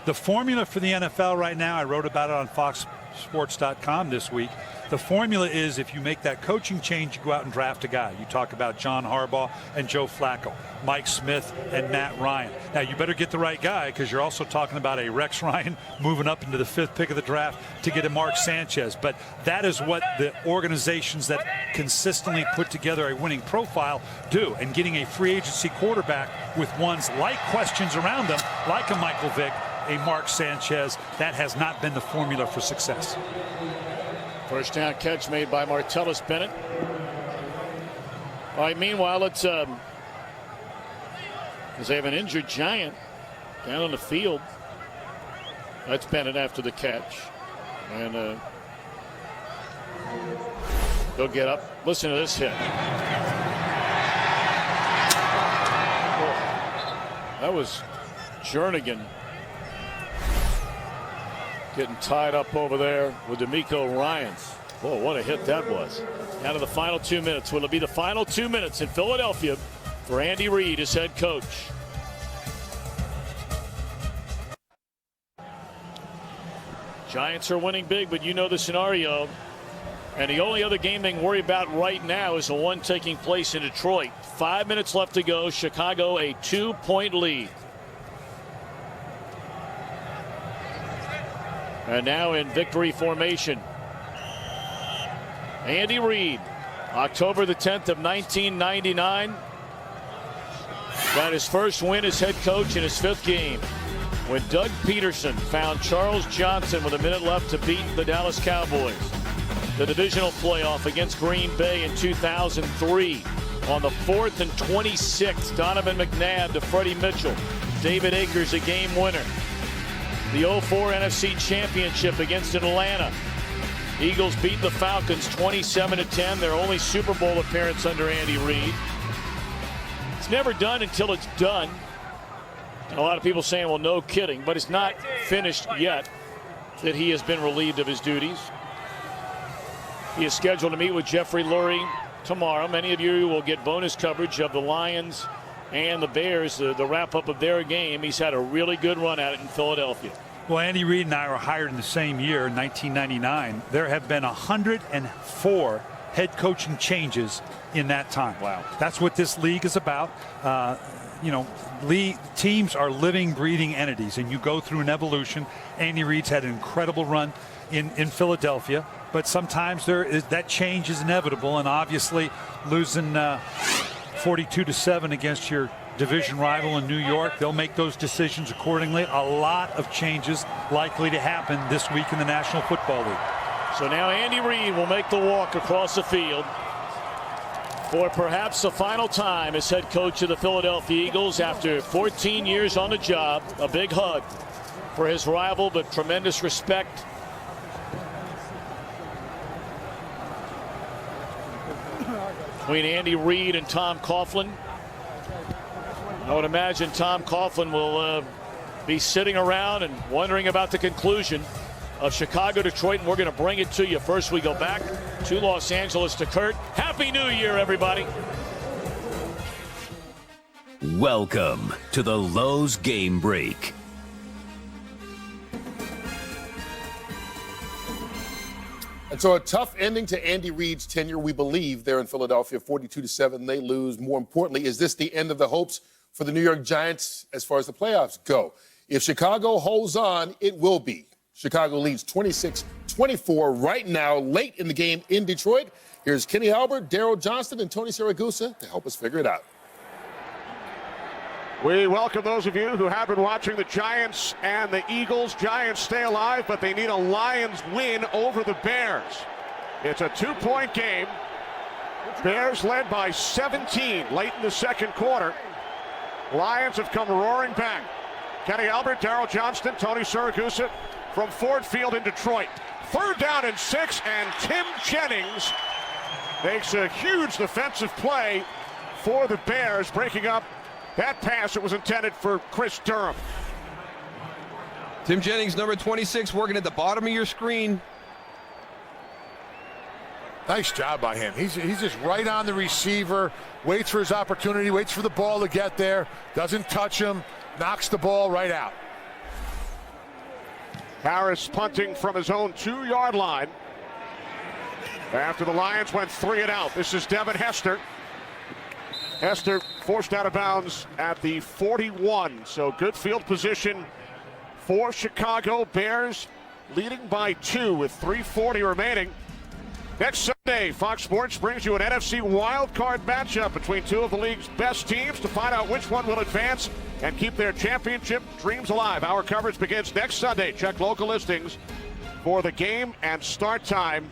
the formula for the NFL right now, I wrote about it on FoxSports.com this week. The formula is if you make that coaching change, you go out and draft a guy. You talk about John Harbaugh and Joe Flacco, Mike Smith and Matt Ryan. Now, you better get the right guy because you're also talking about a Rex Ryan moving up into the 5th pick of the draft to get a Mark Sanchez. But that is what the organizations that consistently put together a winning profile do. And getting a free agency quarterback with ones like questions around them, like a Michael Vick, a Mark Sanchez, that has not been the formula for success. First down catch made by Martellus Bennett. All right, meanwhile, it's because they have an injured Giant down on the field. That's Bennett after the catch. And he'll get up. Listen to this hit. That was Jernigan getting tied up over there with D'Amico Ryans. Whoa, what a hit that was. Down to the final 2 minutes. Will it be the final 2 minutes in Philadelphia for Andy Reid as head coach? Giants are winning big, but you know the scenario. And the only other game they can worry about right now is the one taking place in Detroit. 5 minutes left to go. Chicago a 2-point lead. And now in victory formation, Andy Reid, October the 10th of 1999, got his first win as head coach in his 5th game when Doug Peterson found Charles Johnson with a minute left to beat the Dallas Cowboys. The divisional playoff against Green Bay in 2003 on the 4th and 26th, Donovan McNabb to Freddie Mitchell, David Akers a game winner. The 04 NFC Championship against Atlanta. Eagles beat the Falcons 27-10, their only Super Bowl appearance under Andy Reid. It's never done until it's done. And a lot of people saying, well, no kidding, but it's not finished yet that he has been relieved of his duties. He is scheduled to meet with Jeffrey Lurie tomorrow. Many of you will get bonus coverage of the Lions and the Bears, the wrap-up of their game. He's had a really good run at it in Philadelphia. Well, Andy Reid and I were hired in the same year, 1999. There have been 104 head coaching changes in that time. Wow. That's what this league is about. Teams are living, breathing entities, and you go through an evolution. Andy Reid's had an incredible run in Philadelphia, but sometimes that change is inevitable, and obviously losing 42-7 against your division rival in New York, they'll make those decisions accordingly. A lot of changes likely to happen this week in the National Football League. So now Andy Reid will make the walk across the field for perhaps the final time as head coach of the Philadelphia Eagles after 14 years on the job. A big hug for his rival, but tremendous respect. Between Andy Reid and Tom Coughlin. I would imagine Tom Coughlin will be sitting around and wondering about the conclusion of Chicago-Detroit, and we're going to bring it to you. First, we go back to Los Angeles to Kurt. Happy New Year, everybody. Welcome to the Lowe's Game Break. And so a tough ending to Andy Reid's tenure, we believe, there in Philadelphia, 42-7. They lose. More importantly, is this the end of the hopes for the New York Giants as far as the playoffs go? If Chicago holds on, it will be. Chicago leads 26-24 24 right now, late in the game in Detroit. Here's Kenny Albert, Daryl Johnston, and Tony Siragusa to help us figure it out. We welcome those of you who have been watching the Giants and the Eagles. Giants stay alive, but they need a Lions win over the Bears. It's a 2-point game. Bears led by 17 late in the second quarter. Lions have come roaring back. Kenny Albert, Daryl Johnston, Tony Siragusa from Ford Field in Detroit. 3rd down and 6, and Tim Jennings makes a huge defensive play for the Bears, breaking up that pass that was intended for Chris Durham. Tim Jennings, number 26, working at the bottom of your screen. Nice job by him. He's just right on the receiver, waits for his opportunity, waits for the ball to get there, doesn't touch him, knocks the ball right out. Harris punting from his own 2-yard line after the Lions went 3 and out. This is Devin Hester. Hester forced out of bounds at the 41, so good field position for Chicago. Bears leading by 2 with 3:40 remaining. Next Sunday, Fox Sports brings you an NFC wildcard matchup between 2 of the league's best teams to find out which one will advance and keep their championship dreams alive. Our coverage begins next Sunday. Check local listings for the game and start time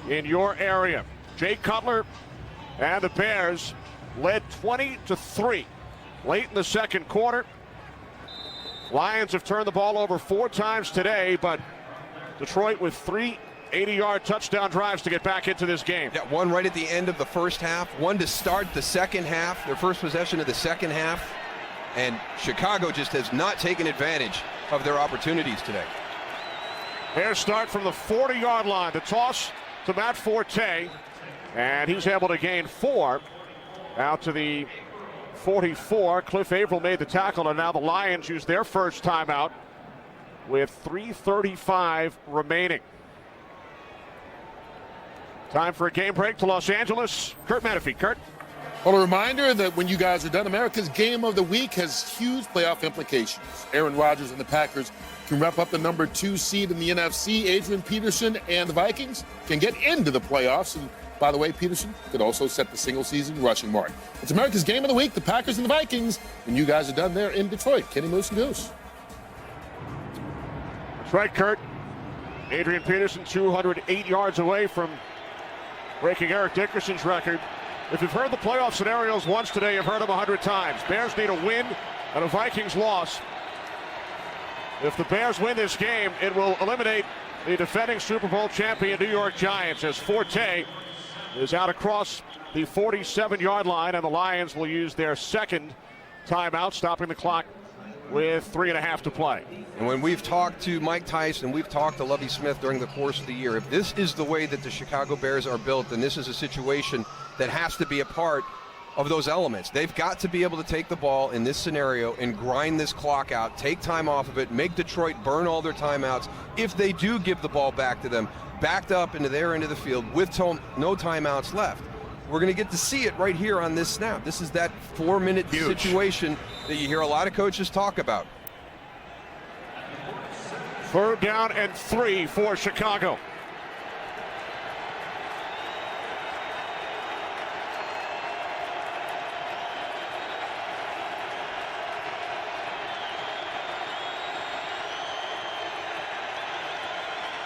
in your area. Jay Cutler and the Bears led 20-3 late in the second quarter. Lions have turned the ball over 4 times today, but Detroit with 3 80-yard touchdown drives to get back into this game. Yeah, one right at the end of the first half, one to start the second half, their first possession of the second half, and Chicago just has not taken advantage of their opportunities today. Bears start from the 40-yard line. The toss to Matt Forte, and he's able to gain 4 out to the 44. Cliff Averill made the tackle, and now the Lions use their first timeout with 3:35 remaining. Time for a game break to Los Angeles. Kurt Menefee. Kurt. Well, a reminder that when you guys are done, America's Game of the Week has huge playoff implications. Aaron Rodgers and the Packers can wrap up the number 2 seed in the NFC. Adrian Peterson and the Vikings can get into the playoffs. And by the way, Peterson could also set the single-season rushing mark. It's America's Game of the Week, the Packers and the Vikings. When you guys are done there in Detroit, Kenny Moose and Goose. That's right, Kurt. Adrian Peterson 208 yards away from breaking Eric Dickerson's record. If you've heard the playoff scenarios once today, you've heard them 100 times. Bears need a win and a Vikings loss. If the Bears win this game, it will eliminate the defending Super Bowl champion New York Giants, as Forte is out across the 47-yard line, and the Lions will use their second timeout, stopping the clock with 3.5 to play. And when we've talked to Mike Tyson, we've talked to Lovie Smith during the course of the year, if this is the way that the Chicago Bears are built, then this is a situation that has to be a part of those elements. They've got to be able to take the ball in this scenario and grind this clock out, take time off of it, make Detroit burn all their timeouts. If they do give the ball back to them, backed up into their end of the field with no timeouts left, we're going to get to see it right here on this snap. This is that 4-minute situation that you hear a lot of coaches talk about. 3rd down and 3 for Chicago.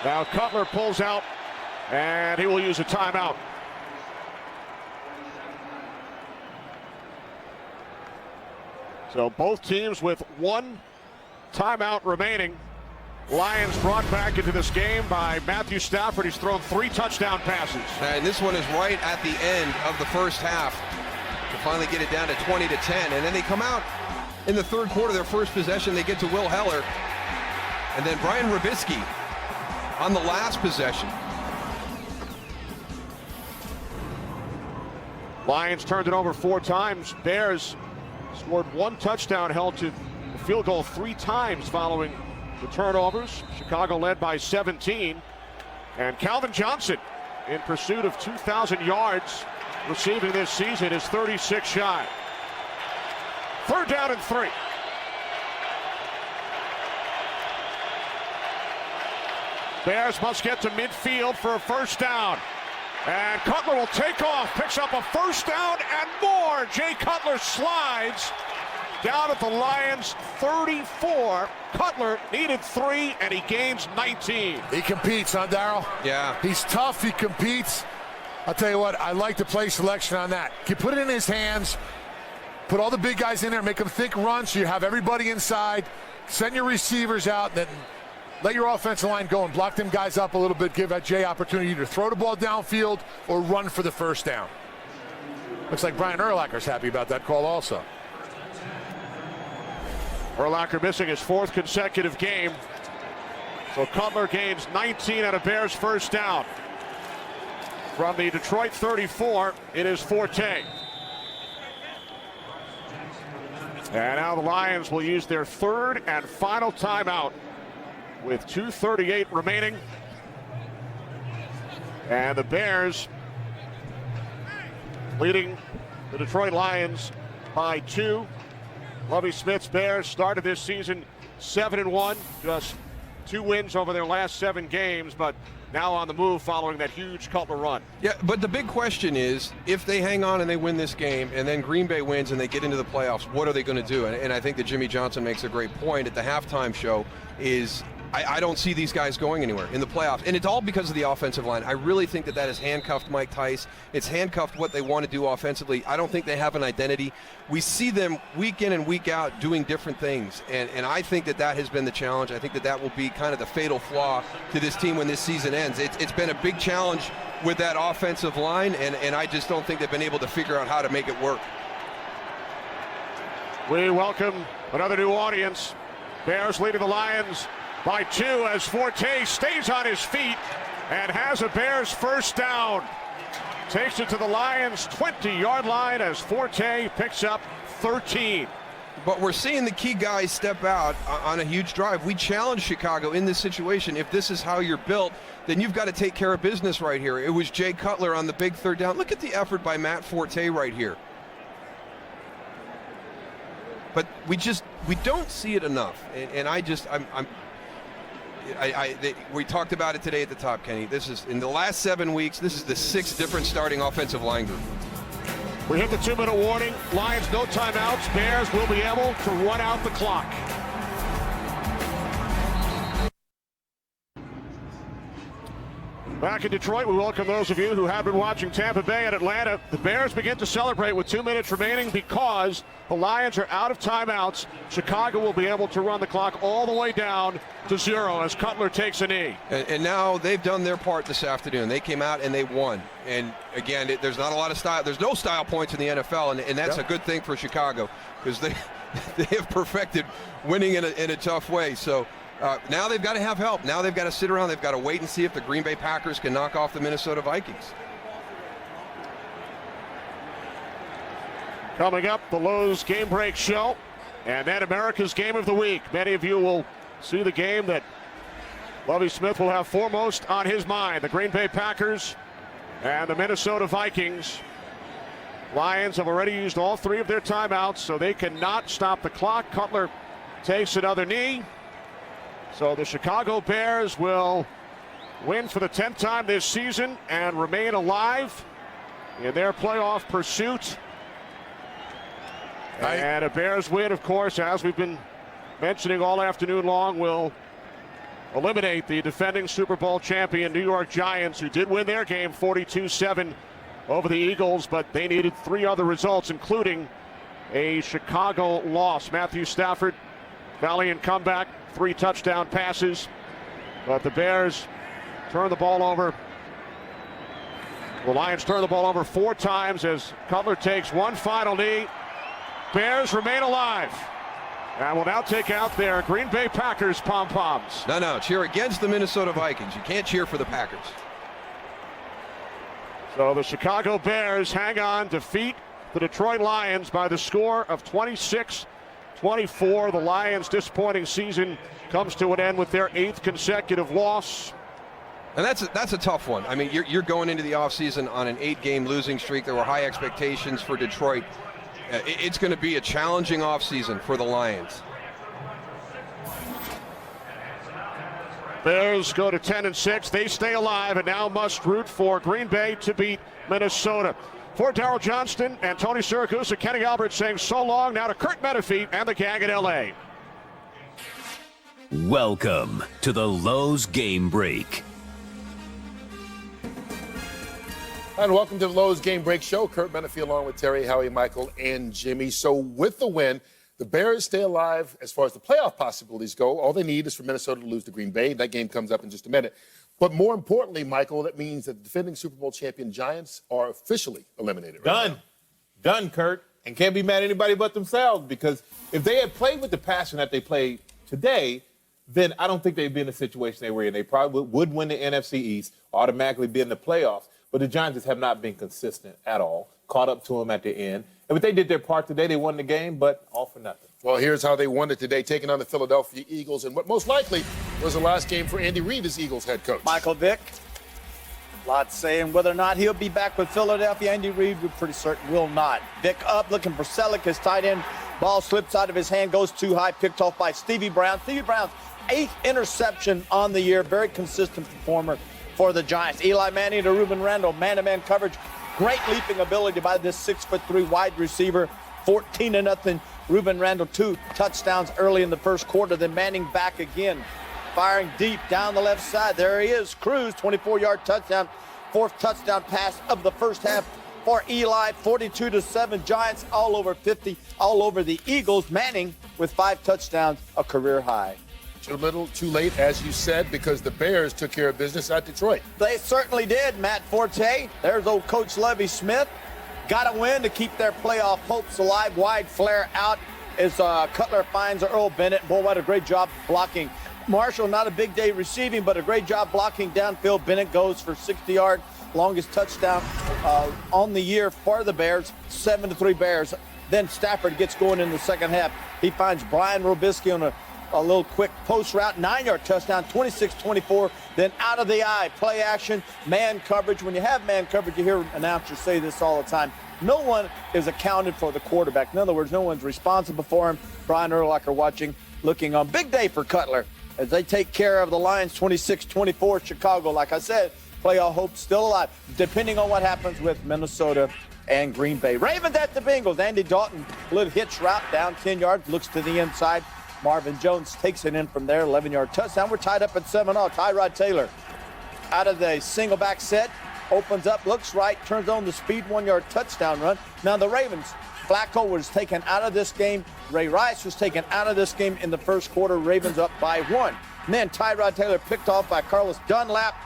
Now Cutler pulls out, and he will use a timeout. So both teams with 1 timeout remaining. Lions brought back into this game by Matthew Stafford. He's thrown 3 touchdown passes. And this one is right at the end of the first half to finally get it down to 20-10. And then they come out in the third quarter, their first possession, they get to Will Heller. And then Brian Robisky on the last possession. Lions turned it over 4 times. Bears scored 1 touchdown, held to the field goal 3 times following the turnovers. Chicago led by 17. And Calvin Johnson, in pursuit of 2,000 yards receiving this season, is 36 shy. 3rd down and 3. Bears must get to midfield for a first down. And Cutler will take off, picks up a first down and more. Jay Cutler slides down at the Lions' 34. Cutler needed 3, and he gains 19. He competes, huh, Darryl? Yeah. He's tough. He competes. I'll tell you what, I like the play selection on that. You put it in his hands, put all the big guys in there, make them think run, so you have everybody inside. Send your receivers out, then let your offensive line go and block them guys up a little bit. Give that Jay opportunity to throw the ball downfield or run for the first down. Looks like Brian Urlacher's happy about that call also. Urlacher missing his 4th consecutive game. So Cutler gains 19 out of Bears first down. From the Detroit 34, it is Forte. And now the Lions will use their 3rd and final timeout with 2:38 remaining. And the Bears leading the Detroit Lions by 2. Lovie Smith's Bears started this season 7-1, just 2 wins over their last 7 games, but now on the move following that huge Cutler run. Yeah, but the big question is, if they hang on and they win this game, and then Green Bay wins and they get into the playoffs, what are they going to do? And I think that Jimmy Johnson makes a great point at the halftime show is, I don't see these guys going anywhere in the playoffs. And it's all because of the offensive line. I really think that has handcuffed Mike Tice. It's handcuffed what they want to do offensively. I don't think they have an identity. We see them week in and week out doing different things. And I think that has been the challenge. I think that will be kind of the fatal flaw to this team when this season ends. It's been a big challenge with that offensive line, and I just don't think they've been able to figure out how to make it work. We welcome another new audience. Bears leading the Lions by 2 as Forte stays on his feet and has a Bears first down. Takes it to the Lions' 20-yard line as Forte picks up 13. But we're seeing the key guys step out on a huge drive. We challenge Chicago in this situation. If this is how you're built, then you've got to take care of business right here. It was Jay Cutler on the big 3rd down. Look at the effort by Matt Forte right here. But we don't see it enough. And we talked about it today at the top, Kenny. This is, in the last 7 weeks, this is the 6th different starting offensive line group. We hit the 2-minute warning. Lions, no timeouts. Bears will be able to run out the clock. Back in Detroit, we welcome those of you who have been watching Tampa Bay and Atlanta. The Bears begin to celebrate with 2 minutes remaining because the Lions are out of timeouts. Chicago will be able to run the clock all the way down to 0 as Cutler takes a knee. And now they've done their part this afternoon. They came out and they won. And again, there's not a lot of style. There's no style points in the NFL, and that's a good thing for Chicago because they have perfected winning in a tough way. So now they've got to have help. Now they've got to sit around. They've got to wait and see if the Green Bay Packers can knock off the Minnesota Vikings. Coming up, the Lowe's Game Break Show, and then America's Game of the Week. Many of you will see the game that Lovie Smith will have foremost on his mind. The Green Bay Packers and the Minnesota Vikings. Lions have already used all 3 of their timeouts, so they cannot stop the clock. Cutler takes another knee. So the Chicago Bears will win for the 10th time this season and remain alive in their playoff pursuit. And a Bears win, of course, as we've been mentioning all afternoon long, will eliminate the defending Super Bowl champion New York Giants, who did win their game 42-7 over the Eagles, but they needed 3 other results, including a Chicago loss. Matthew Stafford, valiant comeback, 3 touchdown passes, but the Bears turn the ball over. The Lions turn the ball over 4 times as Cutler takes one final knee. Bears remain alive and will now take out their Green Bay Packers pom-poms. No, cheer against the Minnesota Vikings. You can't cheer for the Packers. So the Chicago Bears hang on, defeat the Detroit Lions by the score of 26-24. The Lions' disappointing season comes to an end with their 8th consecutive loss. And that's a tough one. I mean, you're going into the offseason on an 8-game losing streak. There were high expectations for Detroit. It's going to be a challenging offseason for the Lions. Bears go to 10-6. They stay alive and now must root for Green Bay to beat Minnesota. For Darryl Johnston and Tony Siragusa, Kenny Albert saying so long. Now to Kurt Menefee and the gang in L.A. Welcome to the Lowe's Game Break. And welcome to the Lowe's Game Break Show. Kurt Menefee along with Terry, Howie, Michael, and Jimmy. So with the win, the Bears stay alive as far as the playoff possibilities go. All they need is for Minnesota to lose to Green Bay. That game comes up in just a minute. But more importantly, Michael, that means that the defending Super Bowl champion Giants are officially eliminated. Done. Done, Kurt. And can't be mad at anybody but themselves, because if they had played with the passion that they played today, then I don't think they'd be in the situation they were in. They probably would win the NFC East, automatically be in the playoffs. But the Giants just have not been consistent at all. Caught up to them at the end. And but they did their part today. They won the game, but all for nothing. Well, here's how they won it today, taking on the Philadelphia Eagles, and what most likely was the last game for Andy Reid as Eagles head coach. Michael Vick, lots saying whether or not he'll be back with Philadelphia. Andy Reid, we're pretty certain will not. Vick up, looking for Selleck, his tight end. Ball slips out of his hand, goes too high, picked off by Stevie Brown. Stevie Brown's 8th interception on the year. Very consistent performer for the Giants. Eli Manning to Ruben Randle, man-to-man coverage. Great leaping ability by this 6'3" wide receiver. 14-0. Ruben Randle, 2 touchdowns early in the first quarter. Then Manning back again, firing deep down the left side. There he is. Cruz, 24-yard touchdown. 4th touchdown pass of the first half for Eli. 42-7. Giants all over 50, all over the Eagles. Manning with 5 touchdowns, a career high. Too little, too late, as you said, because the Bears took care of business at Detroit. They certainly did, Matt Forte. There's old Coach Lovie Smith. Got a win to keep their playoff hopes alive. Wide flare out as Cutler finds Earl Bennett. Boy, what a great job blocking. Marshall, not a big day receiving, but a great job blocking downfield. Bennett goes for 60-yard, longest touchdown on the year for the Bears. 7-3 Bears. Then Stafford gets going in the second half. He finds Brian Robisky on a little quick post route, 9-yard touchdown, 26-24. Then out of the eye, play action, man coverage. When you have man coverage, you hear announcers say this all the time. No one is accounted for the quarterback. In other words, no one's responsible for him. Brian Urlacher watching, looking on. Big day for Cutler as they take care of the Lions, 26-24. Chicago, like I said, playoff hope still alive, depending on what happens with Minnesota and Green Bay. Ravens at the Bengals. Andy Dalton, little hitch route down 10 yards, looks to the inside. Marvin Jones takes it in from there, 11-yard touchdown. We're tied up at 7-0. Tyrod Taylor out of the single back set, opens up, looks right, turns on the speed, 1-yard touchdown run. Now the Ravens, Flacco was taken out of this game. Ray Rice was taken out of this game in the first quarter. Ravens up by 1. And then Tyrod Taylor picked off by Carlos Dunlap,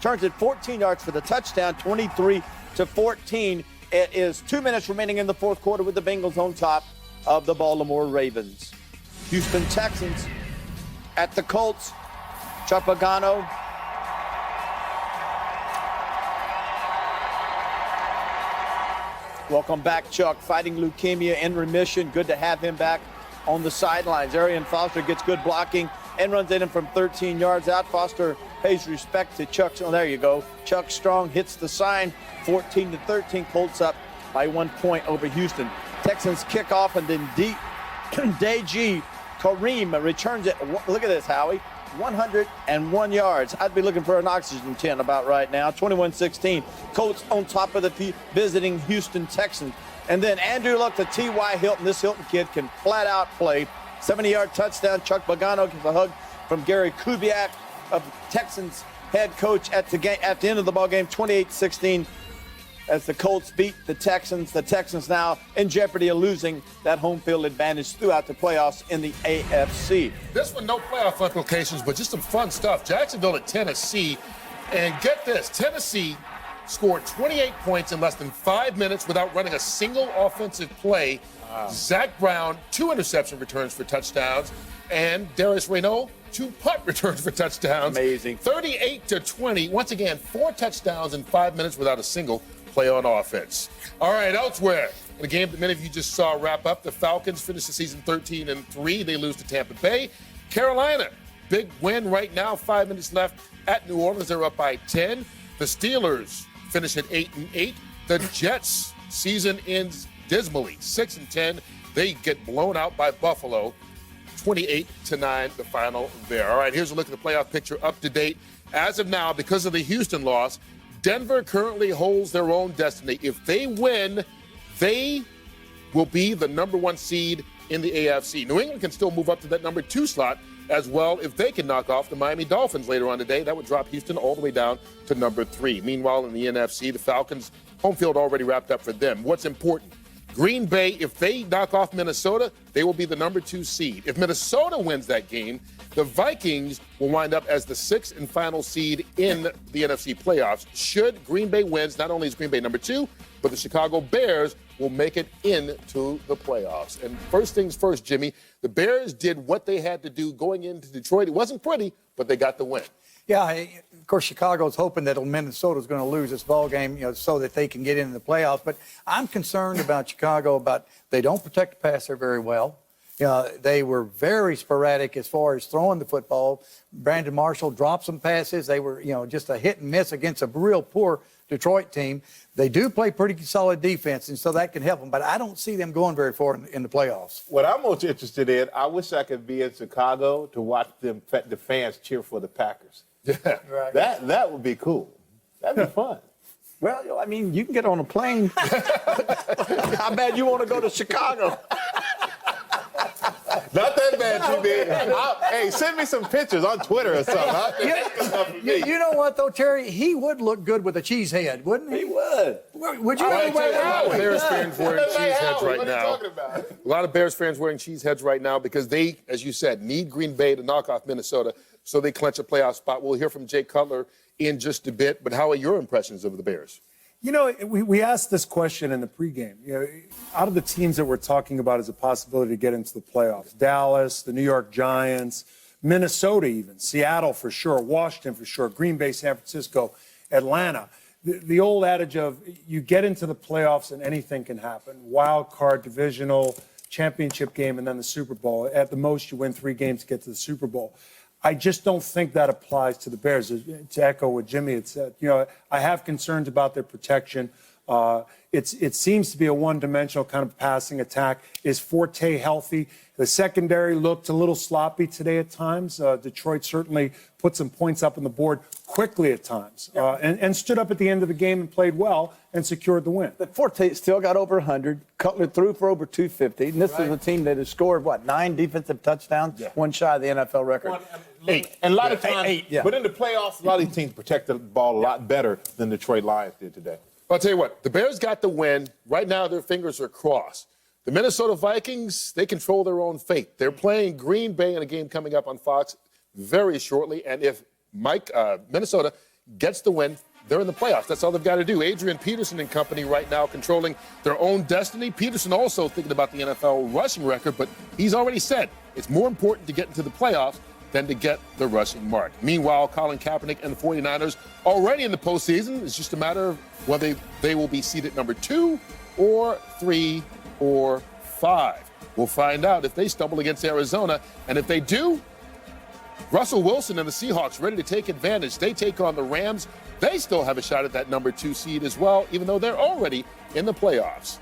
turns it 14 yards for the touchdown, 23-14. It is 2 minutes remaining in the fourth quarter with the Bengals on top of the Baltimore Ravens. Houston Texans at the Colts. Chuck Pagano. Welcome back, Chuck. Fighting leukemia, in remission. Good to have him back on the sidelines. Arian Foster gets good blocking and runs in from 13 yards out. Foster pays respect to Chuck. Oh, there you go. Chuck Strong hits the sign. 14-13. Colts up by 1 point over Houston. Texans kick off, and then DG Kareem returns it. Look at this, Howie. 101 yards. I'd be looking for an oxygen tent about right now. 21-16. Colts on top of the visiting Houston Texans. And then Andrew Luck to T.Y. Hilton. This Hilton kid can flat out play. 70-yard touchdown. Chuck Pagano gets a hug from Gary Kubiak of Texans head coach at the end of the ball game. 28-16. As the Colts beat the Texans. The Texans now in jeopardy of losing that home field advantage throughout the playoffs in the AFC. This one, no playoff implications, but just some fun stuff. Jacksonville at Tennessee. And get this, Tennessee scored 28 points in less than 5 minutes without running a single offensive play. Wow. Zach Brown, 2 interception returns for touchdowns. And Darius Reynaud, 2 punt returns for touchdowns. Amazing. 38-20. Once again, 4 touchdowns in 5 minutes without a single play on offense. All right, elsewhere. In a game that many of you just saw wrap up, the Falcons finished the season 13-3. They lose to Tampa Bay. Carolina, big win right now. 5 minutes left at New Orleans. They're up by 10. The Steelers finish at 8-8. The Jets season ends dismally, 6-10. They get blown out by Buffalo, 28-9, the final there. All right, here's a look at the playoff picture up to date. As of now, because of the Houston loss, Denver currently holds their own destiny. If they win, they will be the number 1 seed in the AFC. New England can still move up to that number 2 slot as well if they can knock off the Miami Dolphins later on today. That would drop Houston all the way down to number 3. Meanwhile, in the NFC, the Falcons, home field already wrapped up for them. What's important? Green Bay, if they knock off Minnesota, they will be the number 2 seed. If Minnesota wins that game, the Vikings will wind up as the 6th and final seed in the NFC playoffs. Should Green Bay wins, not only is Green Bay number 2, but the Chicago Bears will make it into the playoffs. And first things first, Jimmy, the Bears did what they had to do going into Detroit. It wasn't pretty, but they got the win. Yeah, of course, Chicago's hoping that Minnesota's going to lose this ball game, so that they can get into the playoffs. But I'm concerned about Chicago. They don't protect the passer very well. They were very sporadic as far as throwing the football. Brandon Marshall dropped some passes. They were, just a hit and miss against a real poor Detroit team. They do play pretty solid defense, and so that can help them. But I don't see them going very far in the playoffs. What I'm most interested in, I wish I could be in Chicago to watch the fans cheer for the Packers. Yeah, right. That would be cool. That'd be fun. Well, I mean, you can get on a plane. How bad you want to go to Chicago? Not that bad, too big. Hey, send me some pictures on Twitter or something. You know what, though, Terry? He would look good with a cheese head, wouldn't he? He would. Would you? A lot of Bears fans wearing cheese heads right now. A lot of Bears fans wearing cheese heads right now because they, as you said, need Green Bay to knock off Minnesota so they clinch a playoff spot. We'll hear from Jay Cutler in just a bit. But how are your impressions of the Bears? We asked this question in the pregame. Out of the teams that we're talking about as a possibility to get into the playoffs, Dallas, the New York Giants, Minnesota even, Seattle for sure, Washington for sure, Green Bay, San Francisco, Atlanta. The old adage of you get into the playoffs and anything can happen. Wild card, divisional, championship game, and then the Super Bowl. At the most, you win 3 games to get to the Super Bowl. I just don't think that applies to the Bears. To echo what Jimmy had said, I have concerns about their protection. It seems to be a one-dimensional kind of passing attack. Is Forte healthy? The secondary looked a little sloppy today at times. Detroit certainly put some points up on the board quickly at times and stood up at the end of the game and played well and secured the win. But Forte still got over 100. Cutler threw for over 250. And this is a team that has scored, 9 defensive touchdowns? Yeah. One shy of the NFL record. 8. And a lot of times, but in the playoffs, a lot of these teams protect the ball a lot better than Detroit Lions did today. I'll tell you what, the Bears got the win. Right now, their fingers are crossed. The Minnesota Vikings, they control their own fate. They're playing Green Bay in a game coming up on Fox very shortly. And if Minnesota gets the win, they're in the playoffs. That's all they've got to do. Adrian Peterson and company right now controlling their own destiny. Peterson also thinking about the NFL rushing record, but he's already said it's more important to get into the playoffs than to get the rushing mark. Meanwhile, Colin Kaepernick and the 49ers already in the postseason. It's just a matter of whether they will be seated number 2 or 3 or 5. We'll find out if they stumble against Arizona. And if they do, Russell Wilson and the Seahawks ready to take advantage. They take on the Rams. They still have a shot at that number 2 seed as well, even though they're already in the playoffs.